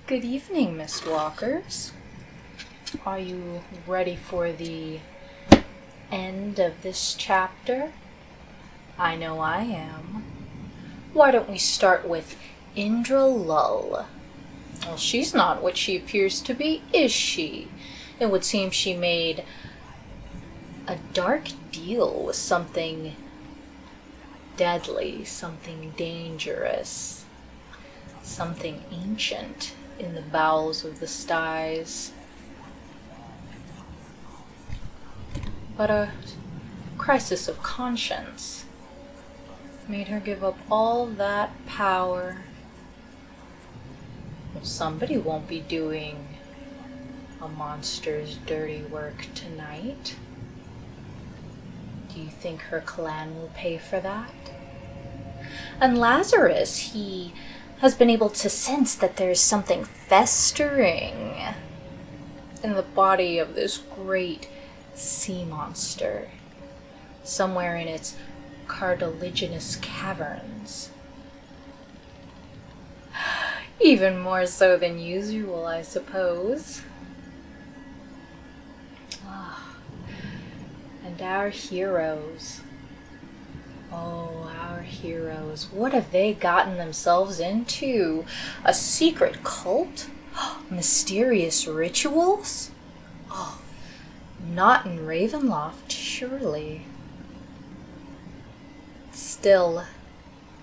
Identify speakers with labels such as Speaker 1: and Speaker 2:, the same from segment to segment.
Speaker 1: Good evening, Miss Walkers. Are you ready for the end of this chapter? I know I am. Why don't we start with Indra Lull? Well, she's not what she appears to be, is she? It would seem she made a dark deal with something deadly, something dangerous, something ancient in the bowels of the skies. But a crisis of conscience made her give up all that power. Well, somebody won't be doing a monster's dirty work tonight. Do you think her clan will pay for that? And Lazarus, he has been able to sense that there's something festering in the body of this great sea monster, somewhere in its cartilaginous caverns. Even more so than usual, I suppose. And our heroes. Oh, our heroes. What have they gotten themselves into? A secret cult? Mysterious rituals? Oh, not in Ravenloft, surely. Still,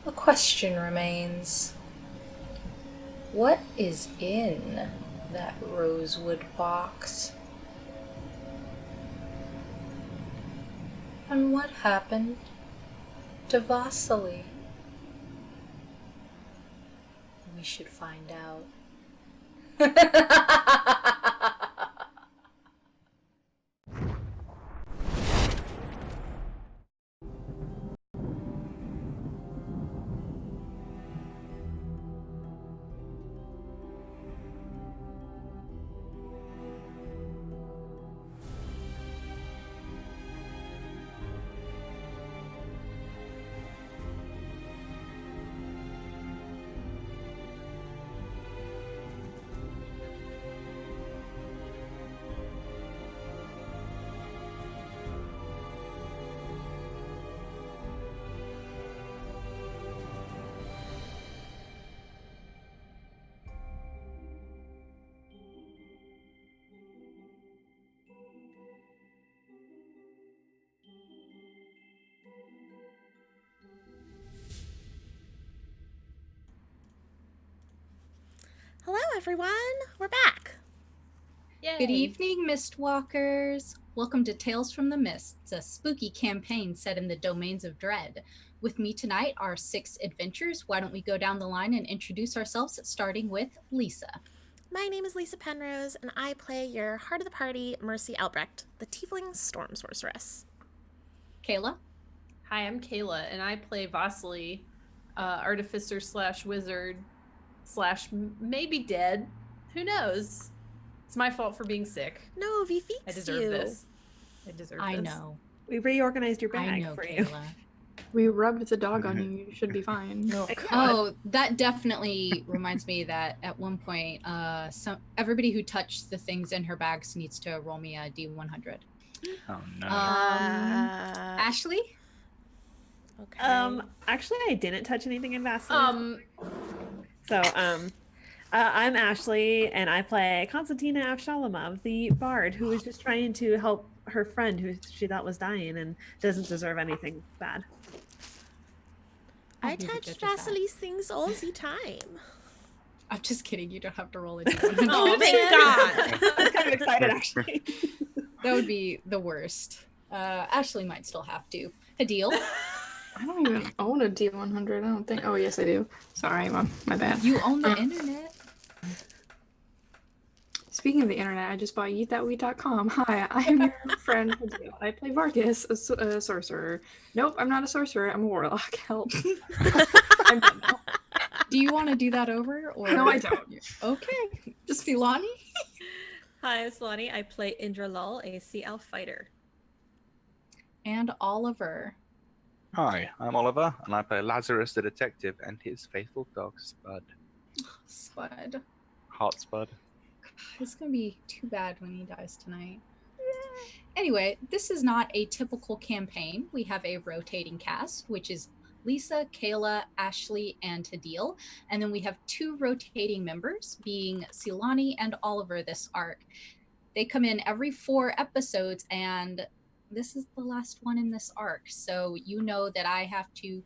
Speaker 1: a question remains. What is in that rosewood box? And what happened to Vasily? We should find out.
Speaker 2: Hello, everyone. We're back.
Speaker 3: Yay.
Speaker 4: Good evening, Mistwalkers. Welcome to Tales from the Mists, a spooky campaign set in the domains of dread. With me tonight are 6 adventures. Why don't we go down the line and introduce ourselves, starting with Lisa.
Speaker 2: My name is Lisa Penrose, and I play your heart of the party, Mercy Albrecht, the Tiefling Storm Sorceress.
Speaker 4: Kayla.
Speaker 3: Hi, I'm Kayla, and I play Vasily, artificer / wizard / maybe dead. Who knows? It's my fault for being sick.
Speaker 2: No, we fixed
Speaker 3: I deserve this. I deserve this.
Speaker 4: I know.
Speaker 5: We reorganized your bag
Speaker 4: I know,
Speaker 5: for you.
Speaker 4: Kayla.
Speaker 6: We rubbed the dog on you. You should be fine.
Speaker 4: Oh, that definitely reminds me that at one point, everybody who touched the things in her bags needs to roll me a D100.
Speaker 7: Oh no.
Speaker 4: Ashley?
Speaker 2: Okay.
Speaker 5: Actually, I didn't touch anything in Vasily. I'm Ashley, and I play Konstantina Avshalomov, the bard who is just trying to help her friend who she thought was dying and doesn't deserve anything bad.
Speaker 2: I touch Vasily's things all the time.
Speaker 4: I'm just kidding. You don't have to roll it.
Speaker 2: Oh, thank God.
Speaker 5: I'm kind of excited, actually.
Speaker 4: That would be the worst. Ashley might still have to. Adil?
Speaker 6: I don't even own a D100. I don't think. Oh, yes, I do. Sorry, Mom. My bad.
Speaker 4: You own the internet.
Speaker 6: Speaking of the internet, I just bought eatthatwheat.com. Hi, I am your friend. I play Vargas, a sorcerer. Nope, I'm not a sorcerer. I'm a warlock. Help. I'm done now.
Speaker 4: Do you want to do that over? Or
Speaker 6: No, I don't.
Speaker 4: Okay. Just Silani?
Speaker 8: Hi, it's Lonnie. I play Indra Lull, a sea elf fighter.
Speaker 4: And Oliver.
Speaker 7: Hi, I'm Oliver, and I play Lazarus the detective and his faithful dog, Spud.
Speaker 4: Spud.
Speaker 7: Hotspud.
Speaker 4: It's gonna be too bad when he dies tonight. Anyway, this is not a typical campaign. We have a rotating cast, which is Lisa, Kayla, Ashley, and Tadil. And then we have 2 rotating members, being Silani and Oliver this arc. They come in every 4 episodes, and this is the last one in this arc. So you know that I have to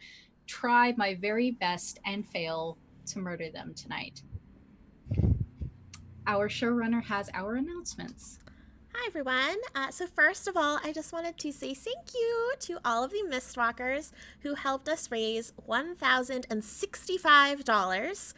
Speaker 4: try my very best and fail to murder them tonight. Our showrunner has our announcements.
Speaker 2: Hi, everyone. So first of all, I just wanted to say thank you to all of the Mistwalkers who helped us raise $1,065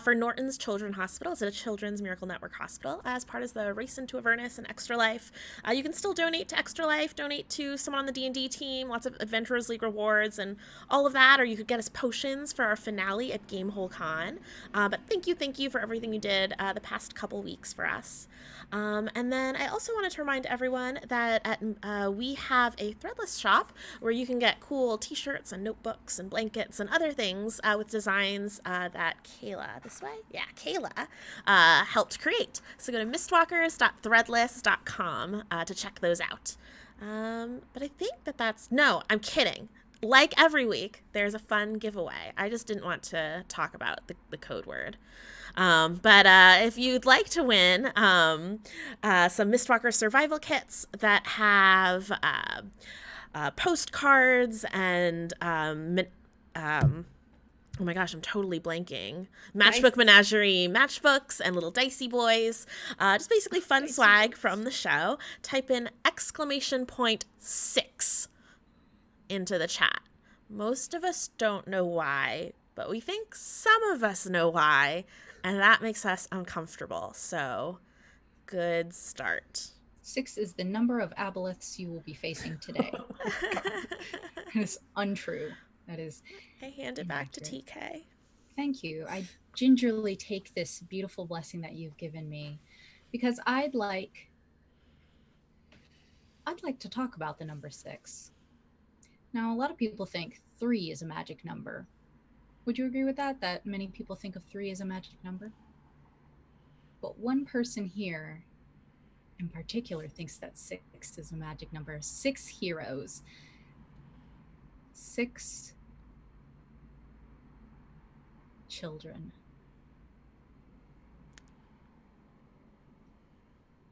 Speaker 2: for Norton's Children's Hospital. It's a Children's Miracle Network hospital as part of the Race into Avernus and Extra Life. You can still donate to Extra Life, donate to someone on the D&D team, lots of Adventurers League rewards and all of that, or you could get us potions for our finale at Gamehole Con. But thank you for everything you did the past couple weeks for us. And then I also wanted to remind everyone that we have a Threadless shop where you can get cool t-shirts and notebooks and blankets and other things with designs that Kayla helped create. So go to mistwalkers.threadless.com to check those out. But I think that's... No, I'm kidding. Like every week, there's a fun giveaway. I just didn't want to talk about the code word. But if you'd like to win some Mistwalker survival kits that have postcards and oh my gosh, I'm totally blanking. Matchbook Menagerie matchbooks and little dicey boys. Just basically fun swag from the show. Type in !6 into the chat. Most of us don't know why, but we think some of us know why, and that makes us uncomfortable. So, good start.
Speaker 4: 6 is the number of aboleths you will be facing today. That is untrue. That is...
Speaker 2: I hand it back to TK.
Speaker 4: Thank you. I gingerly take this beautiful blessing that you've given me because I'd like to talk about the number 6. Now, a lot of people think 3 is a magic number. Would you agree with that? That many people think of 3 as a magic number? But one person here in particular thinks that 6 is a magic number. 6 heroes. 6 children.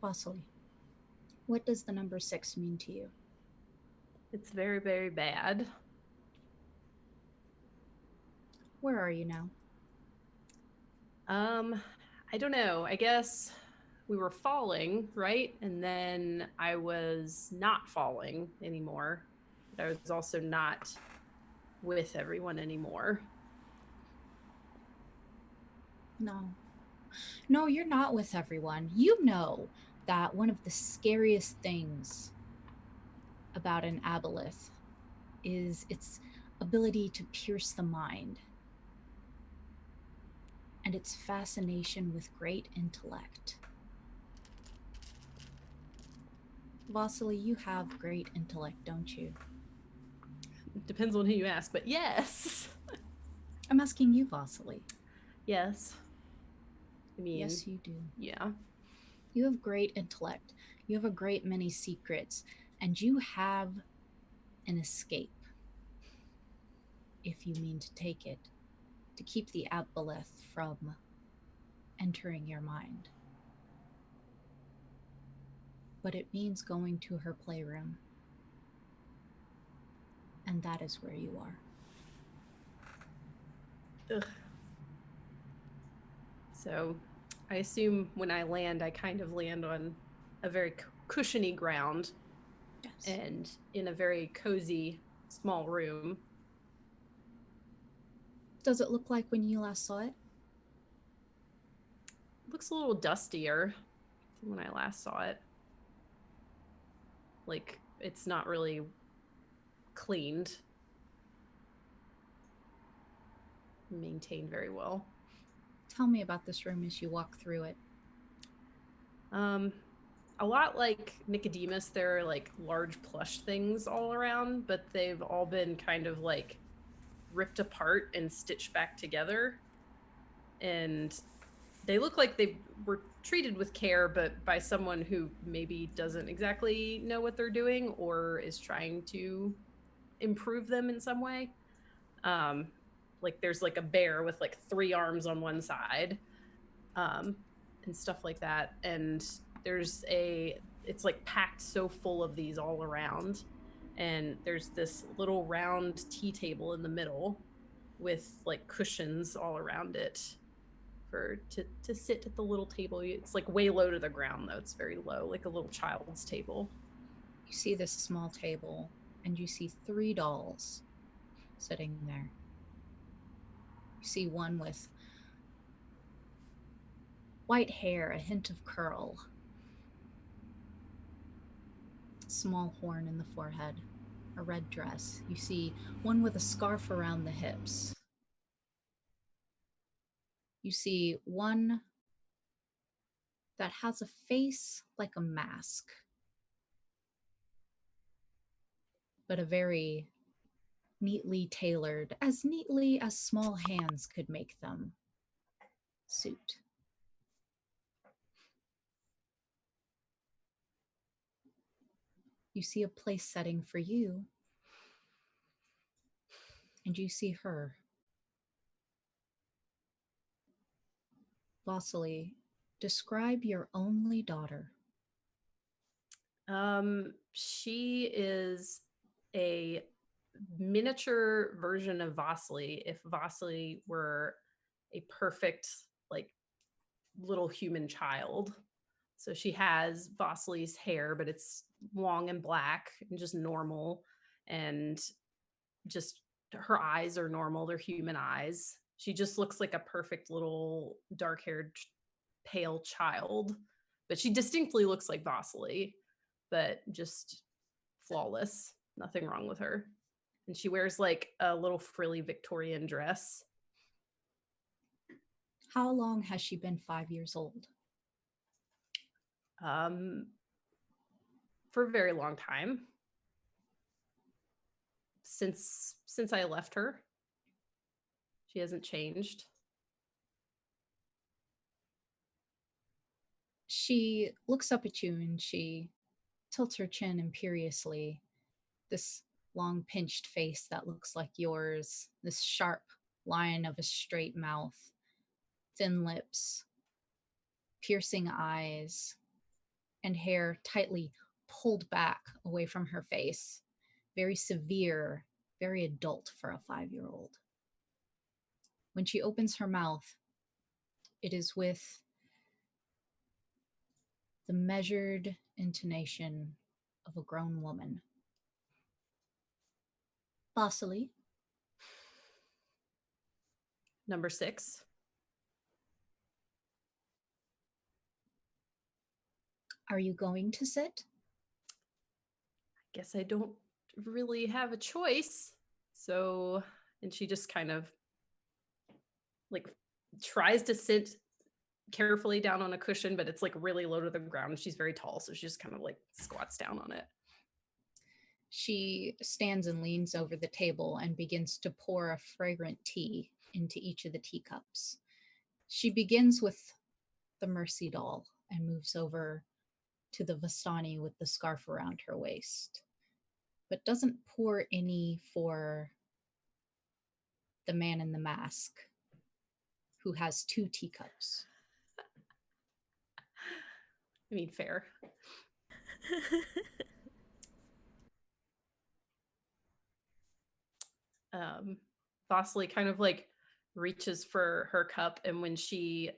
Speaker 4: Vasily, what does the number 6 mean to you?
Speaker 3: It's very, very bad.
Speaker 4: Where are you now?
Speaker 3: I don't know. I guess we were falling, right? And then I was not falling anymore. But I was also not with everyone anymore.
Speaker 4: No, you're not with everyone. You know that one of the scariest things about an aboleth is its ability to pierce the mind and its fascination with great intellect. Vasily, you have great intellect, don't you?
Speaker 3: Depends on who you ask, but yes.
Speaker 4: I'm asking you, Vasily.
Speaker 3: Yes. I mean,
Speaker 4: yes, you do.
Speaker 3: Yeah.
Speaker 4: You have great intellect. You have a great many secrets, and you have an escape, if you mean to take it, to keep the aboleth from entering your mind. But it means going to her playroom, and that is where you are.
Speaker 3: Ugh. So I assume when I land, I kind of land on a very cushiony ground.
Speaker 4: Yes.
Speaker 3: And in a very cozy, small room.
Speaker 4: Does it look like when you last saw it?
Speaker 3: It looks a little dustier than when I last saw it. Like, it's not really cleaned. Maintained very well.
Speaker 4: Tell me about this room as you walk through it.
Speaker 3: A lot like Nicodemus, there are like large plush things all around, but they've all been kind of like ripped apart and stitched back together. And they look like they were treated with care, but by someone who maybe doesn't exactly know what they're doing or is trying to improve them in some way. Like there's like a bear with like 3 arms on one side, um, and stuff like that. And it's like packed so full of these all around. And there's this little round tea table in the middle with like cushions all around it to sit at the little table. It's like way low to the ground though. It's very low, like a little child's table.
Speaker 4: You see this small table, and you see 3 dolls sitting there. You see one with white hair, a hint of curl, small horn in the forehead, a red dress. You see one with a scarf around the hips. You see one that has a face like a mask, but a very neatly tailored, as neatly as small hands could make them, suit. You see a place setting for you, and you see her. Vasily, describe your only daughter.
Speaker 3: She is a miniature version of Vasily if Vasily were a perfect, like, little human child. So she has Vasily's hair, but it's long and black and just normal. And just her eyes are normal, they're human eyes. She just looks like a perfect little dark haired, pale child. But she distinctly looks like Vasily, but just flawless. Nothing wrong with her. And she wears like a little frilly Victorian dress.
Speaker 4: How long has she been 5 years old?
Speaker 3: For a very long time. Since I left her. She hasn't changed.
Speaker 4: She looks up at you and she tilts her chin imperiously. This long pinched face that looks like yours, this sharp line of a straight mouth, thin lips, piercing eyes, and hair tightly pulled back away from her face. Very severe, very adult for a 5-year-old. When she opens her mouth, it is with the measured intonation of a grown woman. Vasily,
Speaker 3: Number 6.
Speaker 4: are you going to sit?
Speaker 3: Guess I don't really have a choice. So, and she just kind of like tries to sit carefully down on a cushion, but it's like really low to the ground. She's very tall, so she just kind of like squats down on it.
Speaker 4: She stands and leans over the table and begins to pour a fragrant tea into each of the teacups. She begins with the Mercy doll and moves over to the Vistani with the scarf around her waist, but doesn't pour any for the man in the mask who has 2 teacups.
Speaker 3: I mean, fair. Vasily kind of like reaches for her cup, and when she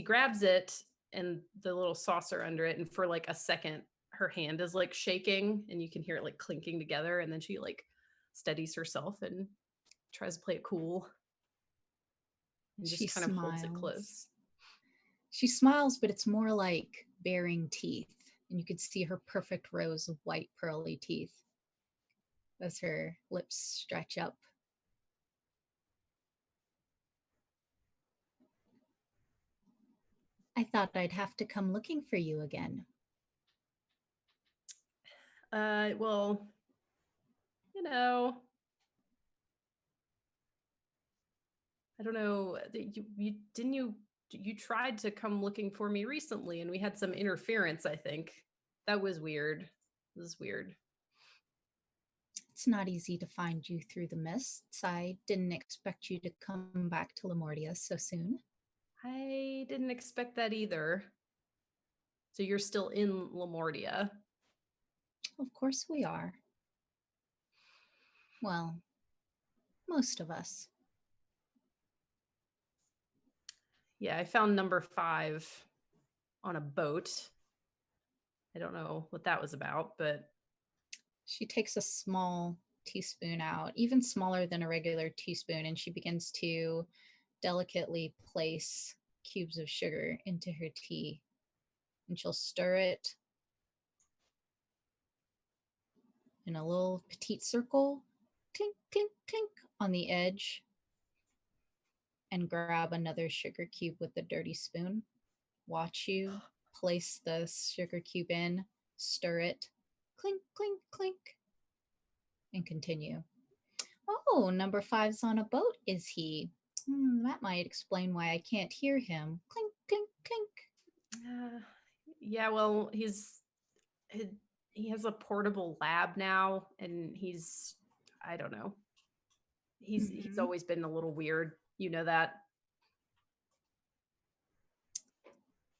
Speaker 3: grabs it and the little saucer under it, and for like a second her hand is like shaking and you can hear it like clinking together, and then she like steadies herself and tries to play it cool and just kind of holds it close.
Speaker 4: She smiles, but it's more like baring teeth, and you could see her perfect rows of white pearly teeth as her lips stretch up. I thought I'd have to come looking for you again.
Speaker 3: Well, you know, I don't know. You You tried to come looking for me recently, and we had some interference, I think. That was weird. It was weird.
Speaker 4: It's not easy to find you through the mists. I didn't expect you to come back to Lamortia so soon.
Speaker 3: I didn't expect that either. So you're still in Lamortia?
Speaker 4: Of course we are. Well, most of us.
Speaker 3: Yeah, I found number 5 on a boat. I don't know what that was about, but...
Speaker 4: She takes a small teaspoon out, even smaller than a regular teaspoon, and she begins to delicately place cubes of sugar into her tea. And she'll stir it in a little petite circle, clink, clink, clink on the edge, and grab another sugar cube with a dirty spoon. Watch you place the sugar cube in, stir it, clink, clink, clink, and continue. Oh, number 5's on a boat, is he? That might explain why I can't hear him. Clink, clink, clink.
Speaker 3: Yeah, well, he has a portable lab now, and I don't know. He's always been a little weird. You know that?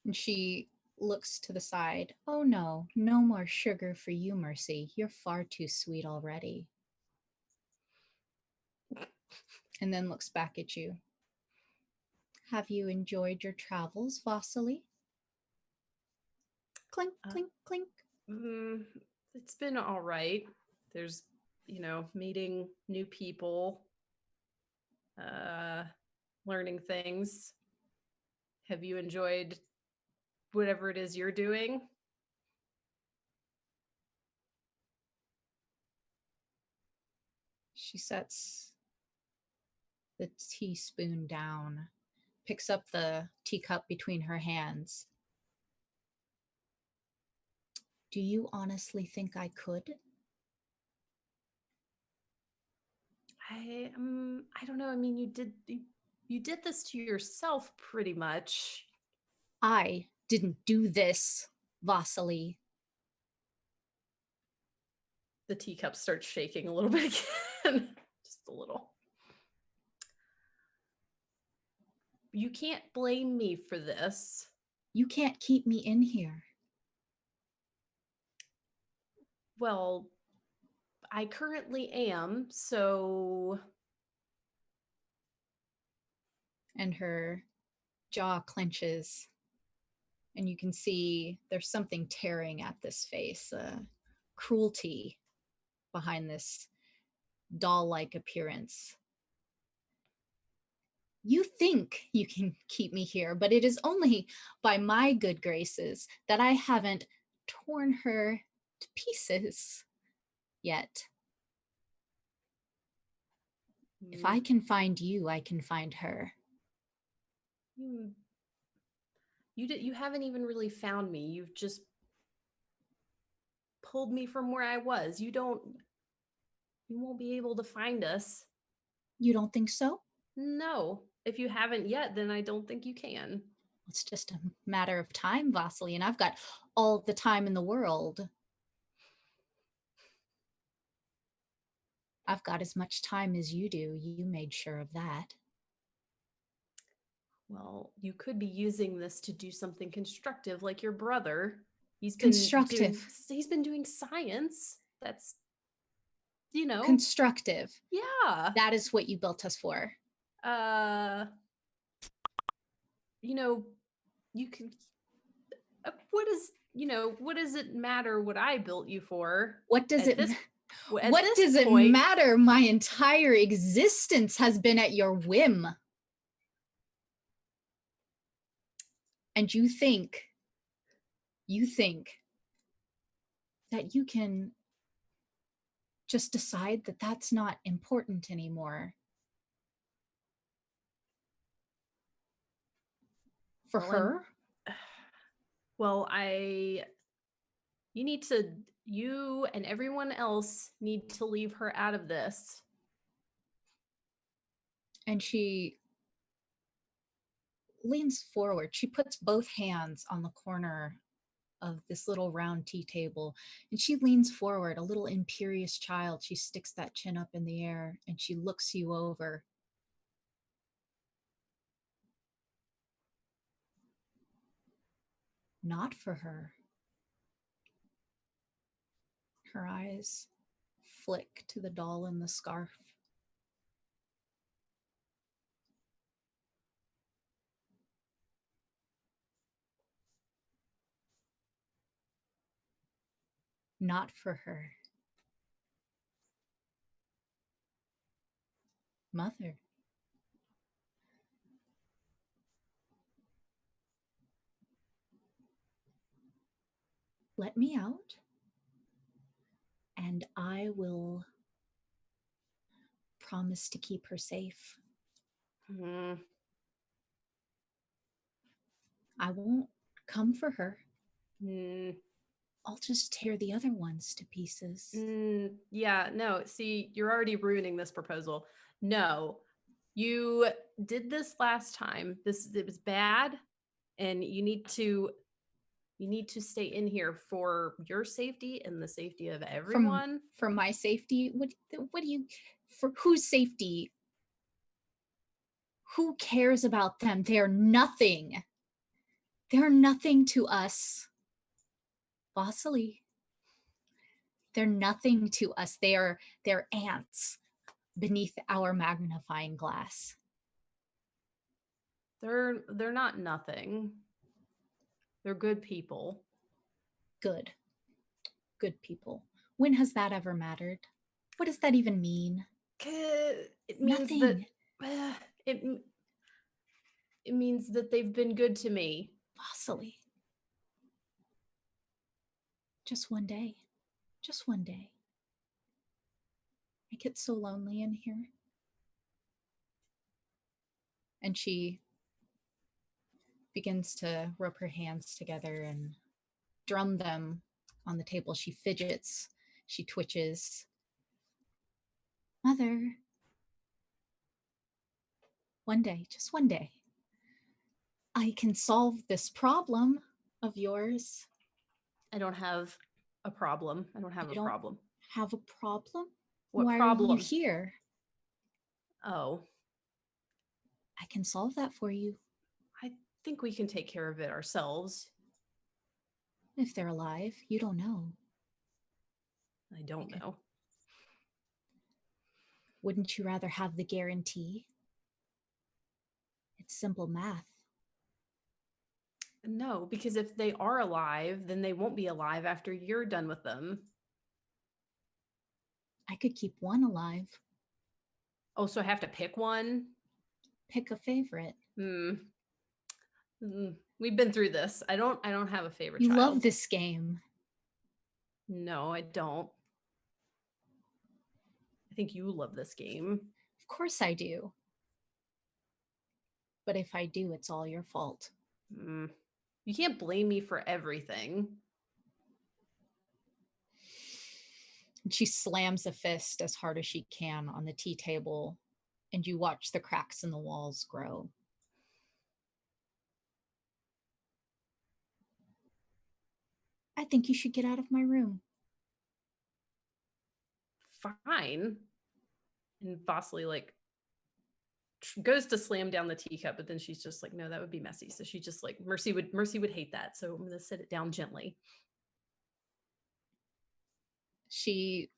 Speaker 4: And she looks to the side. Oh no, no more sugar for you, Mercy. You're far too sweet already. And then looks back at you. Have you enjoyed your travels, Vasily? Clink, clink, clink.
Speaker 3: It's been all right. There's, meeting new people, learning things. Have you enjoyed whatever it is you're doing?
Speaker 4: She sets the teaspoon down, picks up the teacup between her hands. Do you honestly think I could?
Speaker 3: I don't know. I mean, you did this to yourself pretty much.
Speaker 4: I didn't do this, Vasily.
Speaker 3: The teacup starts shaking a little bit again. Just a little. You can't blame me for this.
Speaker 4: You can't keep me in here.
Speaker 3: Well, I currently am, so...
Speaker 4: And her jaw clenches, and you can see there's something tearing at this face, cruelty behind this doll-like appearance. You think you can keep me here, but it is only by my good graces that I haven't torn her to pieces yet. If I can find you, I can find her.
Speaker 3: You haven't even really found me. You've just pulled me from where I was. You won't be able to find us.
Speaker 4: You don't think so?
Speaker 3: No. If you haven't yet, then I don't think you can.
Speaker 4: It's just a matter of time, Vasily, and I've got all the time in the world. I've got as much time as you do. You made sure of that.
Speaker 3: Well, you could be using this to do something constructive, like your brother. He's been doing science. That's,
Speaker 4: Constructive.
Speaker 3: Yeah.
Speaker 4: That is what you built us for.
Speaker 3: You can. What does it matter what I built you for?
Speaker 4: What does it? What does it
Speaker 3: point,
Speaker 4: matter? My entire existence has been at your whim. And you think that you can just decide that that's not important anymore. For her?
Speaker 3: Well, you and everyone else need to leave her out of this.
Speaker 4: And she leans forward. She puts both hands on the corner of this little round tea table, and she leans forward, a little imperious child. She sticks that chin up in the air and she looks you over. Not for her. Her eyes flick to the doll in the scarf. Not for her. Mother. Let me out, and I will promise to keep her safe. I won't come for her. I'll just tear the other ones to pieces.
Speaker 3: Yeah, no, see, you're already ruining this proposal. No, you did this last time. It was bad, and you need to stay in here for your safety and the safety of everyone.
Speaker 4: For my safety? What do you, for whose safety? Who cares about them? They're nothing. They're nothing to us. Vasily. They're nothing to us. They're ants beneath our magnifying glass.
Speaker 3: They're not nothing. They're good people.
Speaker 4: Good people. When has that ever mattered? What does that even mean?
Speaker 3: It means
Speaker 4: Nothing.
Speaker 3: That it means that they've been good to me.
Speaker 4: Vasily. Just one day. Just one day. I get so lonely in here. And she begins to rub her hands together and drum them on the table. She fidgets. She twitches. Mother. One day, just one day, I can solve this problem of yours.
Speaker 3: I don't have a problem. I don't have a problem.
Speaker 4: Have a problem?
Speaker 3: What
Speaker 4: Why
Speaker 3: problem?
Speaker 4: are you here?
Speaker 3: Oh.
Speaker 4: I can solve that for you.
Speaker 3: I think we can take care of it ourselves.
Speaker 4: If they're alive, you don't know.
Speaker 3: I don't know.
Speaker 4: Wouldn't you rather have the guarantee? It's simple math.
Speaker 3: No, because if they are alive, then they won't be alive after you're done with them.
Speaker 4: I could keep one alive.
Speaker 3: Oh, so I have to pick one?
Speaker 4: Pick a favorite.
Speaker 3: We've been through this. I don't have a favorite
Speaker 4: You
Speaker 3: child.
Speaker 4: love this game.
Speaker 3: No, I don't. I think you love this game.
Speaker 4: Of course I do. But if I do, it's all your fault.
Speaker 3: You can't blame me for everything.
Speaker 4: And she slams a fist as hard as she can on the tea table, and you watch the cracks in the walls grow. I think you should get out of my room.
Speaker 3: Fine. And Vasily goes to slam down the teacup, but then she's just like, no, that would be messy. So she just Mercy would hate that. So I'm going to set it down gently.
Speaker 4: She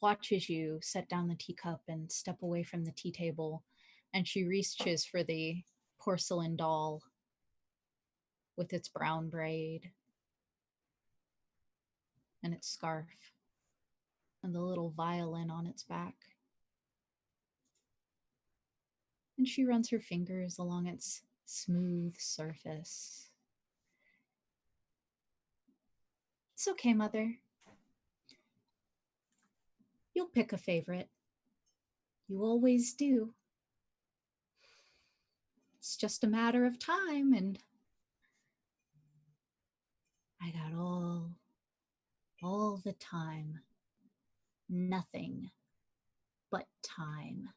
Speaker 4: watches you set down the teacup and step away from the tea table, and she reaches for the porcelain doll with its brown braid and its scarf and the little violin on its back. And she runs her fingers along its smooth surface. It's okay, Mother. You'll pick a favorite. You always do. It's just a matter of time, and I got all the time. Nothing but time.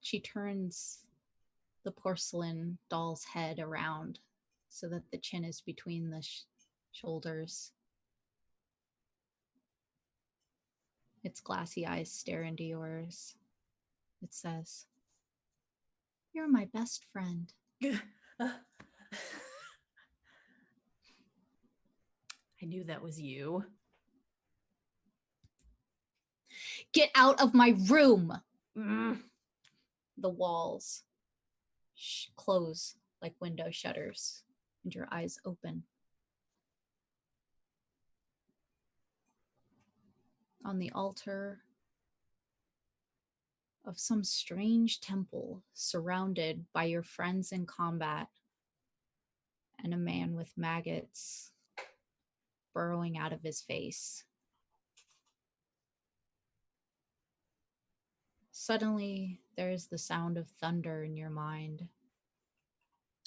Speaker 4: She turns the porcelain doll's head around so that the chin is between the shoulders. Its glassy eyes stare into yours. It says, "You're my best friend."
Speaker 3: I knew that was you.
Speaker 4: "Get out of my room!"
Speaker 3: Mm.
Speaker 4: The walls close like window shutters, and your eyes open. On the altar of some strange temple, surrounded by your friends in combat, and a man with maggots burrowing out of his face. Suddenly, there is the sound of thunder in your mind,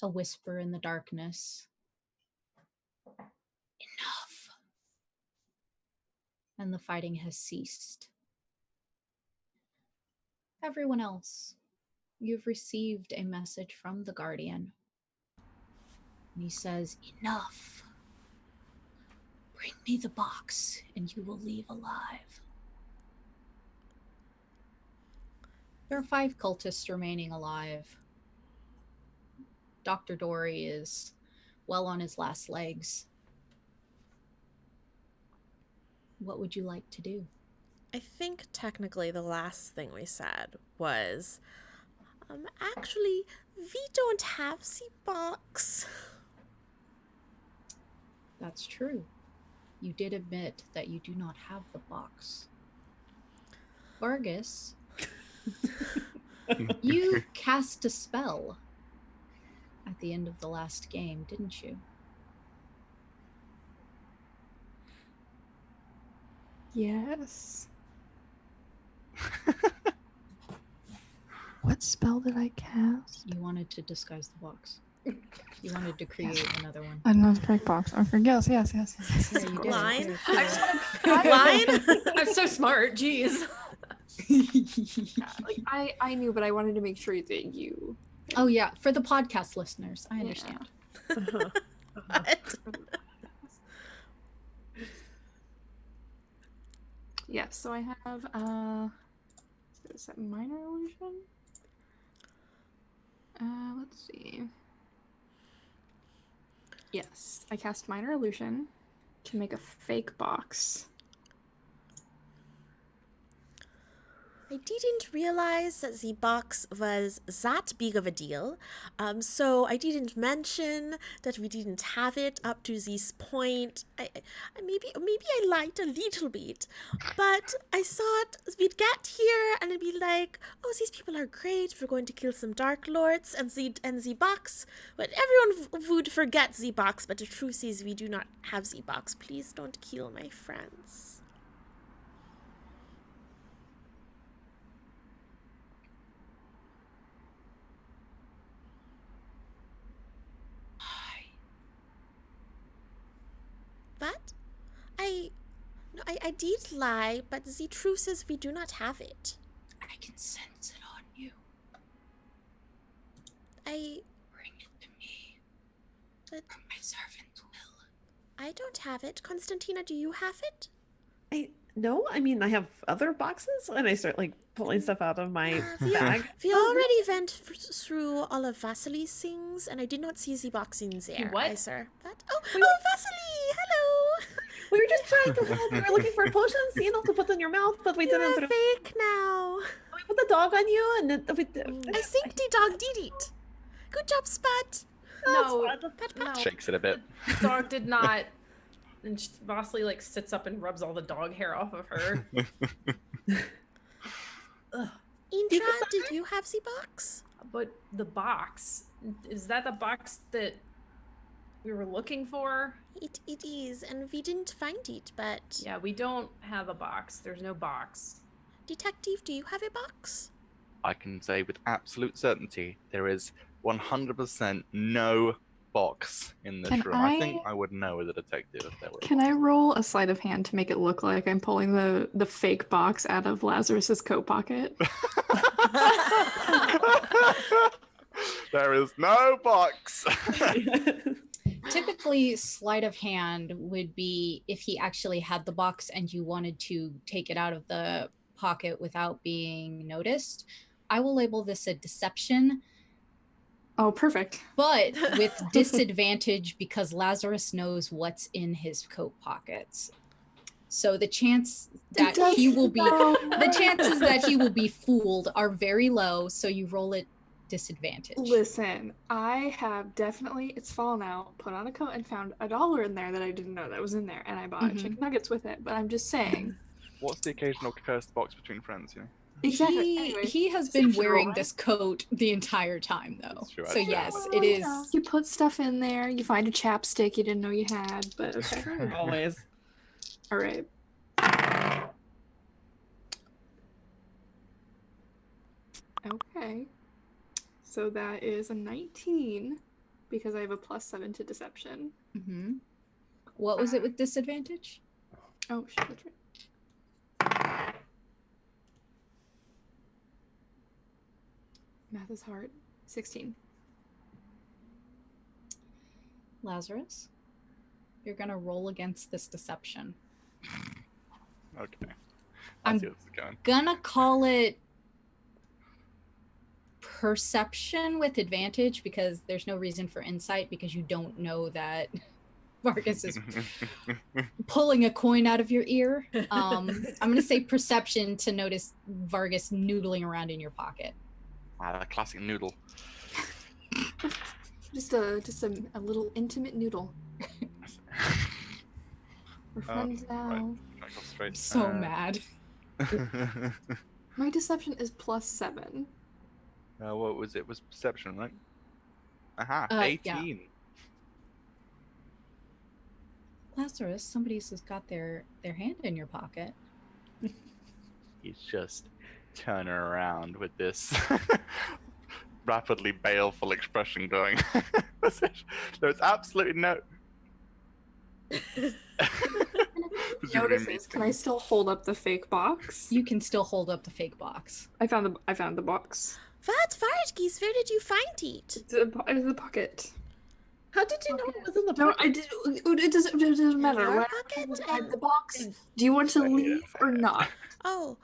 Speaker 4: a whisper in the darkness. Enough! And the fighting has ceased. Everyone else, you've received a message from the Guardian. And he says, "Enough. Bring me the box and you will leave alive." There are 5 cultists remaining alive. Dr. Dory is well on his last legs. What would you like to do?
Speaker 2: I think technically the last thing we said was, actually, we don't have the box.
Speaker 4: That's true. You did admit that you do not have the box. Vargas, you cast a spell at the end of the last game, didn't you?
Speaker 6: Yes. What spell did I cast?
Speaker 4: You wanted to disguise the box. You wanted to create another one.
Speaker 6: Another trick box. Okay, yes.
Speaker 4: Yeah, you did.
Speaker 2: Line?
Speaker 3: Line? I'm so smart. Jeez.
Speaker 6: Like I knew, but I wanted to make sure that you.
Speaker 4: Oh yeah, for the podcast listeners, I understand.
Speaker 2: What?
Speaker 6: Yes, so I have is that minor illusion? Let's see. Yes, I cast minor illusion to make a fake box.
Speaker 2: I didn't realize that the box was that big of a deal, so I didn't mention that we didn't have it up to this point. Maybe I lied a little bit, but I thought we'd get here and it'd be like, oh, these people are great. We're going to kill some Dark Lords and the box. But everyone would forget the box. But the truth is, we do not have the box. Please don't kill my friends. But I did lie, but the truth is we do not have it.
Speaker 4: I can sense it on you. Bring it to me.
Speaker 2: But
Speaker 4: My servant will.
Speaker 2: I don't have it. Constantina, do you have it?
Speaker 5: No, I mean, I have other boxes, and I start like pulling stuff out of my bag.
Speaker 2: We already went through all of Vasily's things, and I did not see the box in there.
Speaker 3: What?
Speaker 2: Sir. But, oh, Vasily! Hello!
Speaker 5: We were just trying to help. We were looking for potions, to put in your mouth, but we
Speaker 2: You're
Speaker 5: didn't.
Speaker 2: fake now.
Speaker 5: We put the dog on you, and
Speaker 2: I think the dog did it. Good job, Spud.
Speaker 3: No,
Speaker 2: Pat, pat.
Speaker 3: no.
Speaker 7: Shakes it a bit.
Speaker 3: The dog did not. And Vasily like sits up and rubs all the dog hair off of her. Ugh.
Speaker 2: Indra, did you have the box?
Speaker 3: But the box, is that the box that we were looking for?
Speaker 2: It is, and we didn't find it, but...
Speaker 3: Yeah, we don't have a box. There's no box.
Speaker 2: Detective, do you have a box?
Speaker 7: I can say with absolute certainty there is 100% no box in this
Speaker 6: Can
Speaker 7: room. I
Speaker 6: I-
Speaker 7: think I would know as a detective if there were.
Speaker 6: Can I roll a sleight of hand to make it look like I'm pulling the fake box out of Lazarus's coat pocket?
Speaker 7: There is no box.
Speaker 4: Typically, sleight of hand would be if he actually had the box and you wanted to take it out of the pocket without being noticed. I will label this a deception,
Speaker 6: Oh, perfect.
Speaker 4: but with disadvantage because Lazarus knows what's in his coat pockets. So the chance that he will be the chances that he will be fooled are very low, so you roll it disadvantage.
Speaker 6: Listen, I have definitely, it's fallen out, put on a coat and found $1 in there that I didn't know that was in there, and I bought chicken nuggets with it, but I'm just saying.
Speaker 7: What's the occasional cursed box between friends, you know?
Speaker 6: Exactly.
Speaker 4: He has been wearing this coat the entire time, though.
Speaker 7: True,
Speaker 4: So
Speaker 7: actually.
Speaker 4: yes,
Speaker 6: Well,
Speaker 4: it
Speaker 6: you
Speaker 4: is.
Speaker 6: know, you put stuff in there, you find a chapstick you didn't know you had, but okay.
Speaker 5: Always.
Speaker 6: All right. Okay. So that is a 19 because I have a +7 to deception.
Speaker 4: Mm-hmm. What was it with disadvantage?
Speaker 6: Oh, shit, that's right. Math is hard. 16.
Speaker 4: Lazarus, you're gonna roll against this deception.
Speaker 7: Okay.
Speaker 4: I'm
Speaker 7: I see what's going.
Speaker 4: Gonna call it perception with advantage because there's no reason for insight because you don't know that Vargas is pulling a coin out of your ear. I'm gonna say perception to notice Vargas noodling around in your pocket.
Speaker 7: Ah, the classic noodle.
Speaker 6: Just a little intimate noodle. We're friends now.
Speaker 7: Right. I go straight.
Speaker 4: So mad.
Speaker 6: My deception is +7.
Speaker 7: What was it? Was perception, right? Aha,
Speaker 4: Yeah.
Speaker 7: 18.
Speaker 4: Lazarus, somebody's just got their hand in your pocket.
Speaker 7: He's just turning around with this rapidly baleful expression going. There's absolutely no.
Speaker 6: Notices. Can I still hold up the fake box?
Speaker 4: You can still hold up the fake box.
Speaker 6: I found the box.
Speaker 2: What, Vargas? Where did you find it?
Speaker 6: It's in the pocket.
Speaker 5: How did you know it was in the
Speaker 6: No,
Speaker 5: pocket?
Speaker 6: I did. It doesn't matter.
Speaker 2: your
Speaker 6: When
Speaker 2: pocket?
Speaker 6: I had the box. Do you want to leave or not?
Speaker 2: Oh,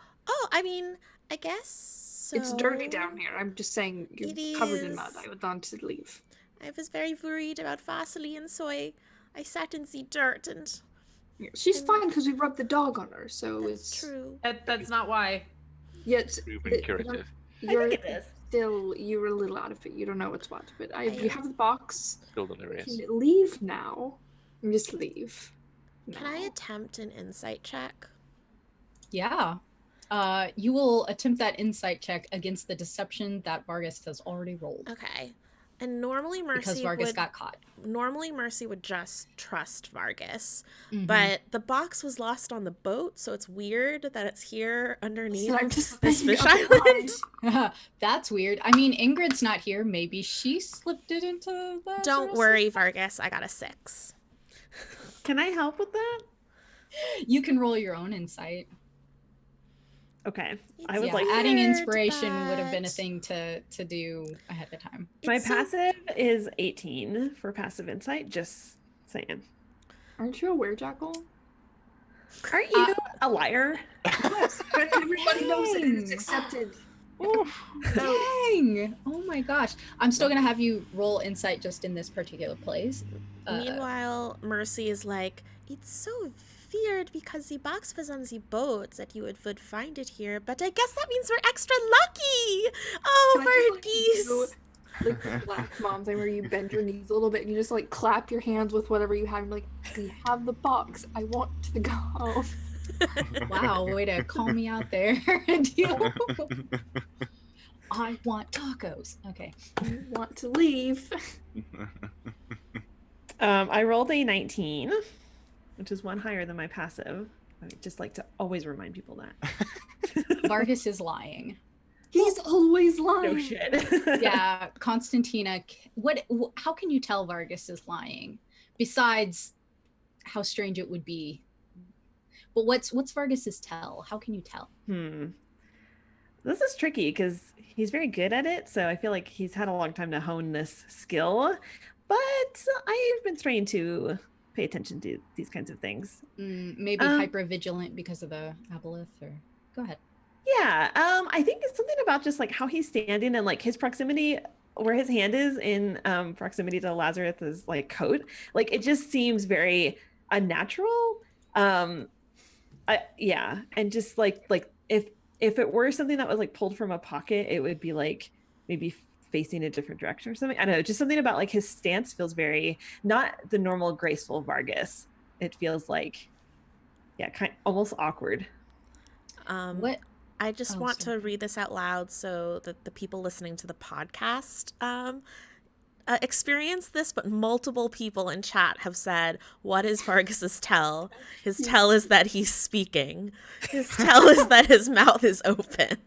Speaker 2: I mean, I guess so.
Speaker 6: It's dirty down here. I'm just saying you're
Speaker 2: It
Speaker 6: covered in mud.
Speaker 2: is.
Speaker 6: I would want to leave.
Speaker 2: I was very worried about Vasily, so I sat in the dirt, and
Speaker 6: She's fine because we rubbed the dog on her, so
Speaker 2: that's
Speaker 6: it's
Speaker 2: true.
Speaker 3: That's not why.
Speaker 6: yet
Speaker 7: Proven curative.
Speaker 6: you're
Speaker 5: I think it is.
Speaker 6: still you're a little out of it. You don't know what's what. But you have the box.
Speaker 7: Still
Speaker 6: You
Speaker 7: delirious.
Speaker 6: can leave now. Just leave.
Speaker 2: Can I
Speaker 6: now.
Speaker 2: attempt an insight check?
Speaker 4: Yeah. You will attempt that insight check against the deception that Vargas has already rolled.
Speaker 2: Okay. And normally
Speaker 4: Because
Speaker 2: Mercy
Speaker 4: Vargas
Speaker 2: would
Speaker 4: got caught.
Speaker 2: normally Mercy would just trust Vargas,
Speaker 4: Mhm.
Speaker 2: but the box was lost on the boat, so it's weird that it's here underneath
Speaker 6: So I'm just
Speaker 2: this
Speaker 6: thinking
Speaker 2: fish
Speaker 6: of
Speaker 2: island.
Speaker 4: That's weird. I mean, Ingrid's not here. Maybe she slipped it into the.
Speaker 2: Don't worry, Vargas. I got a 6.
Speaker 5: Can I help with that?
Speaker 4: You can roll your own insight.
Speaker 5: Okay. I
Speaker 2: It's
Speaker 5: would
Speaker 4: Yeah,
Speaker 5: like
Speaker 4: adding
Speaker 2: weird,
Speaker 4: inspiration would have been a
Speaker 2: but-
Speaker 4: thing to do ahead of time.
Speaker 5: my
Speaker 2: It's so-
Speaker 5: passive is 18 for passive insight, just saying.
Speaker 6: Aren't you a werejackal?
Speaker 5: Aren't you a liar?
Speaker 6: Yes, but everybody knows it and it's
Speaker 4: Dang.
Speaker 6: accepted.
Speaker 4: Dang! Oh my gosh. I'm still gonna have you roll insight just in this particular place.
Speaker 2: Meanwhile, Mercy is like, it's so weird because the box was on the boat that you would find it here, but I guess that means we're extra lucky. Oh,
Speaker 6: Can I just,
Speaker 2: birdies.
Speaker 6: like the black mom thing where you bend your knees a little bit and you just like clap your hands with whatever you have and be like, we have the box. I want to go.
Speaker 4: Wow, way to call me out there. Deal. I want tacos. Okay.
Speaker 6: I want to leave.
Speaker 5: I rolled a 19, which is one higher than my passive. I just like to always remind people that.
Speaker 4: Vargas is lying.
Speaker 6: He's always lying.
Speaker 5: No shit.
Speaker 4: Yeah, Constantina. How can you tell Vargas is lying? Besides, how strange it would be. But what's Vargas's tell? How can you tell?
Speaker 5: This is tricky because he's very good at it, so I feel like he's had a long time to hone this skill. But I've been trained to pay attention to these kinds of things.
Speaker 4: Maybe hyper vigilant because of the aboleth, or go ahead.
Speaker 5: Yeah, I think it's something about just like how he's standing and like his proximity, where his hand is in proximity to Lazarus's like coat. Like it just seems very unnatural. Yeah, and just like if it were something that was like pulled from a pocket, it would be like maybe facing a different direction or something. I don't know, just something about like his stance feels very not the normal graceful Vargas. It feels like almost awkward.
Speaker 4: What?
Speaker 2: I just want to read this out loud so that the people listening to the podcast experience this, but multiple people in chat have said, what is Vargas's tell? His tell is that he's speaking. His tell is that his mouth is open.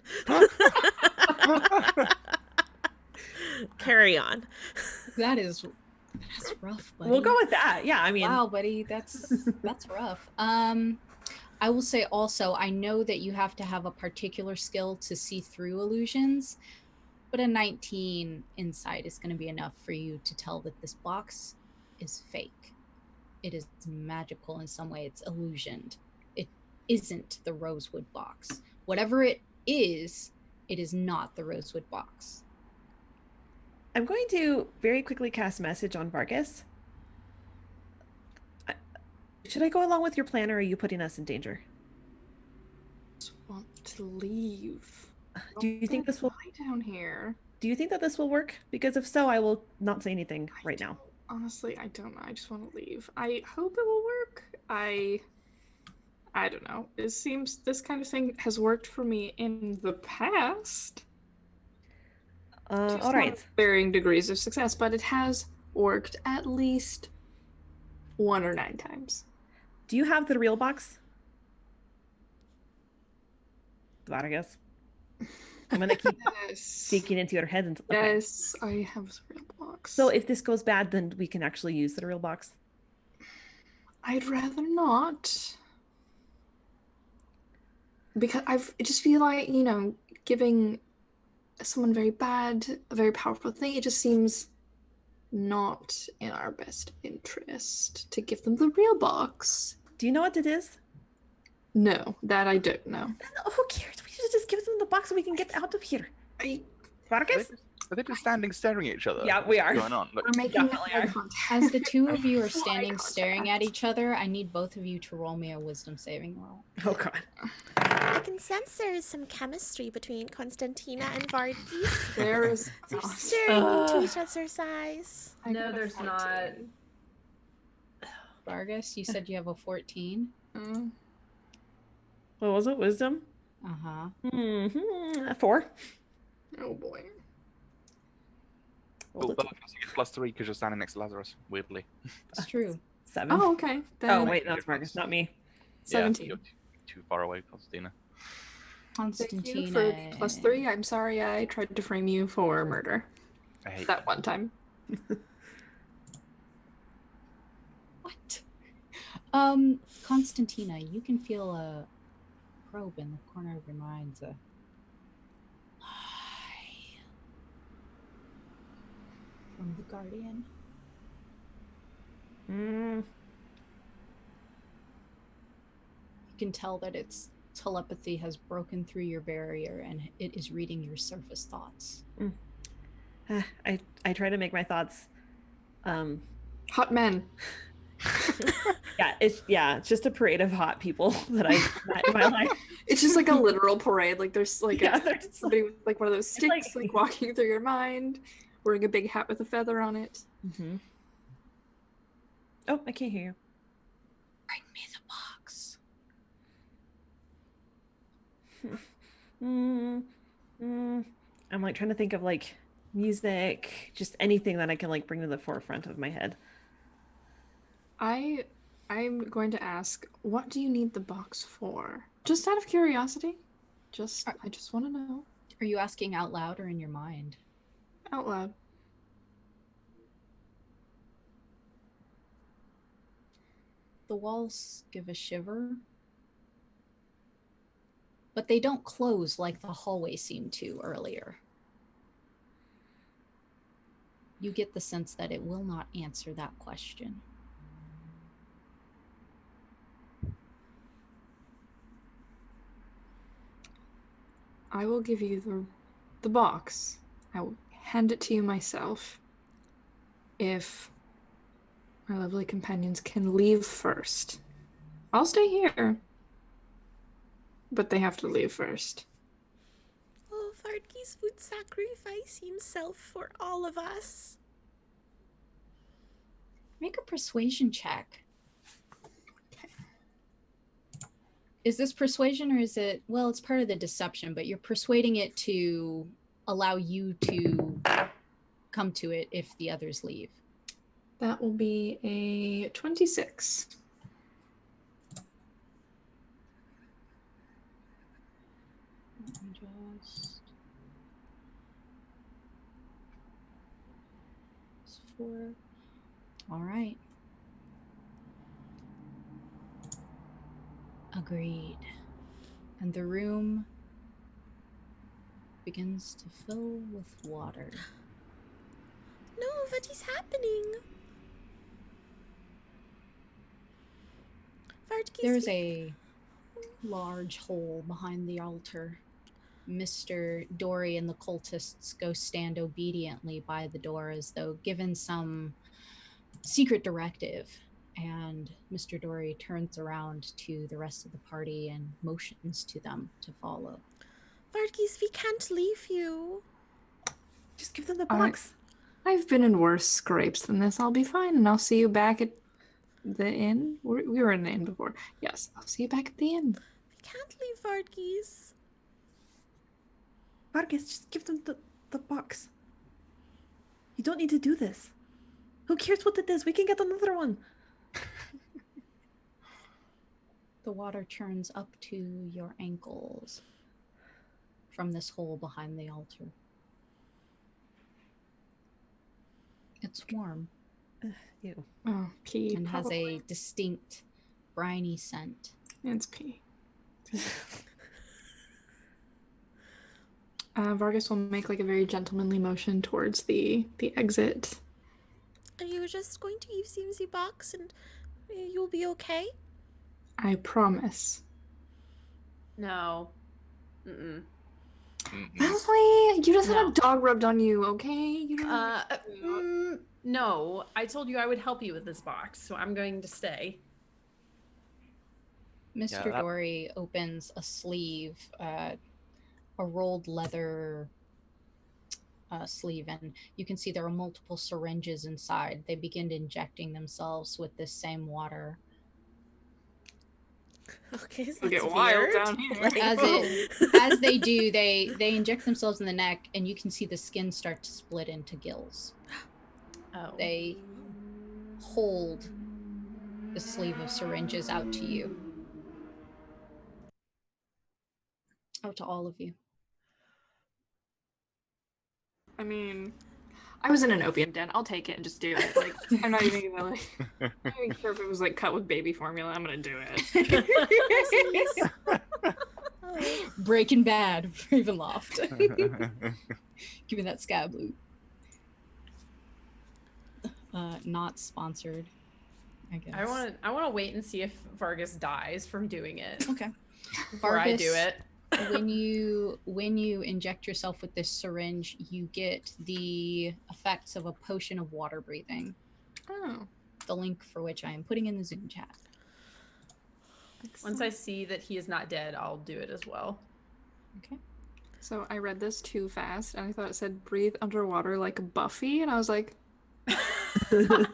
Speaker 2: Carry on.
Speaker 4: That's rough, buddy.
Speaker 5: We'll go with that. Yeah, I mean,
Speaker 4: wow, buddy, that's rough. I will say also, I know that you have to have a particular skill to see through illusions, but a 19 insight is going to be enough for you to tell that this box is fake. It is magical in some way. It's illusioned. It isn't the rosewood box. Whatever it is not the rosewood box.
Speaker 5: I'm going to very quickly cast message on Vargas. Should I go along with your plan, or are you putting us in danger?
Speaker 6: I just want to leave.
Speaker 5: Do you think this will
Speaker 6: lie down here?
Speaker 5: Do you think that this will work? Because if so, I will not say anything right now.
Speaker 6: Honestly, I don't know. I just want to leave. I hope it will work. I don't know. It seems this kind of thing has worked for me in the past.
Speaker 5: All right.
Speaker 6: Varying degrees of success, but it has worked at least 1 or 9 times.
Speaker 5: Do you have the real box? Vargas. I'm gonna keep seeking into your head. And okay.
Speaker 6: Yes, I have the real box.
Speaker 5: So if this goes bad, then we can actually use the real box.
Speaker 6: I'd rather not. Because I just feel like, giving someone very bad a very powerful thing, it just seems not in our best interest to give them the real box.
Speaker 5: Do you know what it is?
Speaker 6: No, that I don't know.
Speaker 5: Who cares? We should just give them the box so we can get out of here. Vargas?
Speaker 7: Are they just standing staring at each other?
Speaker 5: Yeah, we are.
Speaker 7: What's going on? Look,
Speaker 6: We're making
Speaker 4: As the two of you are standing staring at each other, I need both of you to roll me a wisdom saving roll.
Speaker 5: Oh god.
Speaker 2: I can sense there is some chemistry between Constantina and Vargas.
Speaker 6: There is
Speaker 2: They're staring into each other's eyes.
Speaker 3: No, there's not.
Speaker 4: Vargas, you said you have a 14?
Speaker 5: What was it? Wisdom?
Speaker 4: Uh-huh.
Speaker 5: 4.
Speaker 6: Oh boy.
Speaker 7: oh, but you get +3 because you're standing next to Lazarus, weirdly.
Speaker 4: It's true.
Speaker 5: 7.
Speaker 6: Oh, okay. Then
Speaker 5: Oh wait, that's Vargas, not me.
Speaker 6: 17.
Speaker 7: Yeah, you're too far away, Constantina.
Speaker 6: Thank you
Speaker 4: Constantina.
Speaker 6: for +3. I'm sorry I tried to frame you for murder.
Speaker 7: I hate
Speaker 6: That one time.
Speaker 4: What? Constantina, you can feel a probe in the corner of your mind. A lie from the Guardian. You can tell that its telepathy has broken through your barrier and it is reading your surface thoughts.
Speaker 5: I try to make my thoughts
Speaker 6: Hot men.
Speaker 5: it's just a parade of hot people that I've met in my life.
Speaker 6: It's just like a literal parade. Like there's like somebody with like one of those sticks
Speaker 5: like
Speaker 6: walking through your mind, wearing a big hat with a feather on it.
Speaker 5: Oh, I can't hear you.
Speaker 4: Bring me the box.
Speaker 5: I'm like trying to think of like music, just anything that I can like bring to the forefront of my head.
Speaker 6: I'm going to ask, what do you need the box for? Just out of curiosity. I just want to know.
Speaker 4: Are you asking out loud or in your mind?
Speaker 6: Out loud.
Speaker 4: The walls give a shiver, but they don't close like the hallway seemed to earlier. You get the sense that it will not answer that question.
Speaker 6: I will give you the box. I will hand it to you myself. If my lovely companions can leave first. I'll stay here. But they have to leave first.
Speaker 2: Oh, Vardkis would sacrifice himself for all of us.
Speaker 4: Make a persuasion check. Is this persuasion or is it, well, it's part of the deception, but you're persuading it to allow you to come to it if the others leave.
Speaker 6: That will be a 26.
Speaker 4: Just 4. All right. Agreed. And the room begins to fill with water.
Speaker 2: No, what is happening? Vardkis,
Speaker 4: There's a large hole behind the altar. Mr. Dory and the cultists go stand obediently by the door as though given some secret directive. And Mr. Dory turns around to the rest of the party and motions to them to follow.
Speaker 2: Vardkis, we can't leave you.
Speaker 5: Just give them the box.
Speaker 6: I've been in worse scrapes than this. I'll be fine, and I'll see you back at the inn. We were in an inn before. Yes, I'll see you back at the inn.
Speaker 2: We can't leave Vardkis.
Speaker 5: Vargas, just give them the box. You don't need to do this. Who cares what it is? We can get another one.
Speaker 4: The water churns up to your ankles from this hole behind the altar. It's warm.
Speaker 5: Ew.
Speaker 6: Oh, pee.
Speaker 4: And has
Speaker 6: probably.
Speaker 4: a distinct briny scent.
Speaker 6: It's pee. Vargas will make like a very gentlemanly motion towards the exit.
Speaker 2: Are you just going to use the box and you'll be okay?
Speaker 6: I promise.
Speaker 3: No. Mm-mm.
Speaker 6: Leslie, you just had
Speaker 3: No.
Speaker 6: a dog rubbed on you, okay? You don't
Speaker 3: No, I told you I would help you with this box, so I'm going to stay.
Speaker 4: Mr. Dory opens a sleeve, a rolled leather sleeve, and you can see there are multiple syringes inside. They begin injecting themselves with this same water.
Speaker 2: Okay, so
Speaker 6: It'll
Speaker 2: that's
Speaker 6: get wild
Speaker 2: weird.
Speaker 6: down here.
Speaker 4: As they do, they inject themselves in the neck, and you can see the skin start to split into gills.
Speaker 3: Oh.
Speaker 4: They hold the sleeve of syringes out to you. Out to all of you.
Speaker 6: I mean, I was in an opium den. I'll take it and just do it. Like, I'm not even gonna like. I don't even care if it was like cut with baby formula. I'm gonna do it.
Speaker 4: Breaking Bad, Ravenloft. Give me that scab loot. Not sponsored, I guess.
Speaker 3: I want to wait and see if Vargas dies from doing it
Speaker 4: Okay.
Speaker 3: before I do it.
Speaker 4: when you inject yourself with this syringe, you get the effects of a potion of water breathing.
Speaker 6: Oh.
Speaker 4: The link for which I am putting in the Zoom chat.
Speaker 3: Once I see that he is not dead, I'll do it as well.
Speaker 4: Okay.
Speaker 6: So I read this too fast, and I thought it said breathe underwater like Buffy, and I was like,
Speaker 3: Didn't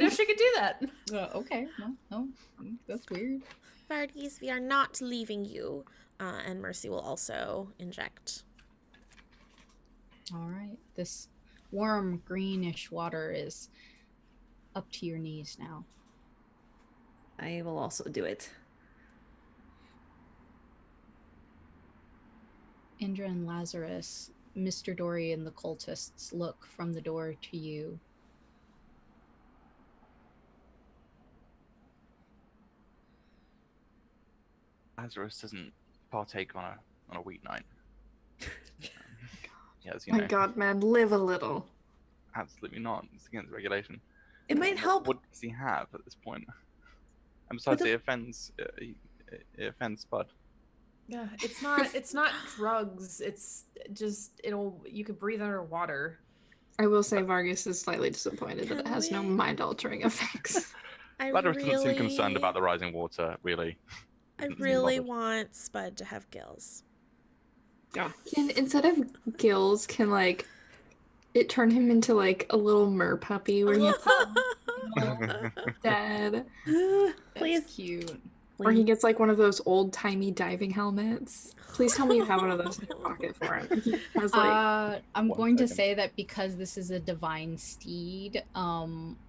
Speaker 3: know she could do that.
Speaker 4: Okay. No, that's weird.
Speaker 2: Vardkis, we are not leaving you. And Mercy will also inject.
Speaker 4: All right. This warm greenish water is up to your knees now.
Speaker 5: I will also do it.
Speaker 4: Indra and Lazarus, Mr. Dory and the cultists look from the door to you.
Speaker 7: Lazarus doesn't partake on a weeknight. Yes,
Speaker 6: My God, man, live a little.
Speaker 7: Absolutely not. It's against regulation.
Speaker 5: It might help.
Speaker 7: What does he have at this point? And besides, it offends Spud.
Speaker 3: Yeah, it's not drugs. It's just you could breathe underwater.
Speaker 6: I will say Vargas is slightly disappointed that it
Speaker 2: Can
Speaker 6: has no
Speaker 2: we-
Speaker 6: mind-altering effects.
Speaker 7: Lazarus doesn't seem concerned about the rising water, really.
Speaker 2: I
Speaker 7: Doesn't seem
Speaker 2: really
Speaker 7: bothered.
Speaker 2: want Spud to have gills.
Speaker 5: Yeah.
Speaker 6: Can instead of gills, can like it turn him into like a little mer puppy where he's dead,
Speaker 5: Please.
Speaker 4: That's cute.
Speaker 6: or he gets like one of those old-timey diving helmets. Please tell me you have one of those in your pocket for him. He has like
Speaker 4: I'm
Speaker 7: One
Speaker 4: going to
Speaker 7: second.
Speaker 4: say that because this is a divine steed,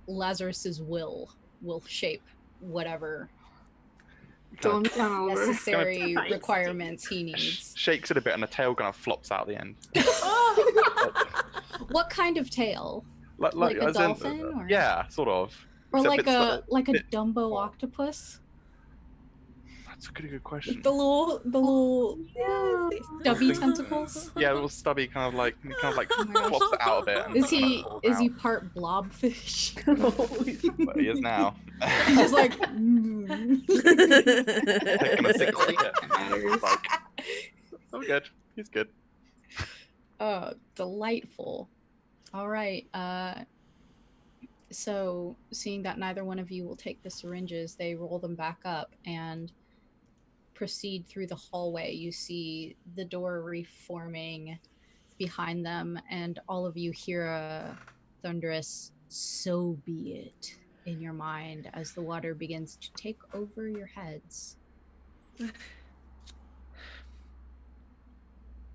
Speaker 4: Lazarus's will shape whatever
Speaker 6: fill him down all over.
Speaker 4: necessary
Speaker 5: divine
Speaker 4: requirements he needs.
Speaker 7: Shakes it a bit, and the tail kind of flops out the end.
Speaker 4: What kind of tail? Like a
Speaker 7: as in-
Speaker 4: dolphin, or-
Speaker 7: yeah, sort of.
Speaker 4: Or
Speaker 7: Except
Speaker 4: like
Speaker 7: it's
Speaker 4: a
Speaker 7: bit
Speaker 4: Dumbo
Speaker 7: small.
Speaker 4: octopus?
Speaker 7: That's a good question.
Speaker 4: The little stubby
Speaker 7: Think-
Speaker 4: tentacles?
Speaker 7: Yeah, a little stubby, kind of like
Speaker 4: Oh my gosh.
Speaker 7: flops it out a bit. And
Speaker 4: Is
Speaker 7: kind of
Speaker 4: he
Speaker 7: falls
Speaker 4: is he
Speaker 7: out.
Speaker 4: part blobfish?
Speaker 7: But he is now.
Speaker 4: He's just like
Speaker 7: Taking a sick look at
Speaker 6: matters.
Speaker 7: like, oh, good. He's good.
Speaker 4: delightful. All right. So seeing that neither one of you will take the syringes, they roll them back up and proceed through the hallway. You see the door reforming behind them, and all of you hear a thunderous "so be it" in your mind as the water begins to take over your heads.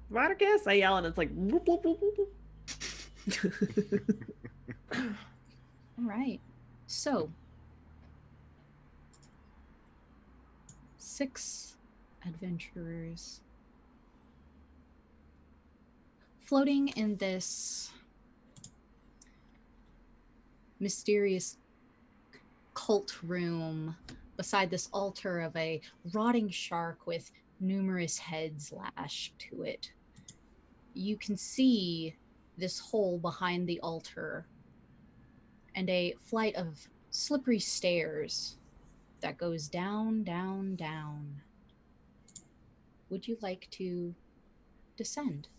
Speaker 5: Water gas? I yell and it's like whoop, whoop, whoop, whoop, whoop.
Speaker 4: All right. So, 6 adventurers floating in this mysterious cult room beside this altar of a rotting shark with numerous heads lashed to it. You can see this hole behind the altar and a flight of slippery stairs that goes down, down, down. Would you like to descend?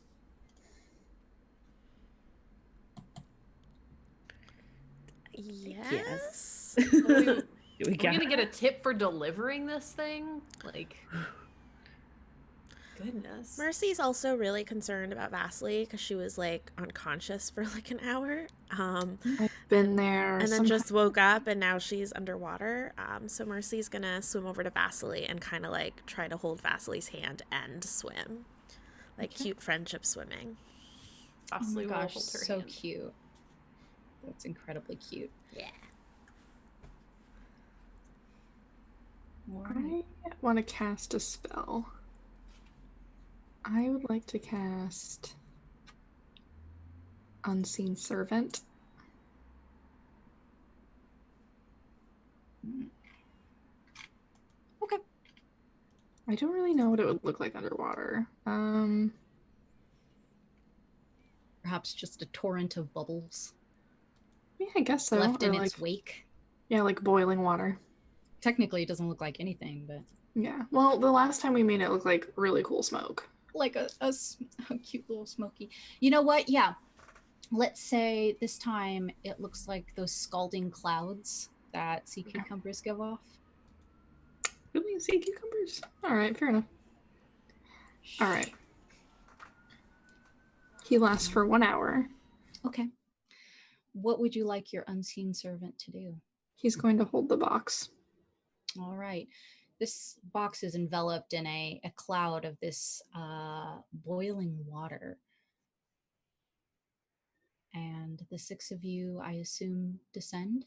Speaker 2: Yes.
Speaker 5: Here we
Speaker 3: We're
Speaker 5: go.
Speaker 3: gonna get a tip for delivering this thing? Like, goodness.
Speaker 2: Mercy's also really concerned about Vasily because she was like unconscious for like an hour.
Speaker 6: I've been there.
Speaker 2: And then just woke up and now she's underwater. So Mercy's gonna swim over to Vasily and kind of like try to hold Vasily's hand and swim. Like
Speaker 4: Okay.
Speaker 2: cute friendship swimming.
Speaker 4: Oh my
Speaker 3: Vasily will
Speaker 4: gosh,
Speaker 3: hold her
Speaker 4: so
Speaker 3: hand.
Speaker 4: cute. That's incredibly cute.
Speaker 2: Yeah.
Speaker 6: I want to cast a spell. I would like to cast Unseen Servant.
Speaker 4: Okay.
Speaker 6: I don't really know what it would look like underwater.
Speaker 4: Perhaps just a torrent of bubbles
Speaker 6: Yeah, I guess so.
Speaker 4: left in
Speaker 6: Or
Speaker 4: its
Speaker 6: like,
Speaker 4: wake.
Speaker 6: yeah, like boiling water.
Speaker 4: Technically, it doesn't look like anything, but
Speaker 6: Yeah. Well, the last time we made it look like really cool smoke.
Speaker 4: like a cute little smoky. You know what? Yeah. Let's say this time it looks like those scalding clouds that sea cucumbers give off.
Speaker 6: Really? Sea cucumbers? Alright, fair enough. Alright. He lasts for 1 hour.
Speaker 4: Okay. What would you like your unseen servant to do?
Speaker 6: He's going to hold the box.
Speaker 4: All right. This box is enveloped in a cloud of this boiling water. And the 6 of you, I assume, descend?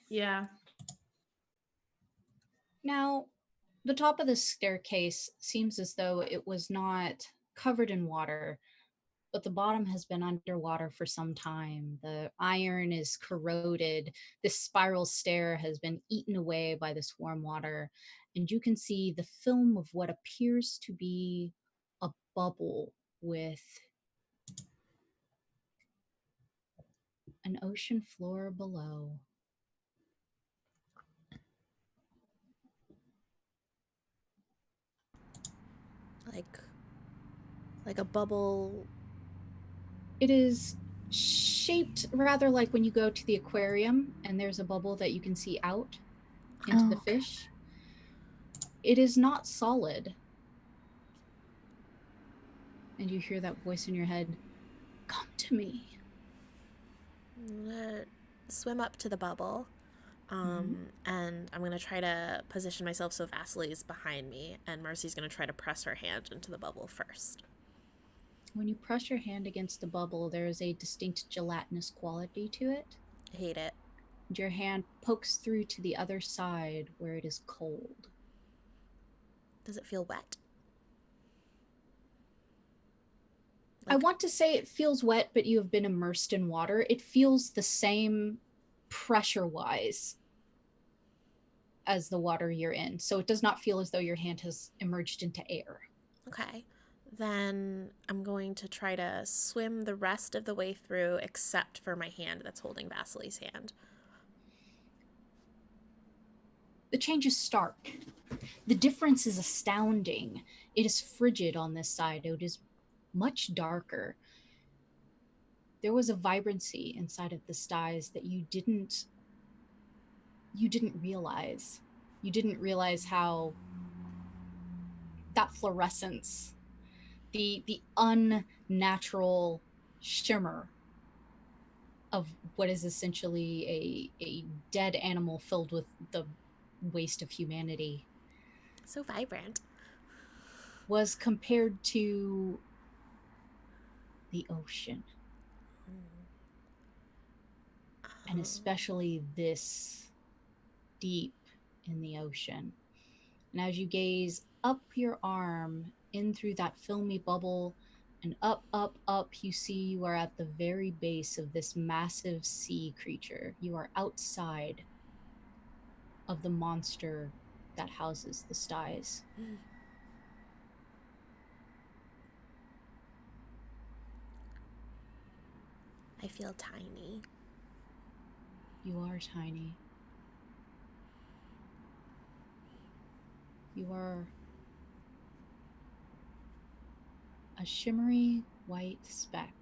Speaker 3: Yeah.
Speaker 4: Now, the top of the staircase seems as though it was not covered in water, but the bottom has been underwater for some time. The iron is corroded. This spiral stair has been eaten away by this warm water, and you can see the film of what appears to be a bubble with an ocean floor below.
Speaker 2: Like a bubble.
Speaker 4: It is shaped rather like when you go to the aquarium and there's a bubble that you can see out into the fish. It is not solid. And you hear that voice in your head, "Come to me."
Speaker 2: I'm gonna swim up to the bubble. And I'm gonna try to position myself so Vasily's behind me, and Mercy's gonna try to press her hand into the bubble first.
Speaker 4: When you press your hand against the bubble, there is a distinct gelatinous quality to it.
Speaker 2: I hate it.
Speaker 4: Your hand pokes through to the other side where it is cold.
Speaker 2: Does it feel wet?
Speaker 4: I want to say it feels wet, but you have been immersed in water. It feels the same pressure-wise as the water you're in. So it does not feel as though your hand has emerged into air.
Speaker 2: Okay. Then I'm going to try to swim the rest of the way through, except for my hand that's holding Vasily's hand.
Speaker 4: The change is stark. The difference is astounding. It is frigid on this side. It is much darker. There was a vibrancy inside of the skies that you didn't realize. You didn't realize how that fluorescence, the unnatural shimmer of what is essentially a dead animal filled with the waste of humanity,
Speaker 2: so vibrant,
Speaker 4: was compared to the ocean. And especially this deep in the ocean. And as you gaze up your arm in through that filmy bubble and up, up, up, you see you are at the very base of this massive sea creature. You are outside of the monster that houses the styes.
Speaker 2: I feel tiny.
Speaker 4: You are tiny. You are a shimmery white speck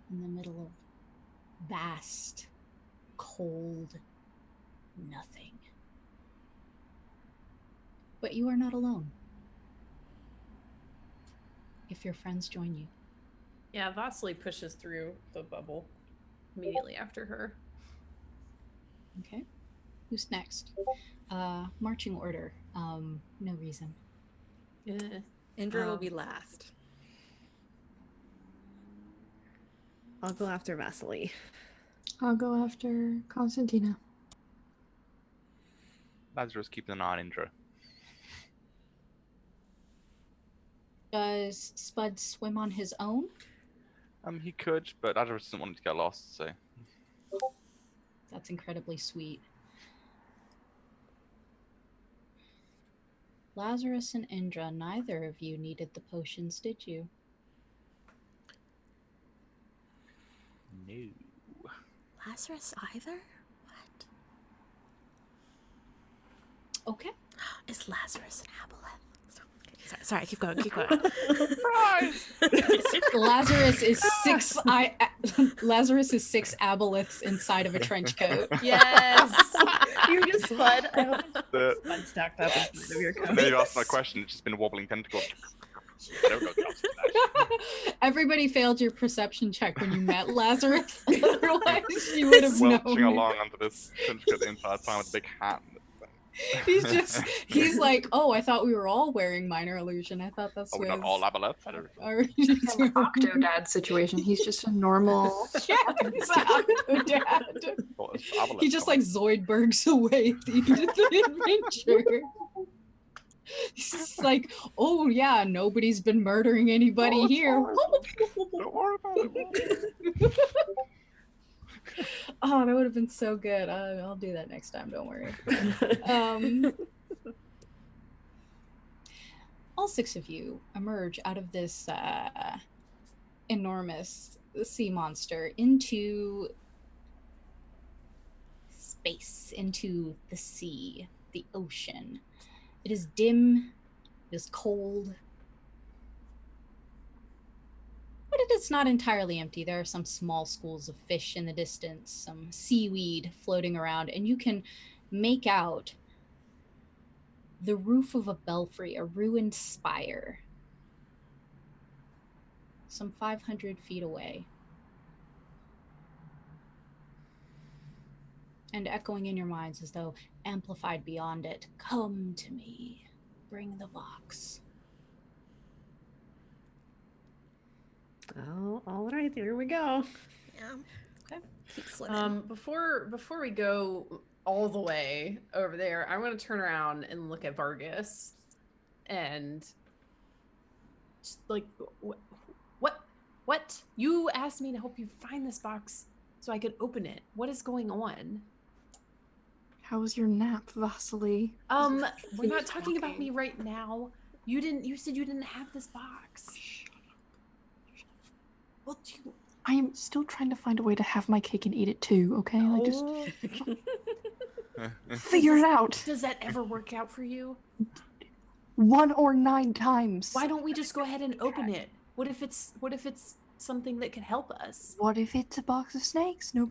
Speaker 4: in the middle of vast, cold nothing. But you are not alone. If your friends join you.
Speaker 3: Yeah, Vasily pushes through the bubble immediately after her.
Speaker 4: Okay. Who's next? Marching order. No reason.
Speaker 3: Yeah.
Speaker 8: Indra will be last.
Speaker 5: I'll go after Vasily.
Speaker 6: I'll go after Constantina.
Speaker 7: Lazarus keeping an eye on Indra.
Speaker 4: Does Spud swim on his own?
Speaker 7: He could, but Lazarus doesn't want him to get lost, so.
Speaker 4: That's incredibly sweet. Lazarus and Indra, neither of you needed the potions, did you?
Speaker 7: No.
Speaker 2: Lazarus either? What?
Speaker 4: Okay.
Speaker 2: Is Lazarus an aboleth? Sorry, keep going.
Speaker 7: Surprise!
Speaker 4: Lazarus is Lazarus is 6 aboleths inside of a trench coat.
Speaker 3: Yes!
Speaker 5: You just Spud. I hope Spud stacked up in front of your
Speaker 7: And then you asked my question, it's just been a wobbling tentacle. There we go.
Speaker 4: Everybody failed your perception check when you met Lazarus. Otherwise, you would have
Speaker 7: Welching
Speaker 4: known.
Speaker 7: along under this tentacle the entire time with a big hat.
Speaker 4: He's like, oh, I thought we were all wearing minor illusion. I thought that's
Speaker 7: We're not all aboleth.
Speaker 6: Octodad situation. He's just a normal.
Speaker 4: Yeah, he's an Octodad. He just like Zoidbergs away at the end of the adventure. It's like, oh yeah, nobody's been murdering anybody
Speaker 7: Oh, it's
Speaker 4: here.
Speaker 7: Don't worry about it.
Speaker 4: Oh, that would have been so good. I'll do that next time. Don't worry. All 6 of you emerge out of this enormous sea monster into space, into the sea, the ocean. It is dim, it is cold, but it is not entirely empty. There are some small schools of fish in the distance, some seaweed floating around, and you can make out the roof of a belfry, a ruined spire, some 500 feet away. And echoing in your minds as though amplified beyond it, come to me, bring the box.
Speaker 5: Oh, all right, here we go.
Speaker 2: Yeah.
Speaker 4: Okay.
Speaker 2: Keep swimming.
Speaker 3: Before we go all the way over there, I want to turn around and look at Vargas, and just like, what? You asked me to help you find this box so I could open it. What is going on?
Speaker 6: How was your nap, Vasily?
Speaker 3: We're not talking about me right now. You said you didn't have this box. Well,
Speaker 6: I am still trying to find a way to have my cake and eat it too, okay? Like, just figure it out.
Speaker 3: Does that ever work out for you?
Speaker 6: 1 or 9 times.
Speaker 3: Why don't we just go ahead and open it? What if it's something that could help us?
Speaker 6: What if it's a box of snakes? No.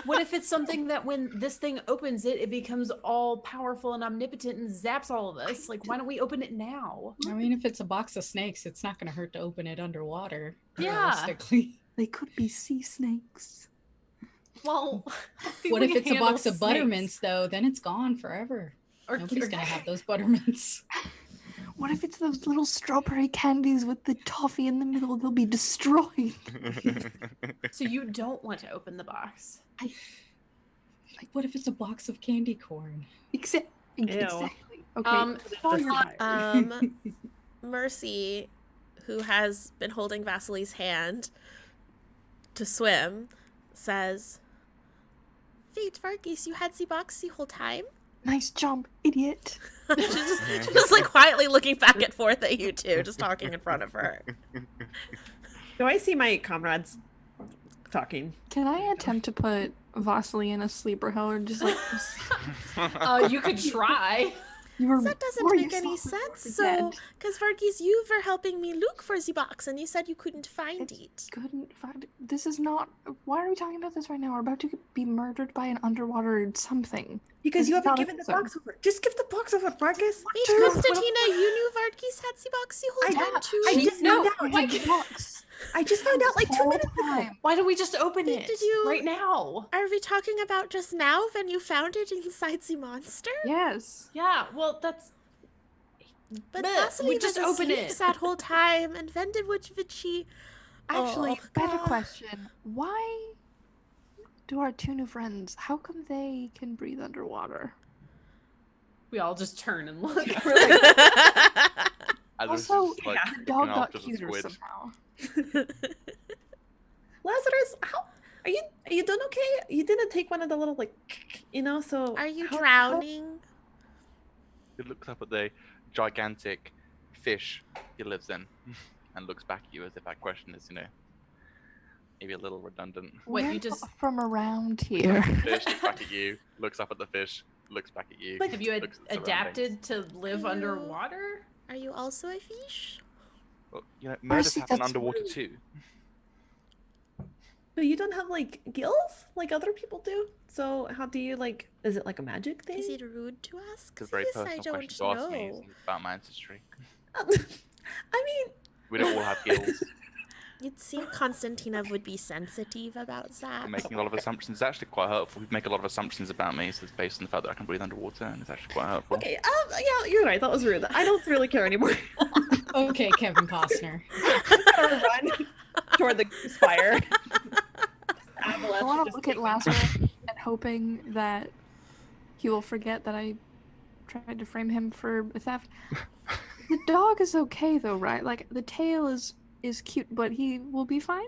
Speaker 3: What if it's something that when this thing opens it becomes all powerful and omnipotent and zaps all of us? Like, why don't we open it now?
Speaker 4: I mean, if it's a box of snakes, it's not going to hurt to open it underwater.
Speaker 3: Yeah.
Speaker 4: Realistically.
Speaker 6: They could be sea snakes.
Speaker 3: Well,
Speaker 4: What if it's a box of buttermints, though? Then it's gone forever.
Speaker 3: Or
Speaker 4: Nobody's going to have those buttermints.
Speaker 6: What if it's those little strawberry candies with the toffee in the middle? They'll be destroyed.
Speaker 3: So you don't want to open the box?
Speaker 4: Like, what if it's a box of candy corn?
Speaker 6: Exactly. Okay.
Speaker 2: Mercy, who has been holding Vasily's hand to swim, says, "Wait, Vargas, you had the box the whole time?"
Speaker 6: Nice job, idiot.
Speaker 2: She's just like quietly looking back and forth at you two, just talking in front of her.
Speaker 5: Do I see my comrades talking?
Speaker 6: Can I attempt to put Vasily in a sleeper hell or just like...
Speaker 3: You could try.
Speaker 2: That doesn't make any sense. So, because Vargas, you were helping me look for the box, and you said you couldn't find it.
Speaker 6: Couldn't find it. This is not... Why are we talking about this right now? We're about to be murdered by an underwater something.
Speaker 5: Because you haven't given the box over. Just give the box over, Vargas.
Speaker 2: Wait, Constantina, you knew Vargas had the box the whole time too?
Speaker 5: I just found out.
Speaker 6: The box.
Speaker 5: I just found out like 2 minutes ago.
Speaker 3: Why don't we just open it
Speaker 2: Did you-
Speaker 3: right now?
Speaker 2: Are we talking about just now when you found it inside the monster?
Speaker 6: Yes.
Speaker 3: Yeah, well, that's...
Speaker 2: But
Speaker 3: Bleh,
Speaker 2: Vasily
Speaker 3: we
Speaker 2: was
Speaker 3: just
Speaker 2: asleep
Speaker 3: open it.
Speaker 2: that whole time, and when did she...
Speaker 6: Actually,
Speaker 2: Oh,
Speaker 6: better
Speaker 2: God.
Speaker 6: question. Why do our 2 new friends, how come they can breathe underwater?
Speaker 3: We all just turn and look.
Speaker 6: Also,
Speaker 7: just, like,
Speaker 6: the dog
Speaker 7: looking
Speaker 6: got
Speaker 7: after the
Speaker 6: cuter
Speaker 7: squid.
Speaker 6: somehow.
Speaker 5: Lazarus, how are you doing okay? You didn't take one of the little so
Speaker 2: Are you
Speaker 5: how-
Speaker 2: drowning?
Speaker 7: He looks up at the gigantic fish he lives in and looks back at you as if that question is, maybe a little redundant.
Speaker 3: Wait,
Speaker 6: We're
Speaker 3: you just...
Speaker 6: from around here.
Speaker 7: Fish looks back at you, looks up at the fish, looks back at you.
Speaker 3: Have you
Speaker 7: looks at the surroundings.
Speaker 3: adapted to live
Speaker 2: Are you-
Speaker 3: underwater?
Speaker 2: Are you also a fish?
Speaker 7: Well, murders
Speaker 6: Mercy,
Speaker 7: happen
Speaker 6: that's
Speaker 7: underwater
Speaker 6: rude.
Speaker 7: too.
Speaker 5: So you don't have gills like other people do? So how do you is it like a magic thing?
Speaker 2: Is it rude to ask
Speaker 7: It's a very
Speaker 2: this?
Speaker 7: personal
Speaker 2: I don't
Speaker 7: question to ask me
Speaker 2: know.
Speaker 7: about my ancestry.
Speaker 5: I mean,
Speaker 7: We don't all have gills.
Speaker 2: You'd think Constantina would be sensitive about that.
Speaker 7: We're making a lot of assumptions. It's actually quite hurtful. We make a lot of assumptions about me, so it's based on the fact that I can breathe underwater, and it's actually quite hurtful.
Speaker 5: okay, yeah, you're right. That was rude. I don't really care anymore.
Speaker 4: Okay, Kevin Costner.
Speaker 5: Run toward the spire.
Speaker 6: I want to look at Lazarus and hoping that he will forget that I tried to frame him for theft. The dog is okay though, right? Like the tail is cute, but he will be fine.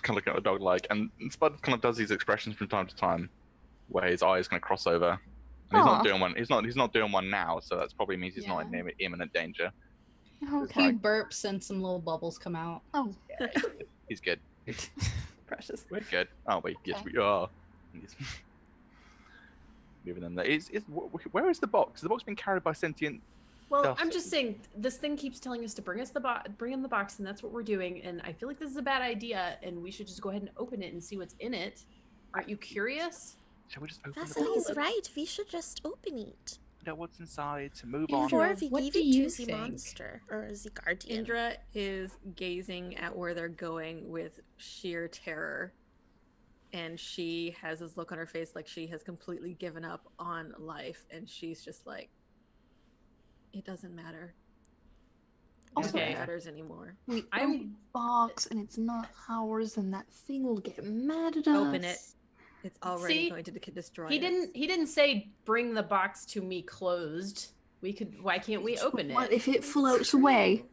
Speaker 7: Kind of looking at the dog like, and Spud kind of does these expressions from time to time, where his eyes kind of cross over. And he's not
Speaker 6: Aw.
Speaker 7: doing one. He's not doing one now, so that's probably means he's not in
Speaker 4: Yeah.
Speaker 7: imminent danger.
Speaker 6: Okay.
Speaker 4: Few burps and some little bubbles come out.
Speaker 6: Oh,
Speaker 7: He's good.
Speaker 5: Precious.
Speaker 7: We're good, aren't we? Yes, we are. Yes. Moving them there. Where is the box? Has the box been carried by sentient?
Speaker 3: Well,
Speaker 7: Stuff.
Speaker 3: I'm just saying, this thing keeps telling us to bring in the box, and that's what we're doing. And I feel like this is a bad idea, and we should just go ahead and open it and see what's in it. Aren't you curious?
Speaker 7: Shall we just open the
Speaker 2: Vasily
Speaker 7: box?
Speaker 2: is right. We should just open it.
Speaker 7: Know what's inside to move on.
Speaker 2: Before we
Speaker 4: what
Speaker 2: give
Speaker 4: do
Speaker 2: it
Speaker 4: you
Speaker 2: to the
Speaker 4: think?
Speaker 2: monster or the guardian.
Speaker 8: Indra is gazing at where they're going with sheer terror. And she has this look on her face like she has completely given up on life. And she's just like, it doesn't matter.
Speaker 6: Also,
Speaker 8: Nothing
Speaker 3: Okay.
Speaker 8: matters anymore.
Speaker 6: we
Speaker 3: I'm-
Speaker 6: own the box and it's not ours, and that thing will get mad at us.
Speaker 8: Open it. It's already
Speaker 3: See?
Speaker 8: going to destroy
Speaker 3: He
Speaker 8: us.
Speaker 3: didn't say bring the box to me closed. Why can't we open
Speaker 6: What
Speaker 3: it?
Speaker 6: if it floats away?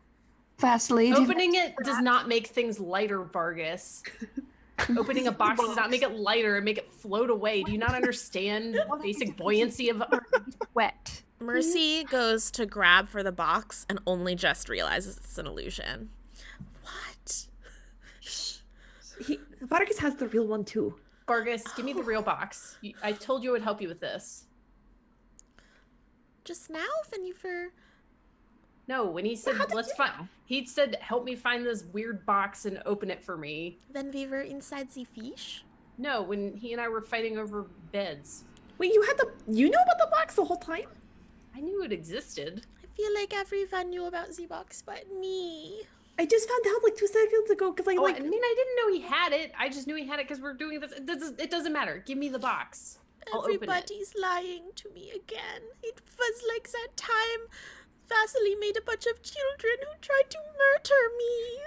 Speaker 6: Fastly.
Speaker 3: Opening it does not make things lighter, Vargas. Opening a box does not make it lighter and make it float away. Do you not understand basic buoyancy of
Speaker 6: wet.
Speaker 2: Mercy goes to grab for the box and only just realizes it's an illusion. What?
Speaker 5: Vargas has the real one too.
Speaker 3: Vargas, give me the real box. I told you it would help you with this.
Speaker 2: Just now, Venifer?
Speaker 3: No, when he said let's find, he said help me find this weird box and open it for me.
Speaker 2: Then we were inside the fish?
Speaker 3: No, when he and I were fighting over beds.
Speaker 5: Wait, you know about the box the whole time?
Speaker 3: I knew it existed.
Speaker 2: I feel like everyone knew about the box but me.
Speaker 5: I just found out like 2 seconds ago because I
Speaker 3: Oh,
Speaker 5: like.
Speaker 3: I mean, I didn't know he had it. I just knew he had it because we're doing this. It doesn't matter. Give me the box. I'll open it.
Speaker 2: Everybody's lying to me again. It was like that time Vasily made a bunch of children who tried to murder me.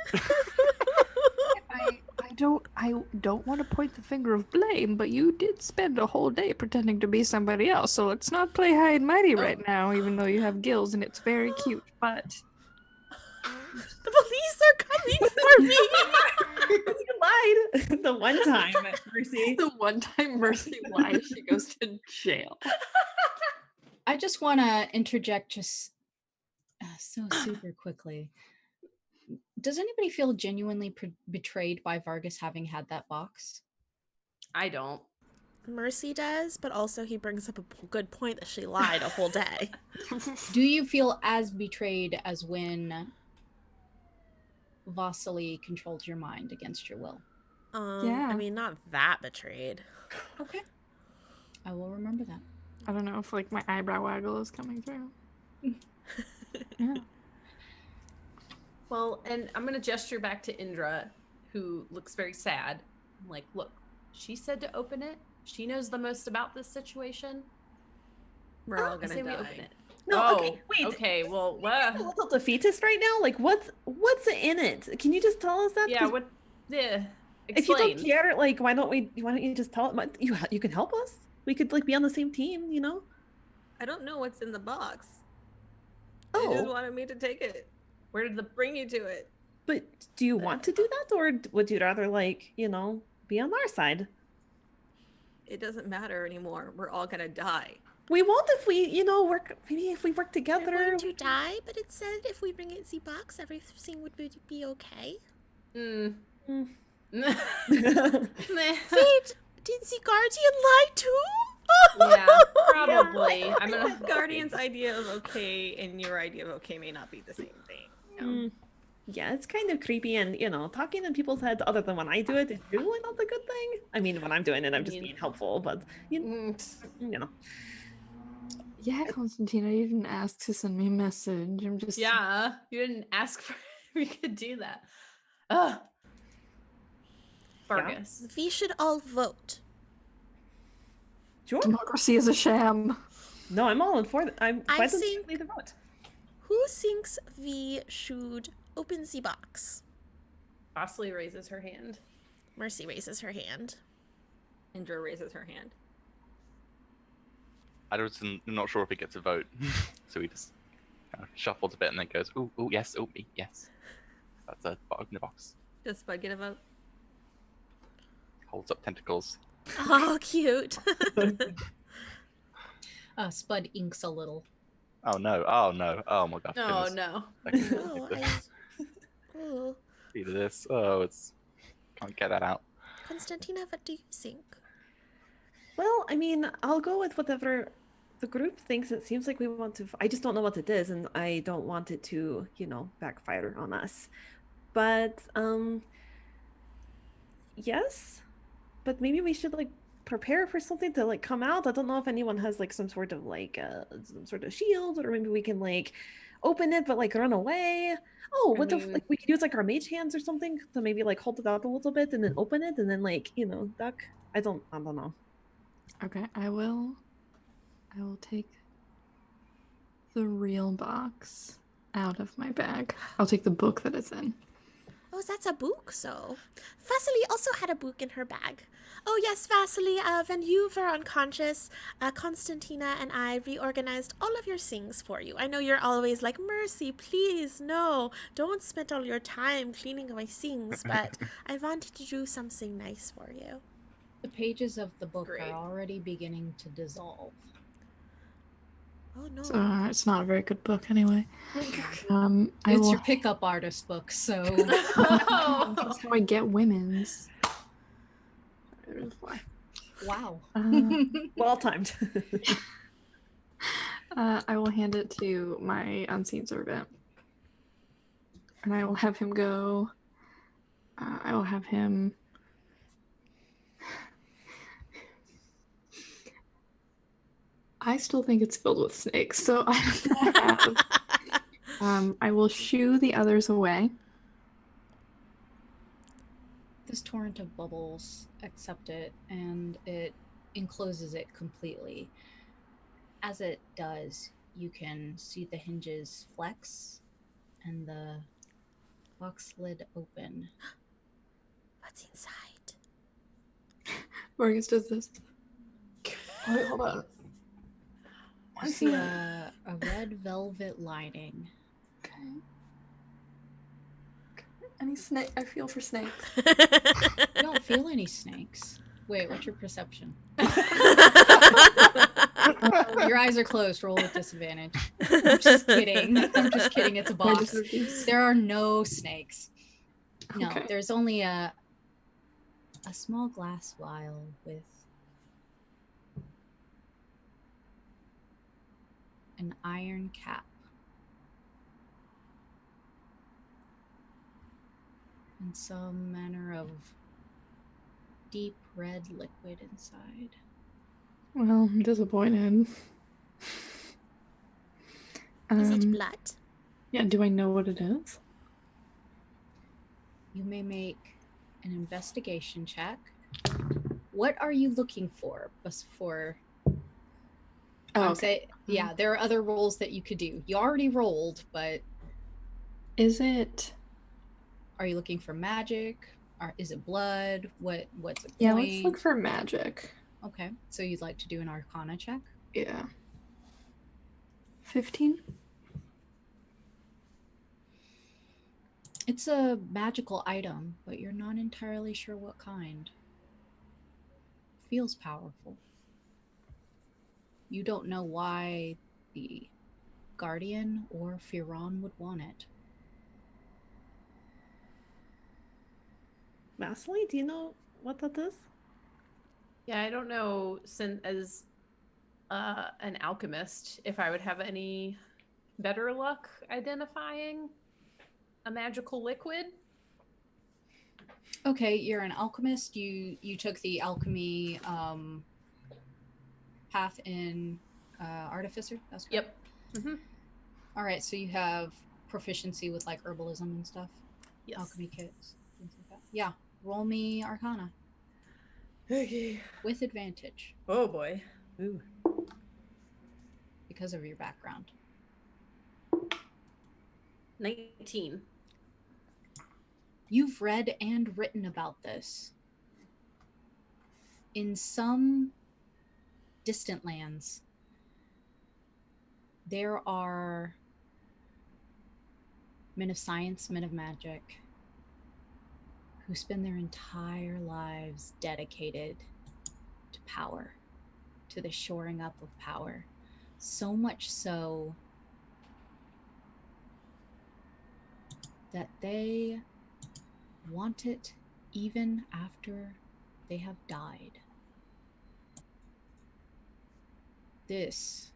Speaker 6: I don't want to point the finger of blame, but you did spend a whole day pretending to be somebody else. So let's not play hide and mighty right now, even though you have gills and it's very cute. But
Speaker 2: The police are coming for me.
Speaker 5: You lied the one time, Mercy.
Speaker 6: the one time Mercy lies, she goes to jail.
Speaker 4: I just want to interject just so super quickly. Does anybody feel genuinely betrayed by Vargas having had that box?
Speaker 3: I don't.
Speaker 2: Mercy does, but also he brings up a good point that she lied a whole day.
Speaker 4: Do you feel as betrayed as when Vasily controlled your mind against your will?
Speaker 6: Yeah.
Speaker 2: I mean, not that betrayed.
Speaker 4: Okay. I will remember that.
Speaker 6: I don't know if like my eyebrow waggle is coming through. Yeah.
Speaker 3: Well, and I'm gonna gesture back to Indra, who looks very sad. I'm like, look, she said to open it. She knows the most about this situation.
Speaker 8: We're all
Speaker 3: I
Speaker 8: gonna
Speaker 3: say we
Speaker 8: die.
Speaker 3: open it.
Speaker 5: No, okay, wait.
Speaker 3: Okay, well,
Speaker 5: A little defeatist right now. Like, what's in it? Can you just tell us that?
Speaker 3: yeah,
Speaker 5: 'Cause
Speaker 3: what? Yeah,
Speaker 5: if you
Speaker 3: explain.
Speaker 5: don't care, like, why don't you just tell it? You can help us. We could like be on the same team, you know?
Speaker 8: I don't know what's in the box. They just
Speaker 5: Oh,
Speaker 8: wanted me to take it,
Speaker 3: Where did the
Speaker 8: bring you to it.
Speaker 5: but do you want to do that, or would you rather like be on our side?
Speaker 8: It doesn't matter anymore. We're all gonna die.
Speaker 5: We won't if we work. Maybe if we work
Speaker 2: We're
Speaker 5: together.
Speaker 2: going to die, but it said if we bring it the box, everything would be okay.
Speaker 3: Mm.
Speaker 5: Mm.
Speaker 3: Meh.
Speaker 2: Wait, did the guardian lie too?
Speaker 3: Yeah, probably. I'm gonna.
Speaker 8: Guardian's idea of okay and your idea of okay may not be the same thing. you know?
Speaker 5: Mm. Yeah, it's kind of creepy, and talking in people's heads other than when I do it is usually not the good thing. I mean, when I'm doing it, I'm just being helpful, but
Speaker 3: Mm.
Speaker 6: Yeah, Constantina, you didn't ask to send me a message. I'm just
Speaker 3: Yeah, you didn't ask for. We could do that. Ugh. Vargas.
Speaker 2: We should all vote.
Speaker 5: Sure.
Speaker 6: democracy is a sham.
Speaker 5: No, I'm all in for it. Why
Speaker 2: I
Speaker 5: don't you
Speaker 2: think-
Speaker 5: lead the vote?
Speaker 2: Who thinks we should open the box?
Speaker 3: Vasily raises her hand.
Speaker 2: Mercy raises her hand.
Speaker 8: Indra raises her hand.
Speaker 7: I'm not sure if he gets a vote, so he just kind of shuffles a bit and then goes, "Ooh, ooh, yes, ooh, me, yes." That's a open the box.
Speaker 8: Does Spud get a vote?
Speaker 7: Holds up tentacles.
Speaker 2: Oh, cute.
Speaker 4: Spud inks a little.
Speaker 7: Oh no! Oh no! Oh my gosh!
Speaker 8: Oh
Speaker 7: goodness.
Speaker 8: no.
Speaker 2: Oh, oh.
Speaker 7: Read this. Oh, it's can't get that out.
Speaker 2: Constantina, what do you think?
Speaker 5: Well, I mean, I'll go with whatever the group thinks. It seems like we want to. I just don't know what it is, and I don't want it to, backfire on us. But yes, but maybe we should prepare for something to come out. I don't know if anyone has some sort of shield, or maybe we can open it but run away. Oh, what if we could use our mage hands or something to maybe hold it out a little bit and then open it and then duck. I don't know.
Speaker 6: Okay, I will take the real box out of my bag. I'll take the book that it's in.
Speaker 2: Oh, that's a book, so. Vasily also had a book in her bag. Oh, yes, Vasily, when you were unconscious, Constantina and I reorganized all of your things for you. I know you're always like, Mercy, please, no, don't spend all your time cleaning my things, but I wanted to do something nice for you.
Speaker 4: The pages of the book
Speaker 3: Great.
Speaker 4: are already beginning to dissolve.
Speaker 2: Oh, no.
Speaker 6: So, it's not a very good book anyway.
Speaker 4: It's your pickup artist book, so...
Speaker 6: That's how I get women's.
Speaker 4: Wow.
Speaker 5: Well timed.
Speaker 6: I will hand it to my unseen servant. And I will have him go. I will have him. I still think it's filled with snakes, so I will shoo the others away.
Speaker 4: This torrent of bubbles accept it, and it encloses it completely. As it does, you can see the hinges flex and the box lid open.
Speaker 2: What's inside?
Speaker 6: Marcus does this. Oh, wait, hold on.
Speaker 4: You see a red velvet lining.
Speaker 6: Okay. Any snake? I feel for snakes.
Speaker 4: You don't feel any snakes. Wait, what's your perception? Your eyes are closed. Roll with disadvantage. I'm just kidding. It's a box. There are no snakes. No,
Speaker 6: Okay.
Speaker 4: there's only a small glass vial with an iron cap. And some manner of deep red liquid inside.
Speaker 6: Well, I'm disappointed.
Speaker 2: Is it blood?
Speaker 6: Yeah, do I know what it is?
Speaker 4: You may make an investigation check. What are you looking for? Yeah, there are other rolls that you could do. You already rolled, but
Speaker 6: Is it?
Speaker 4: are you looking for magic? Or is it blood? What's it?
Speaker 6: Yeah, let's look for magic.
Speaker 4: Okay, so you'd like to do an Arcana check?
Speaker 6: Yeah. 15?
Speaker 4: It's a magical item, but you're not entirely sure what kind. Feels powerful. You don't know why the Guardian or Firon would want it.
Speaker 5: Vasily, do you know what that is?
Speaker 3: Yeah, I don't know, as an alchemist, if I would have any better luck identifying a magical liquid.
Speaker 4: Okay, you're an alchemist. You took the alchemy path in Artificer. That's correct.
Speaker 3: Yep. Mm-hmm.
Speaker 4: All right, so you have proficiency with herbalism and stuff.
Speaker 3: Yes.
Speaker 4: Alchemy kits, things like that. Yeah, roll me Arcana
Speaker 3: Okay.
Speaker 4: with advantage
Speaker 3: Oh boy.
Speaker 5: Ooh.
Speaker 4: because of your background.
Speaker 3: 19.
Speaker 4: You've read and written about this. In some distant lands, there are men of science, men of magic, who spend their entire lives dedicated to power, to the shoring up of power. So much so that they want it even after they have died. This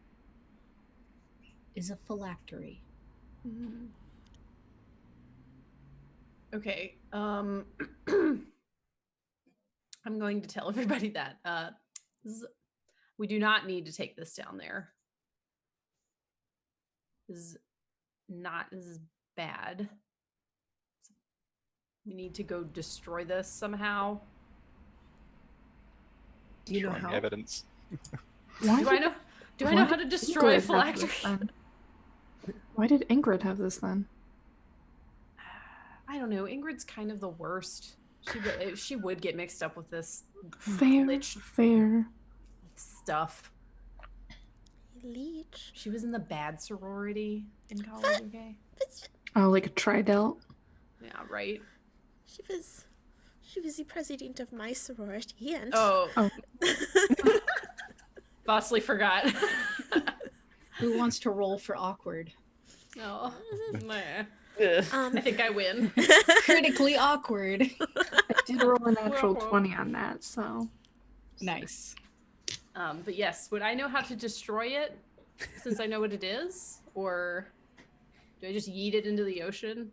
Speaker 4: is a phylactery.
Speaker 3: Mhm. Okay. I'm going to tell everybody that we do not need to take this down there. This is bad. We need to go destroy this somehow.
Speaker 5: Do you know
Speaker 7: Showing
Speaker 5: how?
Speaker 7: evidence.
Speaker 3: Do I know how to destroy a phylactery?
Speaker 6: Why did Ingrid have this then?
Speaker 3: I don't know. Ingrid's kind of the worst. She would get mixed up with this
Speaker 6: Fair.
Speaker 3: stuff.
Speaker 2: Leech.
Speaker 3: She was in the bad sorority in college, okay?
Speaker 6: Oh, like a tridelt?
Speaker 3: Yeah, right.
Speaker 2: She was the president of my sorority, and
Speaker 3: Oh,
Speaker 6: Oh.
Speaker 3: Bosley forgot.
Speaker 4: Who wants to roll for awkward?
Speaker 3: Oh, meh.
Speaker 2: um,
Speaker 3: I think I win.
Speaker 4: Critically awkward.
Speaker 6: I did roll a natural 20 on that, so.
Speaker 4: Nice.
Speaker 3: But yes, would I know how to destroy it since I know what it is? Or do I just yeet it into the ocean?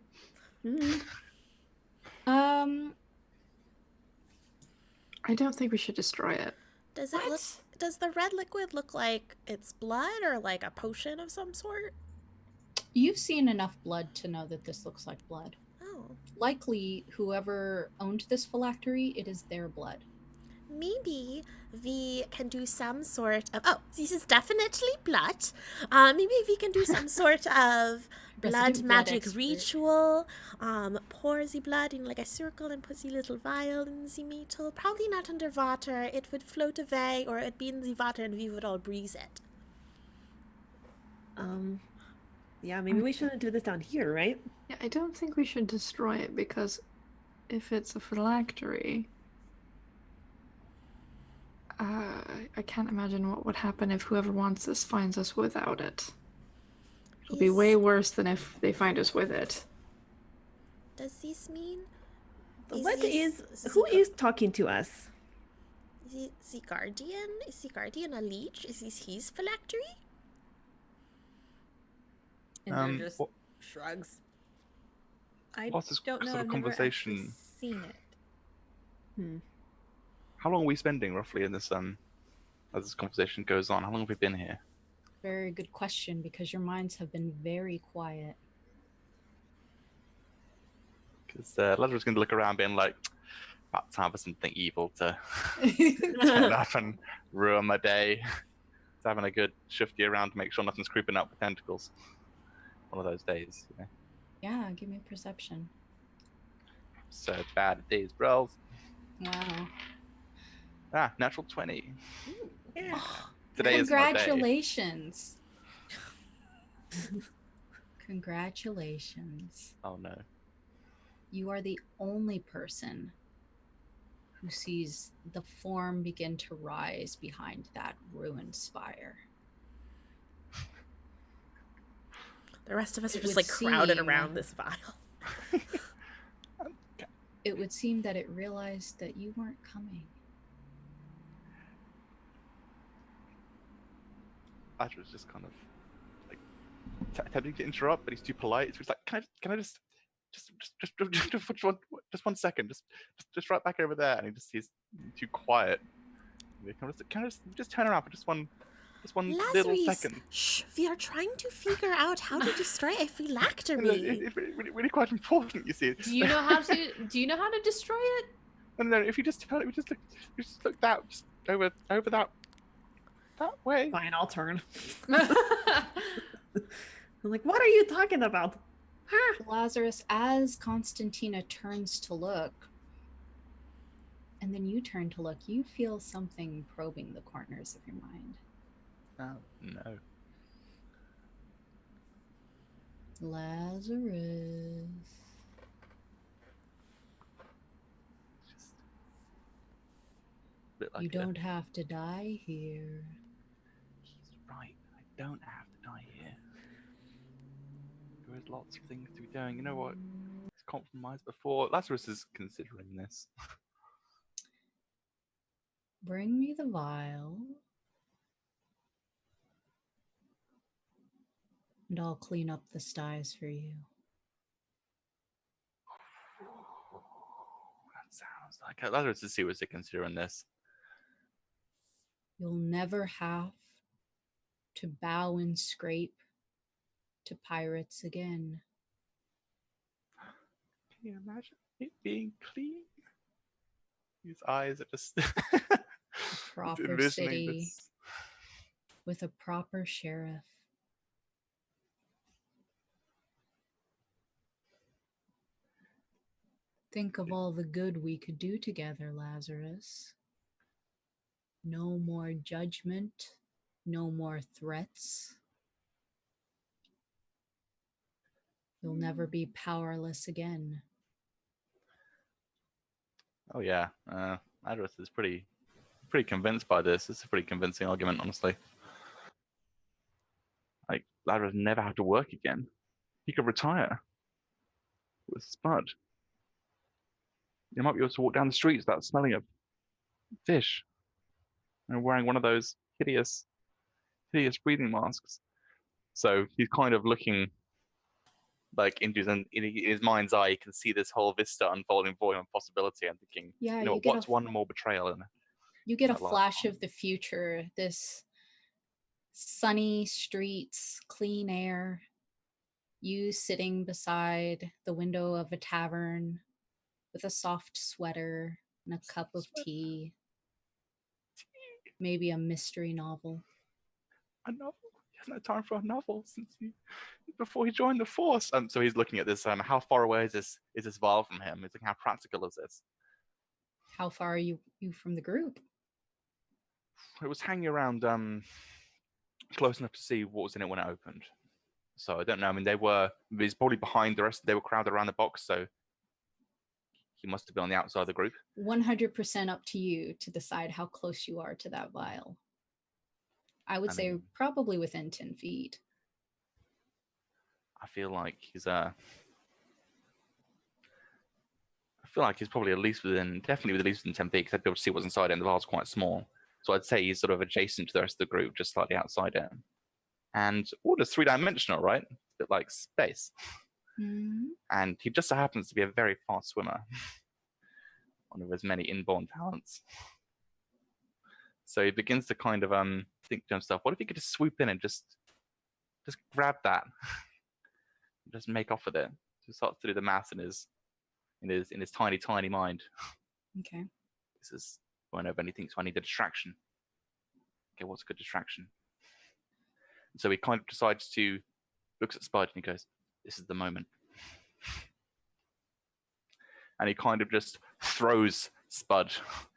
Speaker 6: I don't think we should destroy it.
Speaker 2: does the red liquid look like it's blood or like a potion of some sort?
Speaker 4: You've seen enough blood to know that this looks like blood.
Speaker 2: Oh.
Speaker 4: Likely, whoever owned this phylactery, it is their blood.
Speaker 2: Maybe we can do some sort of... Oh, this is definitely blood. Maybe we can do some sort of blood
Speaker 4: Resident blood
Speaker 2: magic
Speaker 4: expert.
Speaker 2: ritual. Pour the blood in like a circle and put the little vial in the metal. Probably not underwater. It would float away, or it'd be in the water and we would all breathe it.
Speaker 5: Yeah, maybe we shouldn't do this down here, right?
Speaker 6: Yeah, I don't think we should destroy it because if it's a phylactery, I can't imagine what would happen if whoever wants this finds us without it. It'll be way worse than if they find us with it.
Speaker 2: Does this mean...
Speaker 5: Who is talking to us?
Speaker 2: The guardian? Is the guardian a leech? Is this his phylactery?
Speaker 8: And just shrugs. I
Speaker 7: What's this
Speaker 8: don't know.
Speaker 7: sort of
Speaker 8: I've never actually
Speaker 7: conversation?
Speaker 8: seen it.
Speaker 7: How long are we spending roughly in this as this conversation goes on? How long have we been here?
Speaker 4: Very good question, because your minds have been very quiet.
Speaker 7: Because Lazarus going to look around being like, about time for something evil to turn up and ruin my day. It's having a good shifty around to make sure nothing's creeping up with tentacles. One of those days, you know.
Speaker 4: Yeah, give me perception.
Speaker 7: So bad at these, bros.
Speaker 4: Wow.
Speaker 7: Natural 20.
Speaker 2: Yeah.
Speaker 7: Today is my day.
Speaker 4: Congratulations. Congratulations.
Speaker 7: Oh no.
Speaker 4: You are the only person who sees the form begin to rise behind that ruined spire.
Speaker 2: The rest of us are
Speaker 4: It
Speaker 2: just
Speaker 4: would
Speaker 2: like crowded
Speaker 4: seem-
Speaker 2: around this vial.
Speaker 4: It would seem that it realized that you weren't coming.
Speaker 7: Badger was just kind of like attempting to interrupt, but he's too polite. So he's like, "Can I just one second, just right back over there." And he's too quiet. Can I just turn around for just one little
Speaker 2: Lazarus,
Speaker 7: second?
Speaker 2: shh, we are trying to figure out how to destroy a phylactery.
Speaker 7: It's really quite important, you see.
Speaker 3: Do you know how to destroy it?
Speaker 7: And then if you just tell it, we just look that just over that way.
Speaker 5: Fine, I'll turn. I'm like, what are you talking about?
Speaker 4: Lazarus, as Constantina turns to look, and then you turn to look, you feel something probing the corners of your mind.
Speaker 7: Oh no.
Speaker 4: Lazarus.
Speaker 7: Just a bit like
Speaker 4: You don't have to die here.
Speaker 7: He's right. I don't have to die here. There is lots of things to be doing. You know what? He's compromised before. Lazarus is considering this.
Speaker 4: Bring me the vial. And I'll clean up the styes for you.
Speaker 7: That sounds like it. Lazarus is seriously considering this.
Speaker 4: You'll never have to bow and scrape to pirates again.
Speaker 7: Can you imagine it being clean? His eyes are just
Speaker 4: Proper
Speaker 7: envisioning
Speaker 4: city
Speaker 7: this.
Speaker 4: with a proper sheriff. Think of all the good we could do together, Lazarus. No more judgment, no more threats. You'll never be powerless again.
Speaker 7: Oh yeah, Lazarus is pretty convinced by this. It's a pretty convincing argument, honestly. Like Lazarus never have to work again. He could retire with Spud. You might be able to walk down the streets without smelling of fish and wearing one of those hideous breathing masks. So he's kind of looking like in his mind's eye. You can see this whole vista unfolding for him, possibility. I'm thinking,
Speaker 4: Yeah,
Speaker 7: you know,
Speaker 4: you get
Speaker 7: what's one more betrayal in
Speaker 4: you get a
Speaker 7: that last
Speaker 4: flash
Speaker 7: one?
Speaker 4: of the future, this sunny streets, clean air, you sitting beside the window of a tavern with a soft sweater and a cup of tea, maybe a mystery novel.
Speaker 7: A novel? He hasn't had time for a novel before he joined the force. So he's looking at this. How far away is this vial from him? He's like, how practical is this?
Speaker 4: How far are you from the group?
Speaker 7: It was hanging around close enough to see what was in it when it opened. So I don't know. I mean, he's probably behind the rest. They were crowded around the box, so he must have been on the outside of the group.
Speaker 4: 100% up to you to decide how close you are to that vial. I would say probably within 10 feet.
Speaker 7: I feel like he's probably definitely at least within 10 feet, because I'd be able to see what's inside it, and the vial's quite small. So I'd say he's sort of adjacent to the rest of the group, just slightly outside it. And just three-dimensional, right? A bit like space.
Speaker 4: Mm-hmm.
Speaker 7: And he just so happens to be a very fast swimmer. One of his many inborn talents. So he begins to kind of think to himself, what if he could just swoop in and just grab that? Just make off with it. So he starts to do the math in his tiny mind.
Speaker 4: Okay.
Speaker 7: This is going over and he thinks, I need a distraction. Okay, what's a good distraction? And so he kind of decides to looks at Spud and he goes, this is the moment. And he kind of just throws Spud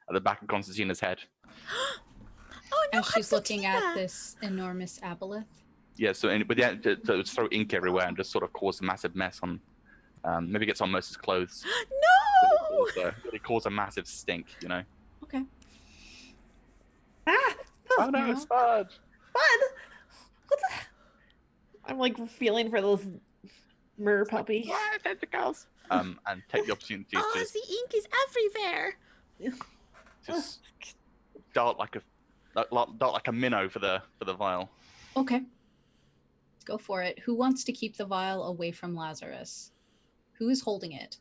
Speaker 7: at the back of Constantina's head.
Speaker 2: Oh no!
Speaker 4: As she's looking at this enormous aboleth.
Speaker 7: Yeah, so throw ink everywhere and just sort of cause a massive mess on. Maybe gets on most of his clothes.
Speaker 2: No!
Speaker 7: Really cause a massive stink, you know.
Speaker 4: Okay.
Speaker 5: Ah!
Speaker 7: Oh no,
Speaker 4: no.
Speaker 7: Spud!
Speaker 5: Spud! What the? I'm like feeling for those mer puppy.
Speaker 7: Ah, tentacles! And take the opportunity to
Speaker 2: Oh, the ink is everywhere.
Speaker 7: just dart like a minnow for the vial.
Speaker 4: Okay. Go for it. Who wants to keep the vial away from Lazarus? Who is holding it?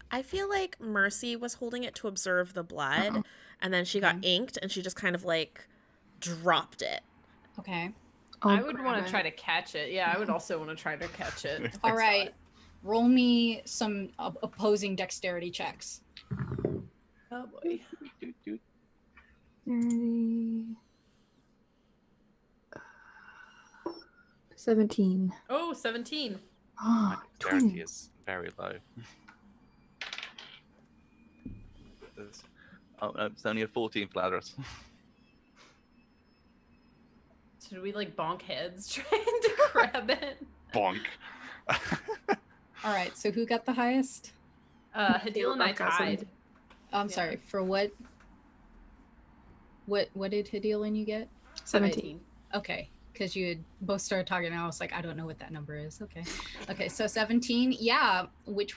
Speaker 2: I feel like Mercy was holding it to observe the blood, and then she got inked, and she just kind of like dropped it.
Speaker 4: Okay.
Speaker 3: I would want to try to catch it. Yeah, I would also want to try to catch it.
Speaker 4: All right. Roll me some opposing dexterity checks.
Speaker 3: Oh boy.
Speaker 6: 17.
Speaker 3: Oh, 17.
Speaker 7: My
Speaker 6: Oh,
Speaker 7: dexterity
Speaker 6: 20.
Speaker 7: is very low. It's only a 14 for Lazarus.
Speaker 3: Should we like bonk heads trying to grab it?
Speaker 7: Bonk.
Speaker 4: All right, so who got the highest?
Speaker 3: Hadil and I
Speaker 6: got some.
Speaker 3: tied.
Speaker 4: I'm
Speaker 3: Yeah.
Speaker 4: sorry, for what? What did Hadil and you get?
Speaker 6: 17.
Speaker 4: Okay, because you had both started talking, and I was like, I don't know what that number is. Okay, so 17. Yeah, which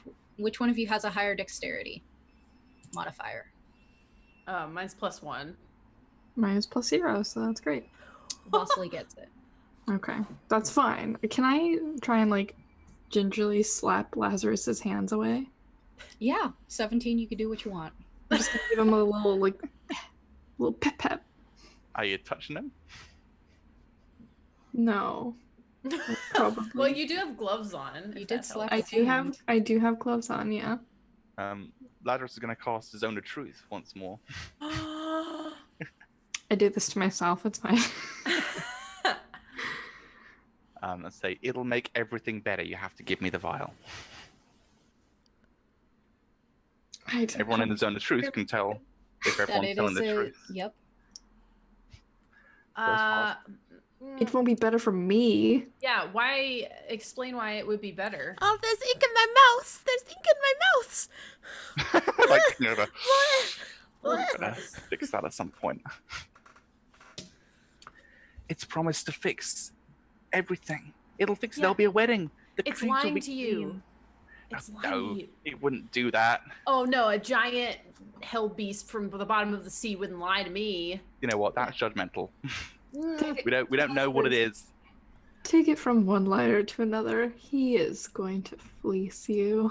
Speaker 4: one of you has a higher dexterity modifier?
Speaker 3: Mine's +1.
Speaker 6: Mine is +0, so that's great.
Speaker 4: Bosley gets it.
Speaker 6: Okay, that's fine. Can I try and like gingerly slap Lazarus's hands away?
Speaker 4: Yeah, 17. You could do what you want.
Speaker 6: I'm just gonna give him a little little pep.
Speaker 7: Are you touching him?
Speaker 6: No, probably.
Speaker 3: Well, you do have gloves on.
Speaker 4: You
Speaker 3: if
Speaker 4: did
Speaker 3: that
Speaker 4: slap
Speaker 3: helps.
Speaker 6: I do have gloves on. Yeah.
Speaker 7: Lazarus is going to cast his Zone of Truth once more.
Speaker 6: I did this to myself. It's fine.
Speaker 7: Let's say it'll make everything better. You have to give me the vial. Everyone in the Zone of Truth can tell if
Speaker 4: That
Speaker 7: everyone's
Speaker 4: it
Speaker 7: telling
Speaker 4: is
Speaker 7: the
Speaker 4: a
Speaker 7: truth.
Speaker 4: yep.
Speaker 6: It won't be better for me.
Speaker 3: Yeah, why explain why it would be better?
Speaker 2: Oh, there's ink in my mouth. There's ink in my mouth.
Speaker 7: Like, you know,
Speaker 2: What?
Speaker 7: I'm gonna fix that at some point. It's promised to fix everything. It'll fix.
Speaker 3: Yeah.
Speaker 7: There'll be a wedding. The
Speaker 3: It's
Speaker 7: creeds will
Speaker 3: lying
Speaker 7: be
Speaker 3: to you.
Speaker 7: clean.
Speaker 3: It's lying
Speaker 7: No,
Speaker 3: to you.
Speaker 7: it wouldn't do that.
Speaker 3: Oh no, a giant hell beast from the bottom of the sea wouldn't lie to me.
Speaker 7: You know what? That's judgmental.
Speaker 3: Mm.
Speaker 7: We don't know what it is.
Speaker 6: Take it from one lighter to another. He is going to fleece you.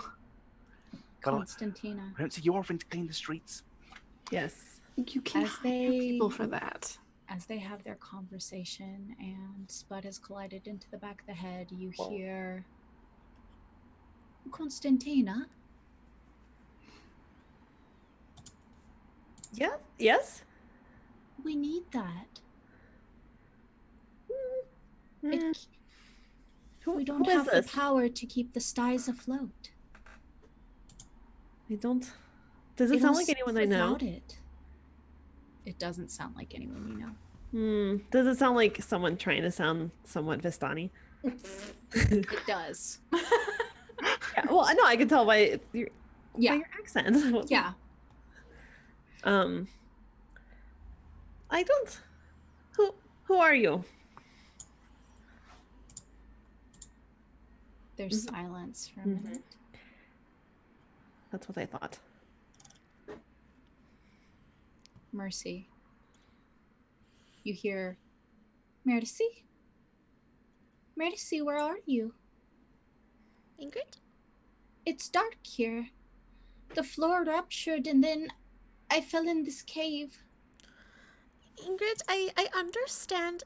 Speaker 7: Well,
Speaker 4: Constantina.
Speaker 7: I don't see you're offering to clean the streets.
Speaker 5: Yes.
Speaker 6: You can't
Speaker 4: As
Speaker 6: hire
Speaker 4: they-
Speaker 6: people for that.
Speaker 4: As they have their conversation and Spud has collided into the back of the head, you
Speaker 7: Well-
Speaker 4: hear Constantina.
Speaker 5: Yeah. Yes.
Speaker 4: We need that.
Speaker 5: Mm.
Speaker 4: It,
Speaker 5: Who,
Speaker 4: we don't
Speaker 5: who is
Speaker 4: have the
Speaker 5: this?
Speaker 4: power to keep the styes afloat.
Speaker 5: I don't. Does it sound like
Speaker 4: It'll
Speaker 5: anyone I
Speaker 4: sink
Speaker 5: know?
Speaker 4: without it. It doesn't sound like anyone you know.
Speaker 5: Does it sound like someone trying to sound somewhat Vistani?
Speaker 4: It does.
Speaker 5: Yeah, well, no, I can tell by your,
Speaker 4: Yeah.
Speaker 5: by your accent.
Speaker 4: Yeah.
Speaker 5: I don't. Who are you?
Speaker 4: There's
Speaker 5: Mhm.
Speaker 4: silence for a
Speaker 5: Mhm.
Speaker 4: minute.
Speaker 5: That's what I thought.
Speaker 4: Mercy. You hear, Mercy? Mercy, where are you?
Speaker 2: Ingrid?
Speaker 4: It's dark here. The floor ruptured and then I fell in this cave.
Speaker 2: Ingrid, I understand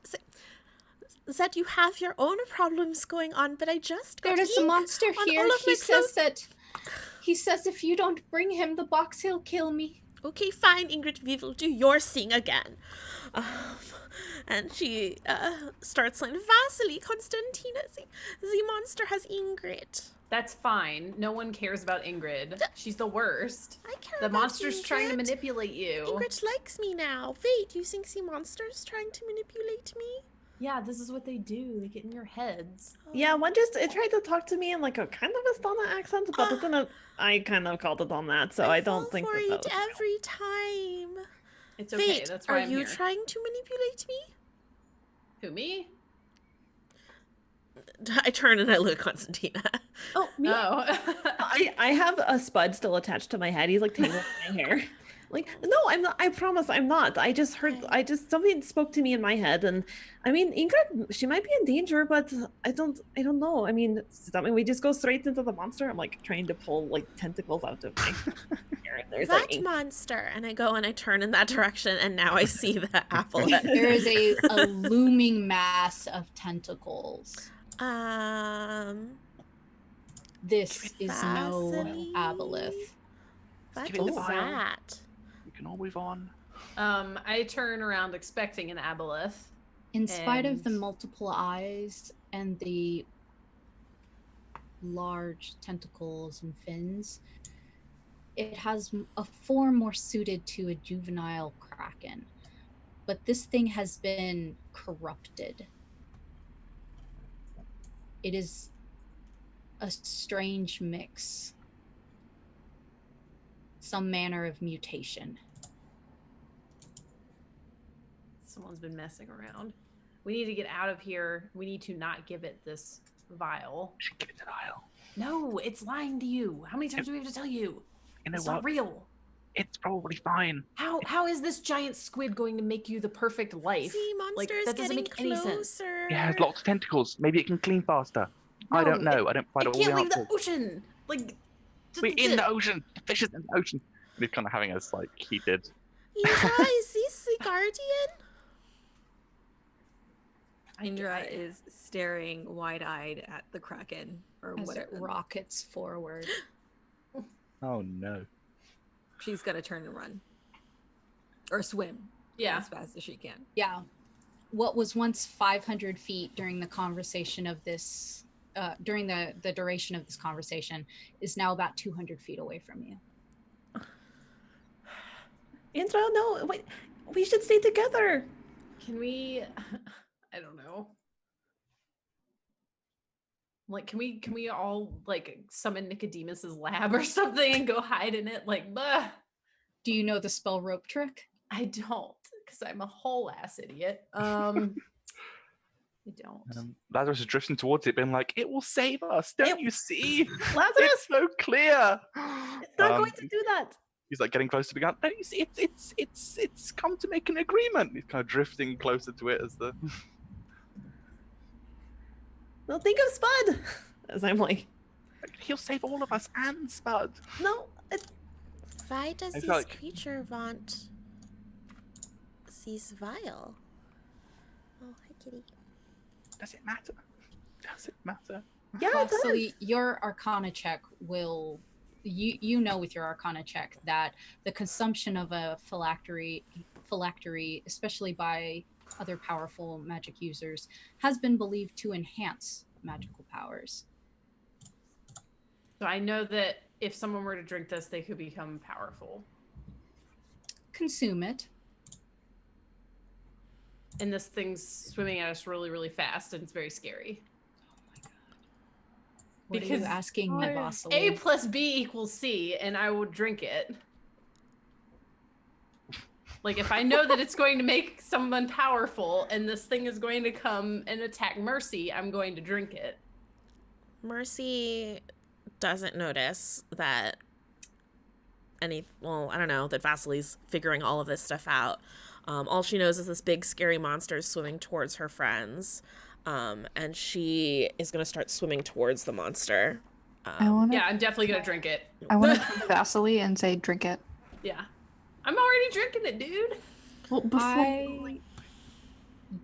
Speaker 2: that you have your own problems going on, but I just got
Speaker 4: There is a
Speaker 2: ink
Speaker 4: monster
Speaker 2: on
Speaker 4: here.
Speaker 2: all of
Speaker 4: He
Speaker 2: my
Speaker 4: says
Speaker 2: clothes.
Speaker 4: that if you don't bring him the box, he'll kill me.
Speaker 2: Okay, fine, Ingrid, we will do your thing again. And she starts saying, Vasily, Constantina, the monster has Ingrid.
Speaker 3: That's fine. No one cares about Ingrid. She's the worst.
Speaker 2: I care
Speaker 3: The
Speaker 2: about
Speaker 3: monster's trying to
Speaker 2: Ingrid.
Speaker 3: manipulate you.
Speaker 2: Ingrid likes me now. Wait, you think the monster's trying to manipulate me?
Speaker 3: Yeah, this is what they do. They get in your heads.
Speaker 5: Yeah, one just it tried to talk to me in like a kind of Vistana accent, but it didn't. I kind of called it on that, so I don't
Speaker 2: fall
Speaker 5: think
Speaker 2: for
Speaker 5: that
Speaker 2: it
Speaker 5: was real.
Speaker 2: every time.
Speaker 3: It's okay.
Speaker 2: Wait,
Speaker 3: That's why
Speaker 2: are
Speaker 3: I'm
Speaker 2: you
Speaker 3: here.
Speaker 2: trying to manipulate me?
Speaker 3: Who, me?
Speaker 2: I turn and I look at Constantina.
Speaker 5: Oh, me?
Speaker 3: Oh.
Speaker 5: I have a spud still attached to my head. He's like tangling my hair. Like, no, I'm not. I promise I'm not. I just heard. I just something spoke to me in my head, and I mean, Ingrid, she might be in danger, but I don't know. I mean, we just go straight into the monster. I'm like trying to pull like tentacles out of my hair, and there's
Speaker 2: That
Speaker 5: like ink.
Speaker 2: monster. And I go and I turn in that direction, and now I see the apple. Head.
Speaker 4: There is a looming mass of tentacles. This is no
Speaker 2: Vasily.
Speaker 4: aboleth.
Speaker 2: What
Speaker 7: Give it the
Speaker 2: is
Speaker 7: vial.
Speaker 2: that?
Speaker 7: We can all move on.
Speaker 3: I turn around expecting an aboleth.
Speaker 4: In spite of the
Speaker 3: And-
Speaker 4: multiple eyes and the large tentacles and fins, it has a form more suited to a juvenile kraken. But this thing has been corrupted. It is a strange mix. Some manner of mutation.
Speaker 3: Someone's been messing around. We need to get out of here. We need to not give it this vial.
Speaker 7: We should give it to the vial.
Speaker 3: No, it's lying to you. How many times do we have to tell you?
Speaker 7: You know
Speaker 3: It's
Speaker 7: what?
Speaker 3: not real.
Speaker 7: It's probably fine.
Speaker 3: How is this giant squid going to make you the perfect life?
Speaker 2: See, monsters
Speaker 3: that doesn't
Speaker 2: getting
Speaker 3: make any sense.
Speaker 2: closer.
Speaker 7: It has lots of tentacles. Maybe it can clean faster. I don't know. I don't find
Speaker 3: It
Speaker 7: all the
Speaker 3: can't leave
Speaker 7: answers.
Speaker 3: the ocean. Like,
Speaker 7: We're in the ocean. The fish is in the ocean. We're kind of having us like heated.
Speaker 2: Indra, is this the guardian?
Speaker 8: Indra is staring wide-eyed at the kraken or
Speaker 4: As it
Speaker 8: whatever.
Speaker 4: rockets forward.
Speaker 7: Oh no.
Speaker 8: She's gonna turn and run or swim.
Speaker 3: Yeah.
Speaker 8: as fast as she can.
Speaker 4: Yeah. What was once 500 feet during the conversation of this, during the duration of this conversation, is now about 200 feet away from you.
Speaker 5: Indra, no, wait, we should stay together.
Speaker 3: Can we? I don't know. Like, can we all like summon Nicodemus's lab or something and go hide in it? Like,
Speaker 4: Do you know the spell rope trick?
Speaker 3: I don't, because I'm a whole ass idiot. I don't.
Speaker 7: Lazarus is drifting towards it, being like, "It will save us, don't you see?
Speaker 5: Lazarus,
Speaker 7: It's so clear.
Speaker 5: it's not going to do that.
Speaker 7: He's like getting close to the gun. Don't you see? It's come to make an agreement. He's kind of drifting closer to it as the.
Speaker 5: Well, think of Spud. As I'm like,
Speaker 7: He'll save all of us and Spud.
Speaker 5: no.
Speaker 2: Why does
Speaker 7: It's
Speaker 2: this
Speaker 7: like-
Speaker 2: creature want this vial? Oh, hi, kitty.
Speaker 7: Does it matter? Does it matter?
Speaker 5: Yeah, it
Speaker 4: So
Speaker 5: does.
Speaker 4: your Arcana check will, you know with your Arcana check that the consumption of a phylactery, especially by other powerful magic users, has been believed to enhance magical powers.
Speaker 3: So I know that if someone were to drink this, they could become powerful.
Speaker 4: Consume it.
Speaker 3: And this thing's swimming at us really, really fast, and it's very scary.
Speaker 4: What are
Speaker 3: Because
Speaker 4: you asking me,
Speaker 3: A
Speaker 4: Vasily?
Speaker 3: plus B equals C, and I would drink it. Like, if I know that it's going to make someone powerful, and this thing is going to come and attack Mercy, I'm going to drink it.
Speaker 2: Mercy doesn't notice that I don't know, that Vasily's figuring all of this stuff out. All she knows is this big scary monster is swimming towards her friends. And she is going to start swimming towards the monster.
Speaker 3: Yeah, I'm definitely going to drink it.
Speaker 6: I want to turn to Vasily and say, drink it.
Speaker 3: Yeah. I'm already drinking it, dude.
Speaker 6: Well, before
Speaker 4: I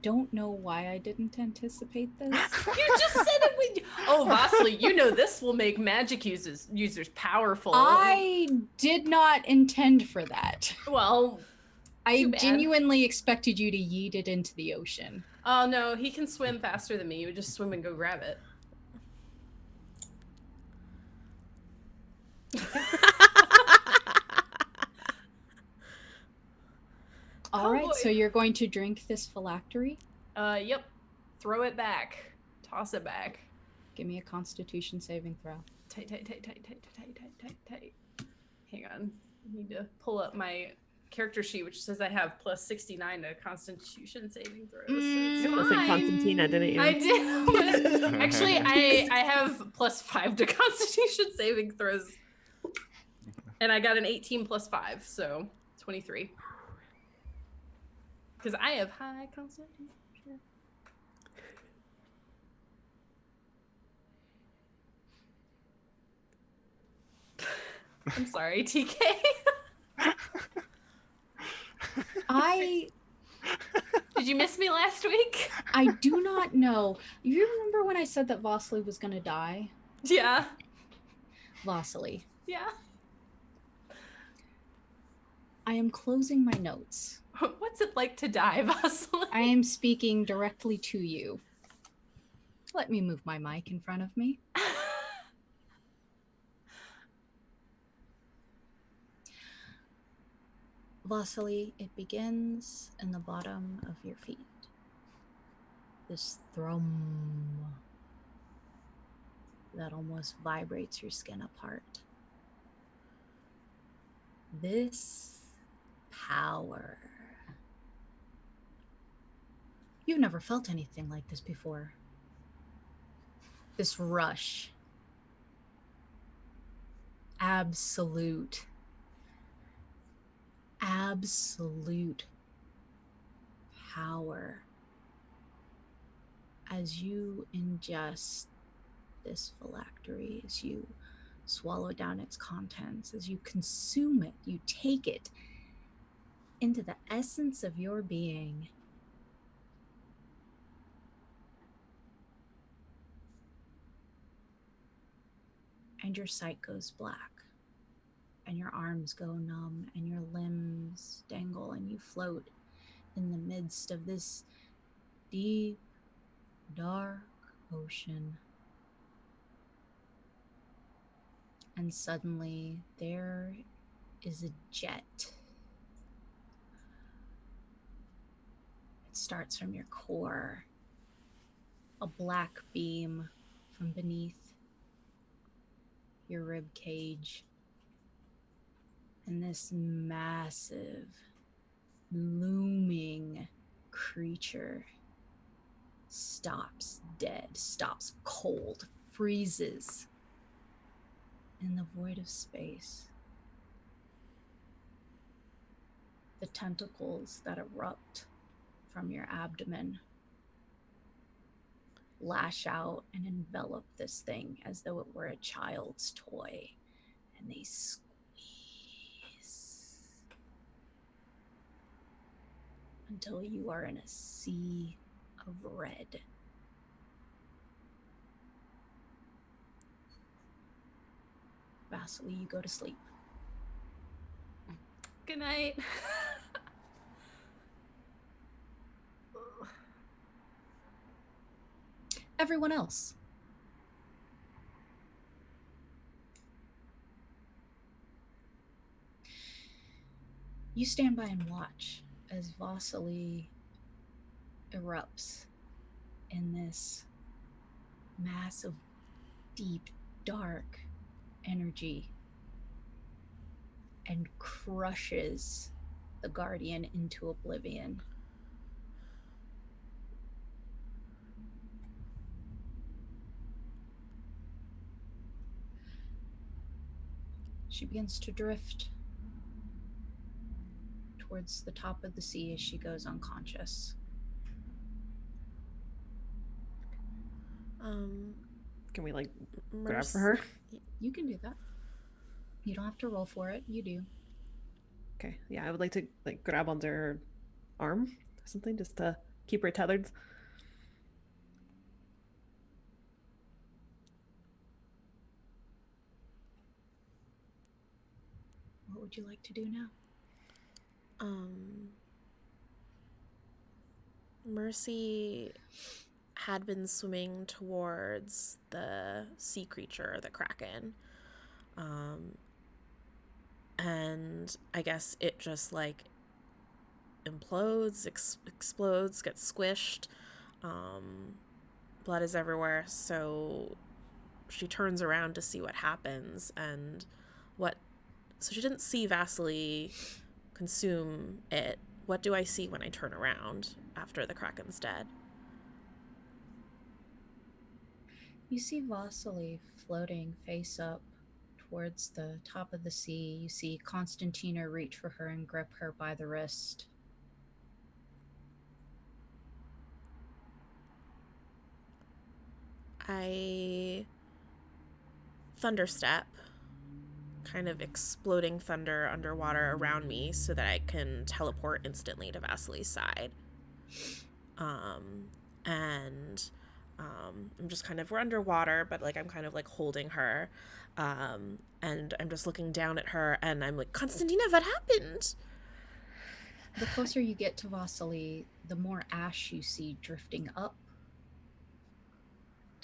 Speaker 4: don't know why I didn't anticipate this.
Speaker 3: You just said it with Oh, Vasily, you know this will make magic users powerful.
Speaker 4: I did not intend for that.
Speaker 3: Well,
Speaker 4: I
Speaker 3: Too bad.
Speaker 4: genuinely expected you to yeet it into the ocean.
Speaker 3: oh no, he can swim faster than me. You would just swim and go grab it.
Speaker 4: All
Speaker 3: Oh,
Speaker 4: right,
Speaker 3: boy.
Speaker 4: so you're going to drink this phylactery?
Speaker 3: Yep. Throw it back. Toss it back.
Speaker 4: Give me a Constitution saving throw.
Speaker 3: Tight, tight, tight, tight, tight, tight, tight, tight, tight. Hang on. I need to pull up my character sheet, which says I have plus 69 to Constitution saving throws. So it's
Speaker 5: You almost said
Speaker 3: fine.
Speaker 5: Constantina, didn't you?
Speaker 3: I did. But actually, I have plus 5 to Constitution saving throws, and I got an 18 plus 5, so 23. Because I have high Constitution. I'm sorry, TK.
Speaker 4: I
Speaker 3: Did you miss me last week?
Speaker 4: I do not know. You remember when I said that Vasily was going to die?
Speaker 3: Yeah.
Speaker 4: Vasily,
Speaker 3: Yeah.
Speaker 4: I am closing my notes.
Speaker 3: What's it like to die, Vasily?
Speaker 4: I am speaking directly to you. Let me move my mic in front of me. Vasily, it begins in the bottom of your feet. This thrum.
Speaker 1: that almost vibrates your skin apart. This power. You've never felt anything like this before. This rush. Absolute power as you ingest this phylactery, as you swallow down its contents, as you consume it, you take it into the essence of your being. And your sight goes black, and your arms go numb, and your limbs dangle, and you float in the midst of this deep, dark ocean. And suddenly there is a jet. It starts from your core, a black beam from beneath your rib cage, and this massive, looming creature stops dead, stops cold, freezes in the void of space. The tentacles that erupt from your abdomen lash out and envelop this thing as though it were a child's toy, and they squeeze until you are in a sea of red. Vasily, you go to sleep.
Speaker 8: Good night.
Speaker 1: Everyone else. You stand by and watch as Vasily erupts in this mass of deep, dark energy and crushes the Guardian into oblivion. She begins to drift towards the top of the sea as she goes unconscious.
Speaker 5: Can we like grab for her?
Speaker 1: You can do that. You don't have to roll for it. You do.
Speaker 5: Okay. Yeah, I would like to like grab onto her arm or something just to keep her tethered.
Speaker 1: What would you like to do now?
Speaker 2: Mercy had been swimming towards the sea creature, the Kraken. And I guess it just like implodes, explodes, gets squished. Blood is everywhere, so she turns around to see what happens, so she didn't see Vasily consume it. What do I see when I turn around after the Kraken's dead?
Speaker 1: You see Vasily floating face up towards the top of the sea. You see Constantina reach for her and grip her by the wrist.
Speaker 2: I thunderstep, kind of exploding thunder underwater around me so that I can teleport instantly to Vasily's side. I'm just kind of, we're underwater, but like I'm kind of like holding her, and I'm just looking down at her, and I'm like, Constantina, what happened?
Speaker 1: The closer you get to Vasily, the more ash you see drifting up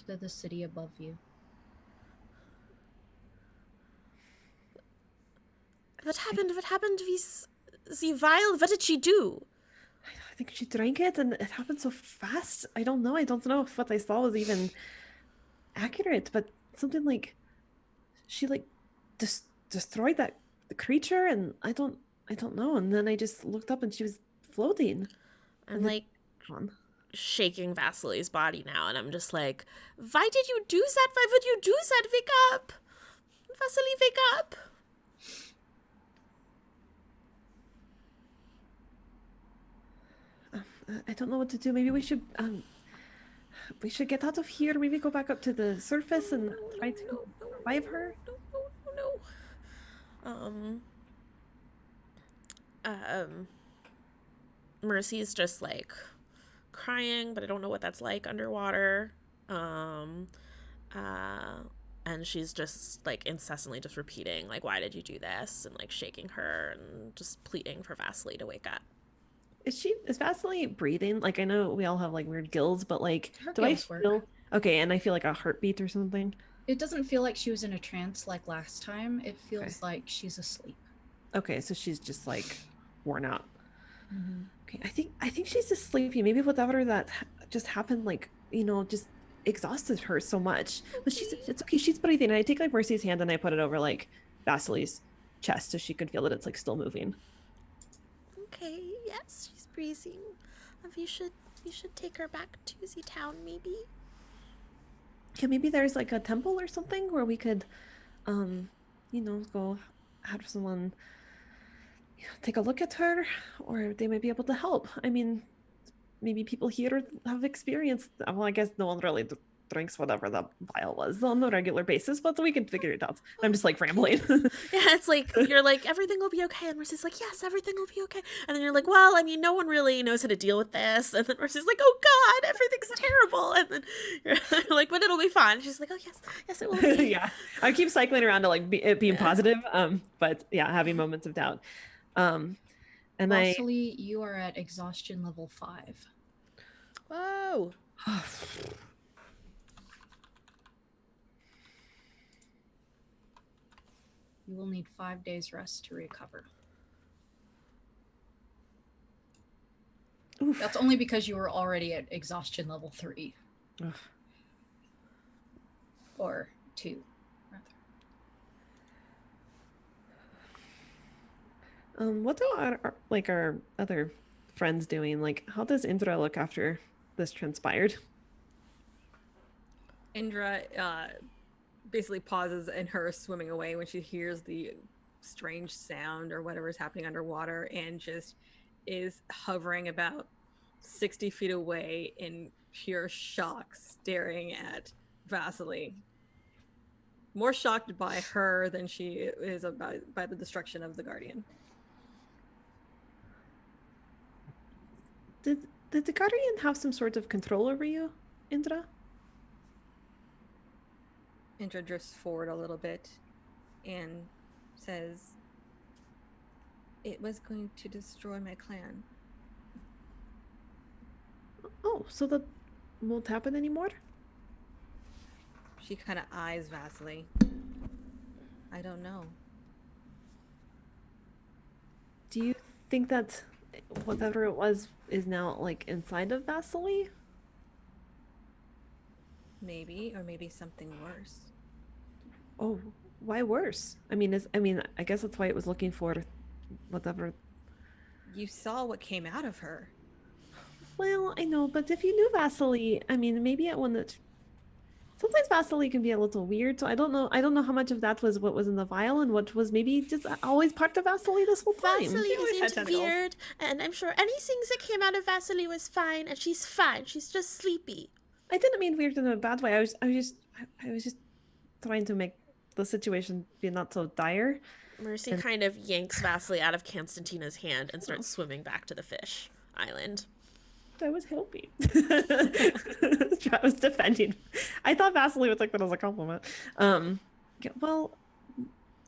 Speaker 1: to the city above you.
Speaker 2: What happened? What happened with the vial? What did she do?
Speaker 5: I think she drank it and it happened so fast. I don't know. I don't know if what I saw was even accurate, but something like she like destroyed that creature, and I don't know. And then I just looked up and she was floating.
Speaker 2: I'm like shaking Vasily's body now, and I'm just like, why did you do that? Why would you do that? Wake up! Vasily, wake up!
Speaker 5: I don't know what to do. Maybe we should get out of here. Maybe go back up to the surface and try to revive her.
Speaker 2: Mercy's just like crying, but I don't know what that's like underwater. And she's just like incessantly just repeating like, why did you do this? And like shaking her and just pleading for Vasily to wake up.
Speaker 5: Is Vasily breathing? Like, I know we all have like weird gills, but like, do I feel
Speaker 4: work.
Speaker 5: okay? And I feel like a heartbeat or something.
Speaker 4: It doesn't feel like she was in a trance like last time. It feels like she's asleep.
Speaker 5: Okay, so she's just like worn out.
Speaker 4: Mm-hmm.
Speaker 5: Okay, I think she's just sleepy. Maybe whatever that just happened, like, you know, just exhausted her so much. But it's okay. She's breathing. And I take like Mercy's hand and I put it over like Vasily's chest so she could feel that it's like still moving.
Speaker 2: Okay, yes, she's breathing. We should take her back to the town, maybe.
Speaker 5: Yeah, maybe there's like a temple or something where we could, you know, go have someone take a look at her, or they might be able to help. I mean, maybe people here have experienced. Well, I guess no one really drinks whatever the vial was on a regular basis, but we can figure it out. I'm just like rambling.
Speaker 2: Yeah, it's like you're like, everything will be okay, and Mercy's like, yes, everything will be okay. And then you're like, well, I mean, no one really knows how to deal with this. And then Mercy's like, oh God, everything's terrible. And then you're like, but it'll be fine. She's like, oh yes, it will be.
Speaker 5: Yeah, I keep cycling around to like being positive, but yeah, having moments of doubt. And
Speaker 4: Vasily, you are at exhaustion level 5.
Speaker 2: Whoa.
Speaker 4: You will need 5 days rest to recover.
Speaker 5: Oof.
Speaker 4: That's only because you were already at exhaustion level 3.
Speaker 5: Ugh.
Speaker 4: Or 2, rather.
Speaker 5: What are our other friends doing? Like, how does Indra look after this transpired?
Speaker 8: Indra basically pauses in her swimming away when she hears the strange sound or whatever's happening underwater, and just is hovering about 60 feet away in pure shock, staring at Vasily. More shocked by her than she is by the destruction of the Guardian.
Speaker 5: Did the Guardian have some sort of control over you, Indra?
Speaker 8: Indra drifts forward a little bit and says, it was going to destroy my clan.
Speaker 5: Oh, so that won't happen anymore?
Speaker 8: She kind of eyes Vasily. I don't know.
Speaker 5: Do you think that whatever it was is now like inside of Vasily?
Speaker 8: Maybe, or maybe something worse.
Speaker 5: Oh, why worse? I mean, I guess that's why it was looking for whatever.
Speaker 8: You saw what came out of her.
Speaker 5: Well, I know, but if you knew Vasily, I mean, maybe at one that. Sometimes Vasily can be a little weird, so I don't know how much of that was what was in the vial and what was maybe just always part of Vasily this whole time.
Speaker 2: Vasily isn't weird, and I'm sure anything that came out of Vasily was fine, and she's fine. She's just sleepy.
Speaker 5: I didn't mean weird in a bad way. I was just trying to make the situation be not so dire.
Speaker 2: Mercy kind of yanks Vasily out of Constantina's hand and starts swimming back to the fish island.
Speaker 5: I was helping. I was defending. I thought Vasily would take that as a compliment. Yeah, well,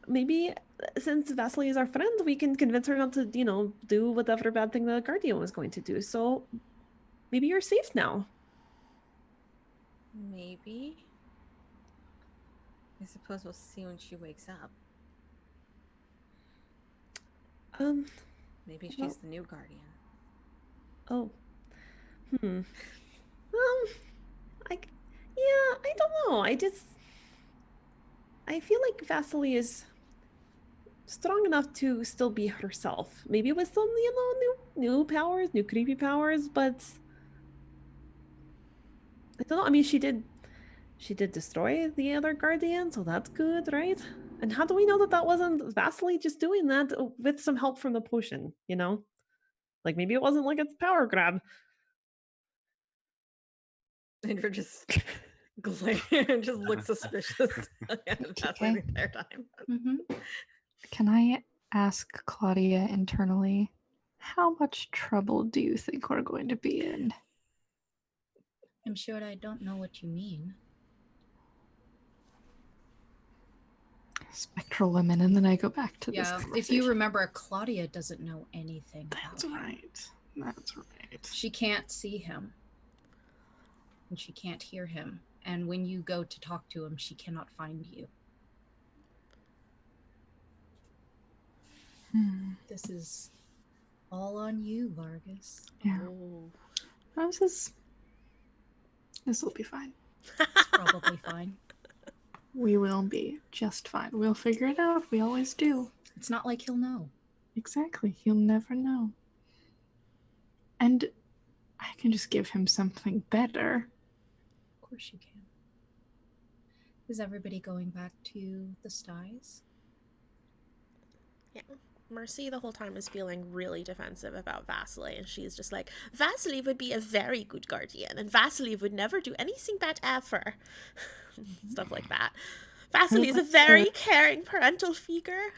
Speaker 5: maybe since Vasily is our friend, we can convince her not to, do whatever bad thing the Guardian was going to do. So maybe you're safe now.
Speaker 8: Maybe. I suppose we'll see when she wakes up. Maybe she's the new Guardian.
Speaker 5: Oh. I don't know. I feel like Vasily is strong enough to still be herself. Maybe with some, new powers, new creepy powers, but I don't know. I mean, she did destroy the other guardian, so that's good, right? And how do we know that that wasn't Vasily just doing that with some help from the potion, Like maybe it wasn't like a power grab.
Speaker 8: Indra just just looks suspicious at Vasily the entire time.
Speaker 4: Mm-hmm.
Speaker 6: Can I ask Claudia internally, how much trouble do you think we're going to be in?
Speaker 4: I'm sure I don't know what you mean.
Speaker 6: Spectral women, and then I go back to this
Speaker 4: Yeah, if
Speaker 6: conversation.
Speaker 4: you remember, Claudia doesn't know anything
Speaker 6: That's
Speaker 4: about him.
Speaker 6: right. That's right.
Speaker 4: She can't see him. And she can't hear him. And when you go to talk to him, she cannot find you. This is all on you, Vargas.
Speaker 6: Yeah.
Speaker 2: Oh.
Speaker 6: This will be fine.
Speaker 4: It's probably fine.
Speaker 6: We will be just fine. We'll figure it out. We always do.
Speaker 4: It's not like he'll know.
Speaker 6: Exactly. He'll never know. And I can just give him something better.
Speaker 4: Of course you can. Is everybody going back to the sties?
Speaker 2: Yeah. Mercy the whole time is feeling really defensive about Vasily, and she's just like, Vasily would be a very good guardian, and Vasily would never do anything bad ever. Stuff like that. Vasily is a very caring parental figure.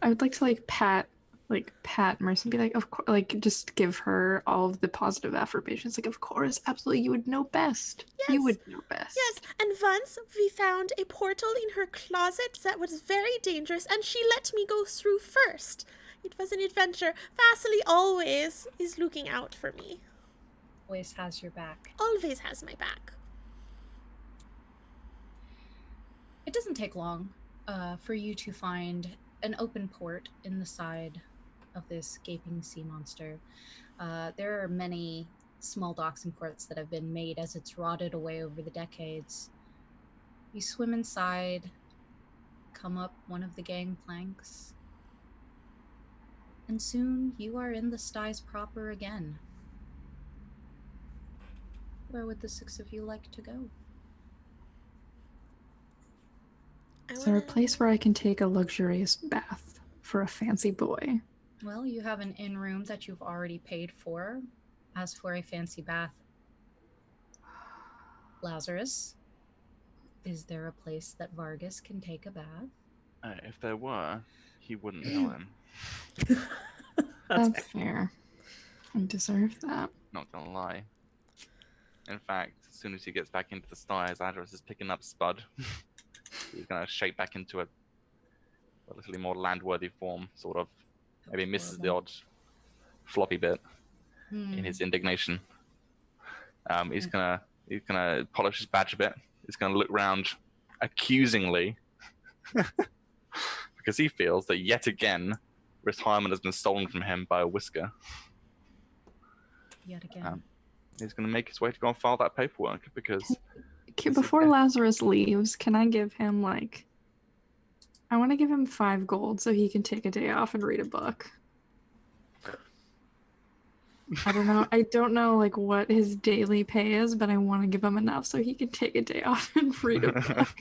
Speaker 6: I would like to pat Mercy and be like, of course, just give her all of the positive affirmations. Like, of course, absolutely, you would know best.
Speaker 2: Yes.
Speaker 6: You would know best.
Speaker 2: Yes, and once we found a portal in her closet that was very dangerous, and she let me go through first. It was an adventure. Vasily always is looking out for me.
Speaker 4: Always has your back.
Speaker 2: Always has my back.
Speaker 4: It doesn't take long for you to find an open port in the side of this gaping sea monster. There are many small docks and ports that have been made as it's rotted away over the decades. You swim inside, come up one of the gangplanks, and soon you are in the sties proper again. Where would the six of you like to go?
Speaker 6: Is there a place where I can take a luxurious bath for a fancy boy?
Speaker 4: Well, you have an inn room that you've already paid for. As for a fancy bath, Lazarus, is there a place that Vargas can take a bath?
Speaker 7: If there were, he wouldn't know him.
Speaker 6: That's fair. I deserve that.
Speaker 7: Not gonna lie. In fact, as soon as he gets back into the styles, Lazarus is picking up Spud. He's gonna shape back into a relatively more landworthy form, sort of. Maybe misses the odd floppy bit in his indignation. He's gonna polish his badge a bit. He's gonna look round accusingly because he feels that yet again retirement has been stolen from him by a whisker.
Speaker 4: Yet again.
Speaker 7: He's gonna make his way to go and file that paperwork because
Speaker 6: before Lazarus leaves, can I give him I want to give him 5 gold so he can take a day off and read a book. I don't know what his daily pay is, but I want to give him enough so he can take a day off and read a book.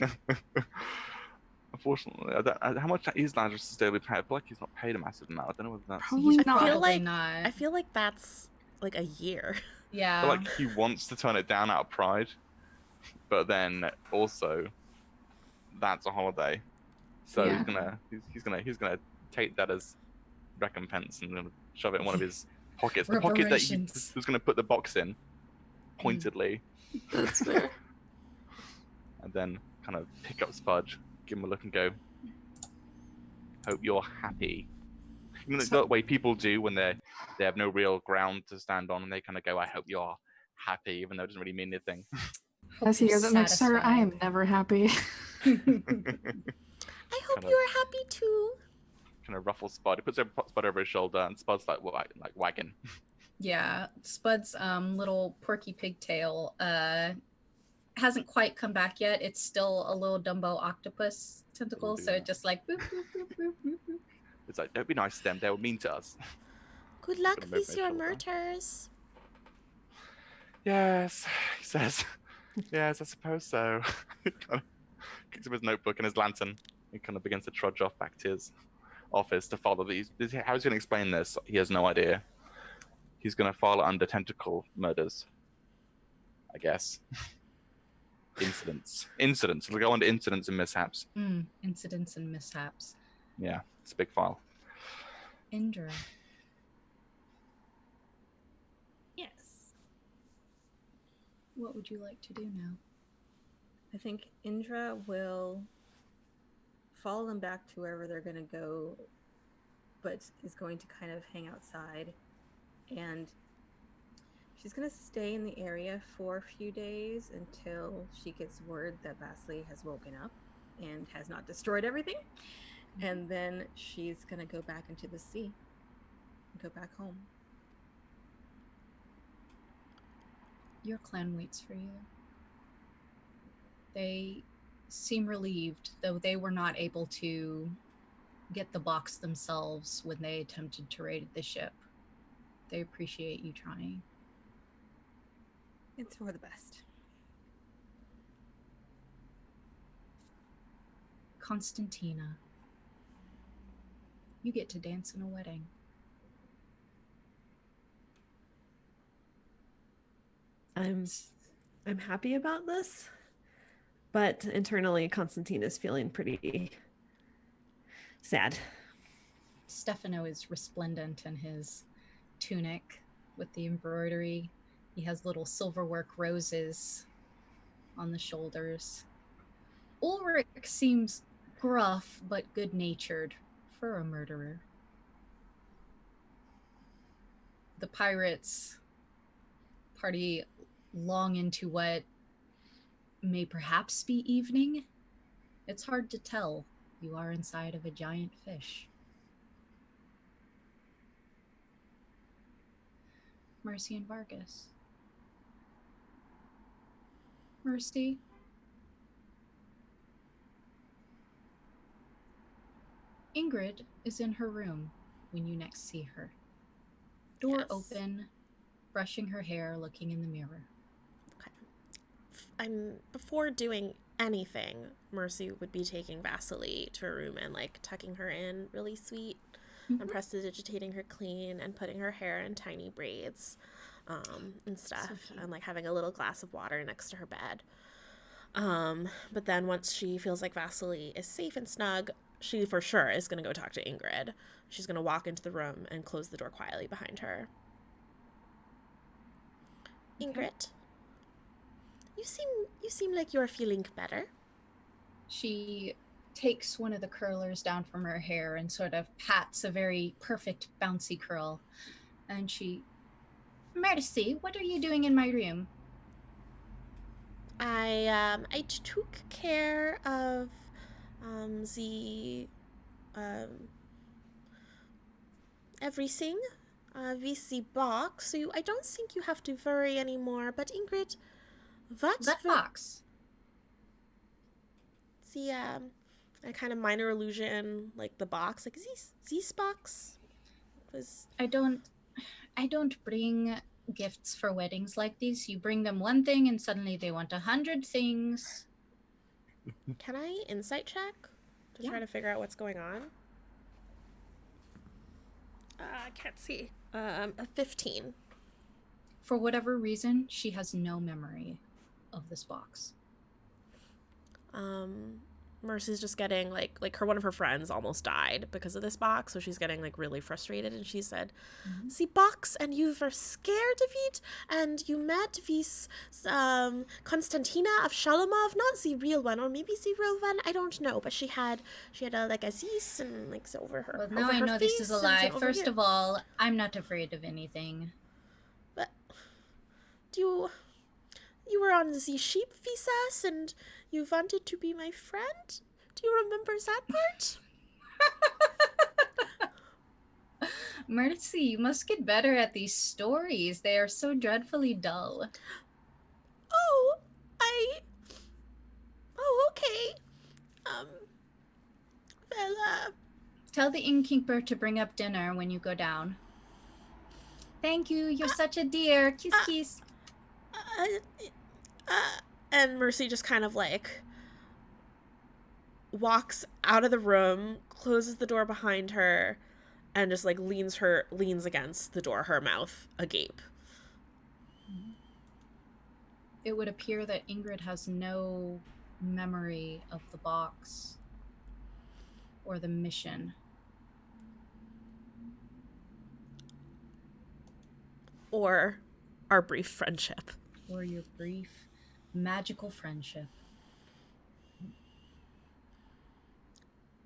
Speaker 7: Unfortunately, how much is Lazarus' daily pay? I feel like he's not paid a massive amount. I don't know whether that's...
Speaker 6: Probably not.
Speaker 2: I feel like that's a year.
Speaker 4: Yeah.
Speaker 7: I feel like he wants to turn it down out of pride, but then also that's a holiday. So
Speaker 6: Yeah.
Speaker 7: he's gonna take that as recompense and shove it in one of his pockets. The pocket that he was gonna put the box in, pointedly.
Speaker 6: That's fair.
Speaker 7: And then kind of pick up Spudge, give him a look and go, hope you're happy. You know, the way people do when they have no real ground to stand on and they kind of go, I hope you're happy, even though it doesn't really mean anything.
Speaker 6: As he goes, I'm like, sir, I am never happy.
Speaker 2: I hope you are happy too.
Speaker 7: Kind of ruffles Spud. He puts Spud over his shoulder, and Spud's like wagging.
Speaker 4: Yeah, Spud's little porky pigtail hasn't quite come back yet. It's still a little Dumbo octopus tentacle, so it just like boop, boop, boop, boop, boop, boop.
Speaker 7: It's like, don't be nice to them. They'll mean to us.
Speaker 2: Good luck
Speaker 7: Gonna move
Speaker 2: with
Speaker 7: my
Speaker 2: your
Speaker 7: shoulder.
Speaker 2: murders.
Speaker 7: Yes, he says. Yes, I suppose so. He kind of kicks up his notebook and his lantern. He kind of begins to trudge off back to his office to follow these. How he's going to explain this, he has no idea. He's going to file it under tentacle murders, I guess. Incidents. It'll go under incidents and mishaps.
Speaker 4: Incidents and mishaps.
Speaker 7: Yeah, it's a big file.
Speaker 4: Indra.
Speaker 8: Yes.
Speaker 4: What would you like to do now?
Speaker 8: I think Indra will follow them back to wherever they're going to go, but is going to kind of hang outside. And she's going to stay in the area for a few days until she gets word that Vasily has woken up and has not destroyed everything. And then she's going to go back into the sea and go back home.
Speaker 4: Your clan waits for you. They seem relieved, though they were not able to get the box themselves when they attempted to raid the ship. They appreciate you trying.
Speaker 8: It's for the best.
Speaker 4: Constantina, you get to dance in a wedding.
Speaker 5: I'm happy about this, but internally Constantine is feeling pretty sad.
Speaker 4: Stefano is resplendent in his tunic with the embroidery. He has little silverwork roses on the shoulders. Ulrich seems gruff but good-natured for a murderer. The pirates party long into what may perhaps be evening. It's hard to tell. You are inside of a giant fish. Mercy and Vargas. Mercy. Ingrid is in her room when you next see her. Door
Speaker 2: Yes.
Speaker 4: open, brushing her hair, looking in the mirror.
Speaker 2: Before doing anything, Mercy would be taking Vasily to her room and like tucking her in really sweet and prestidigitating her clean and putting her hair in tiny braids and stuff,
Speaker 4: So
Speaker 2: and like having a little glass of water next to her bed. But then once she feels like Vasily is safe and snug, she for sure is going to go talk to Ingrid. She's going to walk into the room and close the door quietly behind her. Ingrid, you seem like you're feeling better.
Speaker 4: She takes one of the curlers down from her hair and sort of pats a very perfect bouncy curl. And she, Mercy, what are you doing in my room?
Speaker 2: I took care of the everything with the box, so I don't think you have to worry anymore. But Ingrid,
Speaker 4: That box.
Speaker 2: the a kind of minor illusion, like the box, like this box was.
Speaker 4: I don't bring gifts for weddings like these. You bring them one thing and suddenly they want 100 things.
Speaker 2: Can I insight check to try to figure out what's going on? I can't see. A 15.
Speaker 4: For whatever reason, she has no memory of this box.
Speaker 2: Mercy's just getting like one of her friends almost died because of this box, so she's getting like really frustrated, and she said, "The box, and you were scared of it, and you met this Constantina of Shalamov, not the real one, or maybe the real one, I don't know, but she had a like a this and like so over her.
Speaker 4: Well, now
Speaker 2: over
Speaker 4: I
Speaker 2: her
Speaker 4: know this is a
Speaker 2: face
Speaker 4: lie.
Speaker 2: and over
Speaker 4: First
Speaker 2: here."
Speaker 4: of all, I'm not afraid of anything.
Speaker 2: But you were on the ship with us, and you wanted to be my friend? Do you remember that part?
Speaker 4: Mercy, you must get better at these stories. They are so dreadfully dull.
Speaker 2: Oh, right. Oh, okay. Well,
Speaker 4: Tell the innkeeper to bring up dinner when you go down. Thank you. You're such a dear. Kiss, kiss.
Speaker 2: and Mercy just kind of like walks out of the room, closes the door behind her, and just like leans against the door, her mouth agape.
Speaker 4: It would appear that Ingrid has no memory of the box or the mission.
Speaker 2: Or our brief friendship.
Speaker 4: Or your brief magical friendship.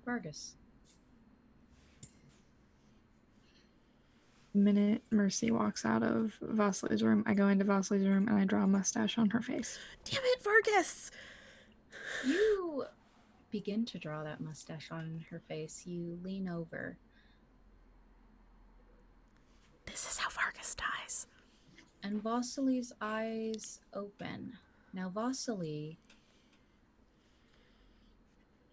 Speaker 4: Vargas.
Speaker 6: The minute Mercy walks out of Vasily's room, I go into Vasily's room and I draw a mustache on her face.
Speaker 2: Damn it, Vargas!
Speaker 4: You begin to draw that mustache on her face. You lean over.
Speaker 2: This is how Vargas dies.
Speaker 4: And Vasily's eyes open. Now, Vasily,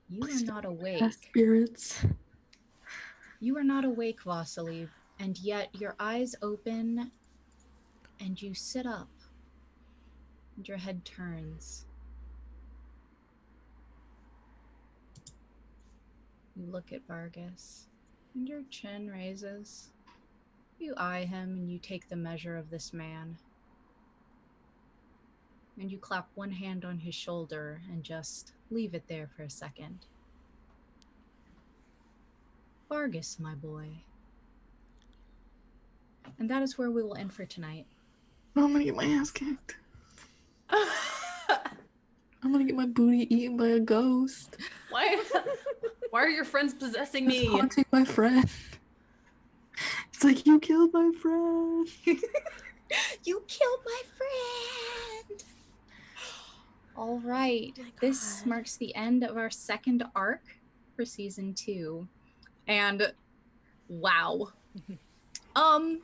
Speaker 4: you are not awake.
Speaker 6: Spirits.
Speaker 4: You are not awake, Vasily, and yet your eyes open and you sit up and your head turns. You look at Vargas and your chin raises. You eye him and you take the measure of this man. And you clap one hand on his shoulder and just leave it there for a second. Vargas, my boy. And that is where we will end for tonight.
Speaker 6: I'm gonna get my ass kicked. I'm gonna get my booty eaten by a ghost.
Speaker 3: Why are your friends possessing me?
Speaker 6: It's haunting my friend. It's like, you killed my friend.
Speaker 4: You killed my friend! All right.
Speaker 2: Oh my
Speaker 4: This
Speaker 2: God.
Speaker 4: marks the end of our second arc for season 2. And wow. I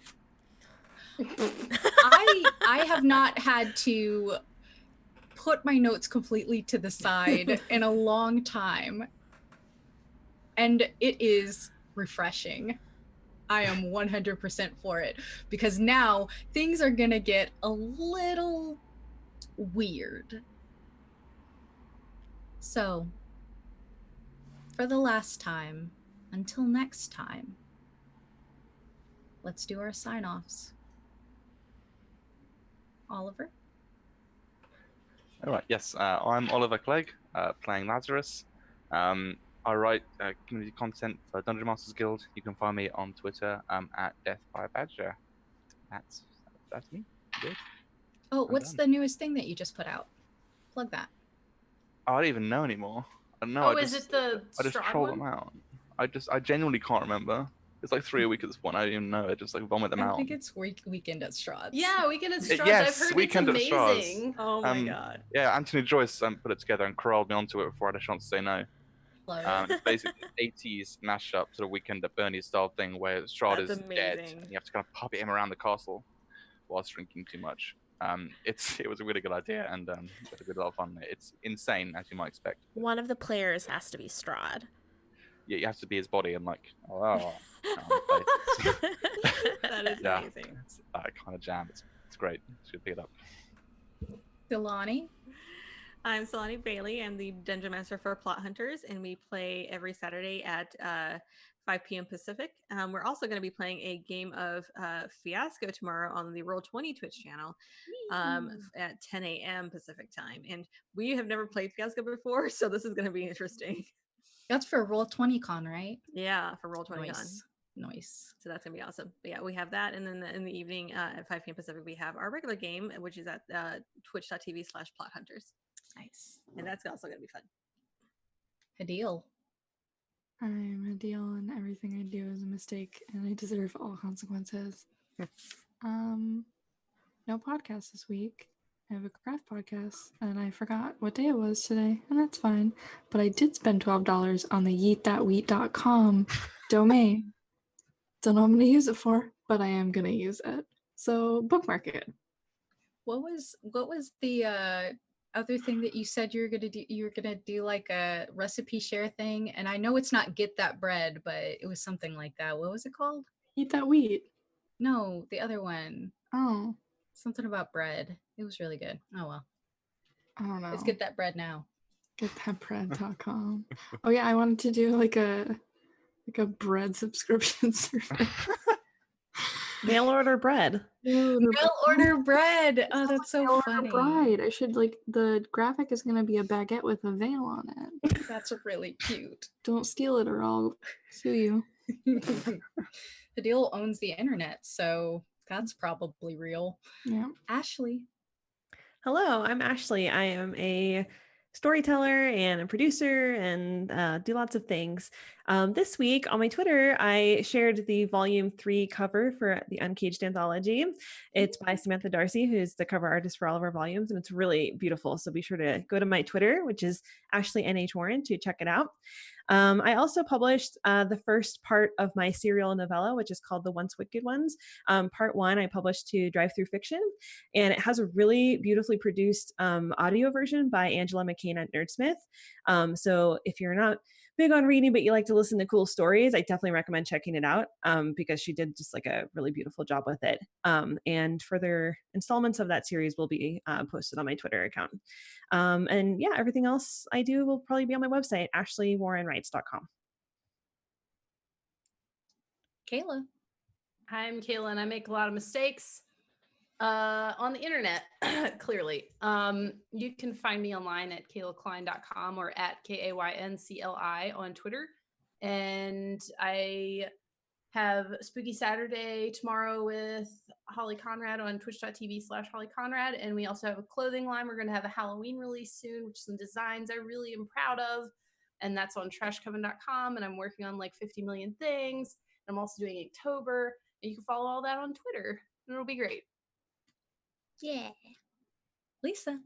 Speaker 4: have not had to put my notes completely to the side in a long time. And it is refreshing. I am 100% for it because now things are gonna get a little weird. So, for the last time, until next time, let's do our sign-offs. Oliver?
Speaker 7: All right. Yes, I'm Oliver Clegg, playing Lazarus. I write community content for Dungeon Masters Guild. You can find me on Twitter at Death by Badger. That's me. Good.
Speaker 4: Oh,
Speaker 7: I'm
Speaker 4: what's
Speaker 7: done.
Speaker 4: the newest thing that you just put out? Plug that.
Speaker 7: I don't even know anymore. I don't know.
Speaker 3: Oh,
Speaker 7: I
Speaker 3: is
Speaker 7: just,
Speaker 3: it the
Speaker 7: I just
Speaker 3: Strahd
Speaker 7: troll
Speaker 3: one?
Speaker 7: them out. I genuinely can't remember. It's like 3 a week at this point. I don't even know. I just like vomit them
Speaker 4: I
Speaker 7: out.
Speaker 4: think it's Weekend at Strahd's.
Speaker 3: Yeah, Weekend at Strahd's.
Speaker 7: yes,
Speaker 3: I've heard
Speaker 7: Weekend at
Speaker 3: it's
Speaker 7: Strahd's.
Speaker 3: amazing.
Speaker 8: Oh my god.
Speaker 7: Yeah, Anthony Joyce put it together and corralled me onto it before I had a chance to say no.
Speaker 4: Love it.
Speaker 7: It's basically an 80s mashup sort of Weekend at Bernie's style thing where Strahd
Speaker 8: That's
Speaker 7: is dead
Speaker 8: amazing.
Speaker 7: and you have to kind of puppet him around the castle whilst drinking too much. It was a really good idea and it was a good lot of fun. It's insane as you might expect.
Speaker 2: One of the players has to be Strahd.
Speaker 7: Yeah, you have to be his body and like
Speaker 8: That is
Speaker 7: yeah,
Speaker 8: amazing.
Speaker 7: it's that kind of jam. It's great. You should pick it up.
Speaker 4: Delani?
Speaker 8: I'm Solani Bailey. I'm the Dungeon Master for Plot Hunters, and we play every Saturday at 5 p.m. Pacific. We're also going to be playing a game of Fiasco tomorrow on the Roll20 Twitch channel at 10 a.m. Pacific time. And we have never played Fiasco before, so this is going to be interesting.
Speaker 4: That's for Roll20 Con, right?
Speaker 8: Yeah, for Roll20 Con.
Speaker 4: Nice.
Speaker 8: So that's gonna be awesome. But yeah, we have that, and then in the evening at 5 p.m. Pacific, we have our regular game, which is at twitch.tv/plothunters.
Speaker 4: Nice.
Speaker 8: And that's also gonna be fun.
Speaker 4: Hadil.
Speaker 6: I'm a deal and everything I do is a mistake and I deserve all consequences. No podcast this week. I have a craft podcast and I forgot what day it was today, and that's fine. But I did spend $12 on the yeetthatwheat.com domain. Don't know what I'm going to use it for, but I am going to use it. So bookmark it.
Speaker 4: What was the other thing that you said you were gonna do like a recipe share thing, and I know it's not get that bread, but it was something like that. What was it called?
Speaker 6: Eat that wheat.
Speaker 4: No, the other one.
Speaker 6: Oh,
Speaker 4: Something about bread. It was really good. Oh well.
Speaker 6: I don't know.
Speaker 4: Let's get that bread now.
Speaker 6: Getthatbread.com. Oh yeah, I wanted to do like a bread subscription service.
Speaker 5: Mail order bread.
Speaker 4: Mail order bread. Oh, that's so
Speaker 6: Mail order
Speaker 4: funny.
Speaker 6: bride. I should the graphic is gonna be a baguette with a veil on it.
Speaker 4: That's really cute.
Speaker 6: Don't steal it or I'll sue you.
Speaker 4: Fadil owns the internet, so that's probably real.
Speaker 6: Yeah.
Speaker 4: Ashley.
Speaker 5: Hello, I'm Ashley. I am a storyteller and a producer and do lots of things. This week on my Twitter, I shared the volume 3 cover for the Uncaged anthology. It's by Samantha Darcy, who's the cover artist for all of our volumes, and it's really beautiful. So be sure to go to my Twitter, which is Ashley NH Warren, to check it out. I also published the first part of my serial novella, which is called The Once Wicked Ones. Part 1 I published to Drive Through Fiction, and it has a really beautifully produced audio version by Angela McCain at Nerdsmith. So if you're not big on reading but you like to listen to cool stories, I definitely recommend checking it out because she did just like a really beautiful job with it. And further installments of that series will be posted on my Twitter account. And yeah, everything else I do will probably be on my website, ashleywarrenwrites.com.
Speaker 4: Kayla.
Speaker 3: I'm Kayla, and I make a lot of mistakes on the internet, clearly. You can find me online at kaylaklein.com or at KAYNCLI on Twitter. And I have Spooky Saturday tomorrow with Holly Conrad on twitch.tv/Holly Conrad. And we also have a clothing line. We're going to have a Halloween release soon, which some designs I really am proud of. And that's on trashcoven.com. And I'm working on like 50 million things. I'm also doing Inktober. And you can follow all that on Twitter. And it'll be great.
Speaker 4: Yeah. Lisa.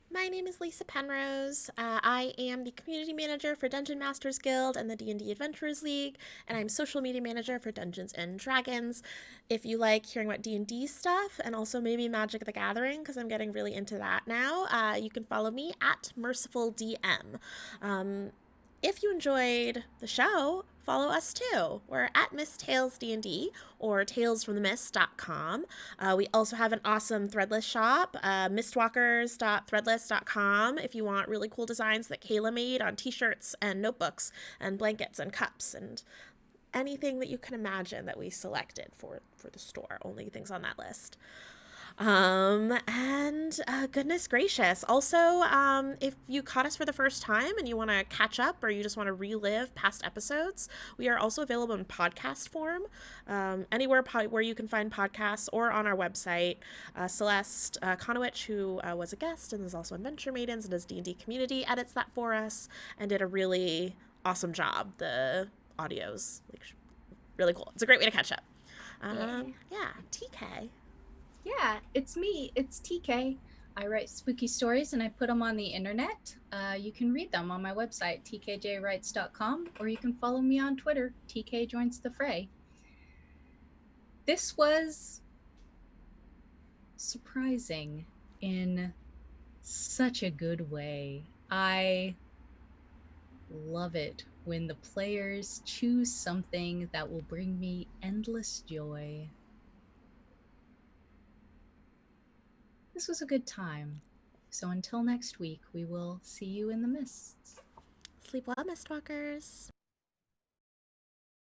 Speaker 2: My name is Lisa Penrose. I am the community manager for Dungeon Masters Guild and the D&D Adventurers League, and I'm social media manager for Dungeons and Dragons. If you like hearing about D&D stuff and also maybe Magic the Gathering, because I'm getting really into that now, you can follow me at MercifulDM. If you enjoyed the show, follow us too. We're at Miss Tales D&D or talesfromthemist.com. We also have an awesome Threadless shop, mistwalkers.threadless.com, if you want really cool designs that Kayla made on t-shirts and notebooks and blankets and cups and anything that you can imagine that we selected for the store. Only things on that list. And goodness gracious. Also, if you caught us for the first time and you want to catch up or you just want to relive past episodes, we are also available in podcast form, anywhere where you can find podcasts or on our website. Celeste Konowich, who was a guest and is also in Venture Maidens and does D&D community, edits that for us and did a really awesome job. The audio's like really cool. It's a great way to catch up. Yeah, TK.
Speaker 4: Yeah, it's me. It's TK. I write spooky stories and I put them on the internet. You can read them on my website, tkjwrites.com, or you can follow me on Twitter, TK Joins the Fray. This was surprising in such a good way. I love it when the players choose something that will bring me endless joy. This was a good time. So until next week, we will see you in the mists.
Speaker 2: Sleep well, Mistwalkers.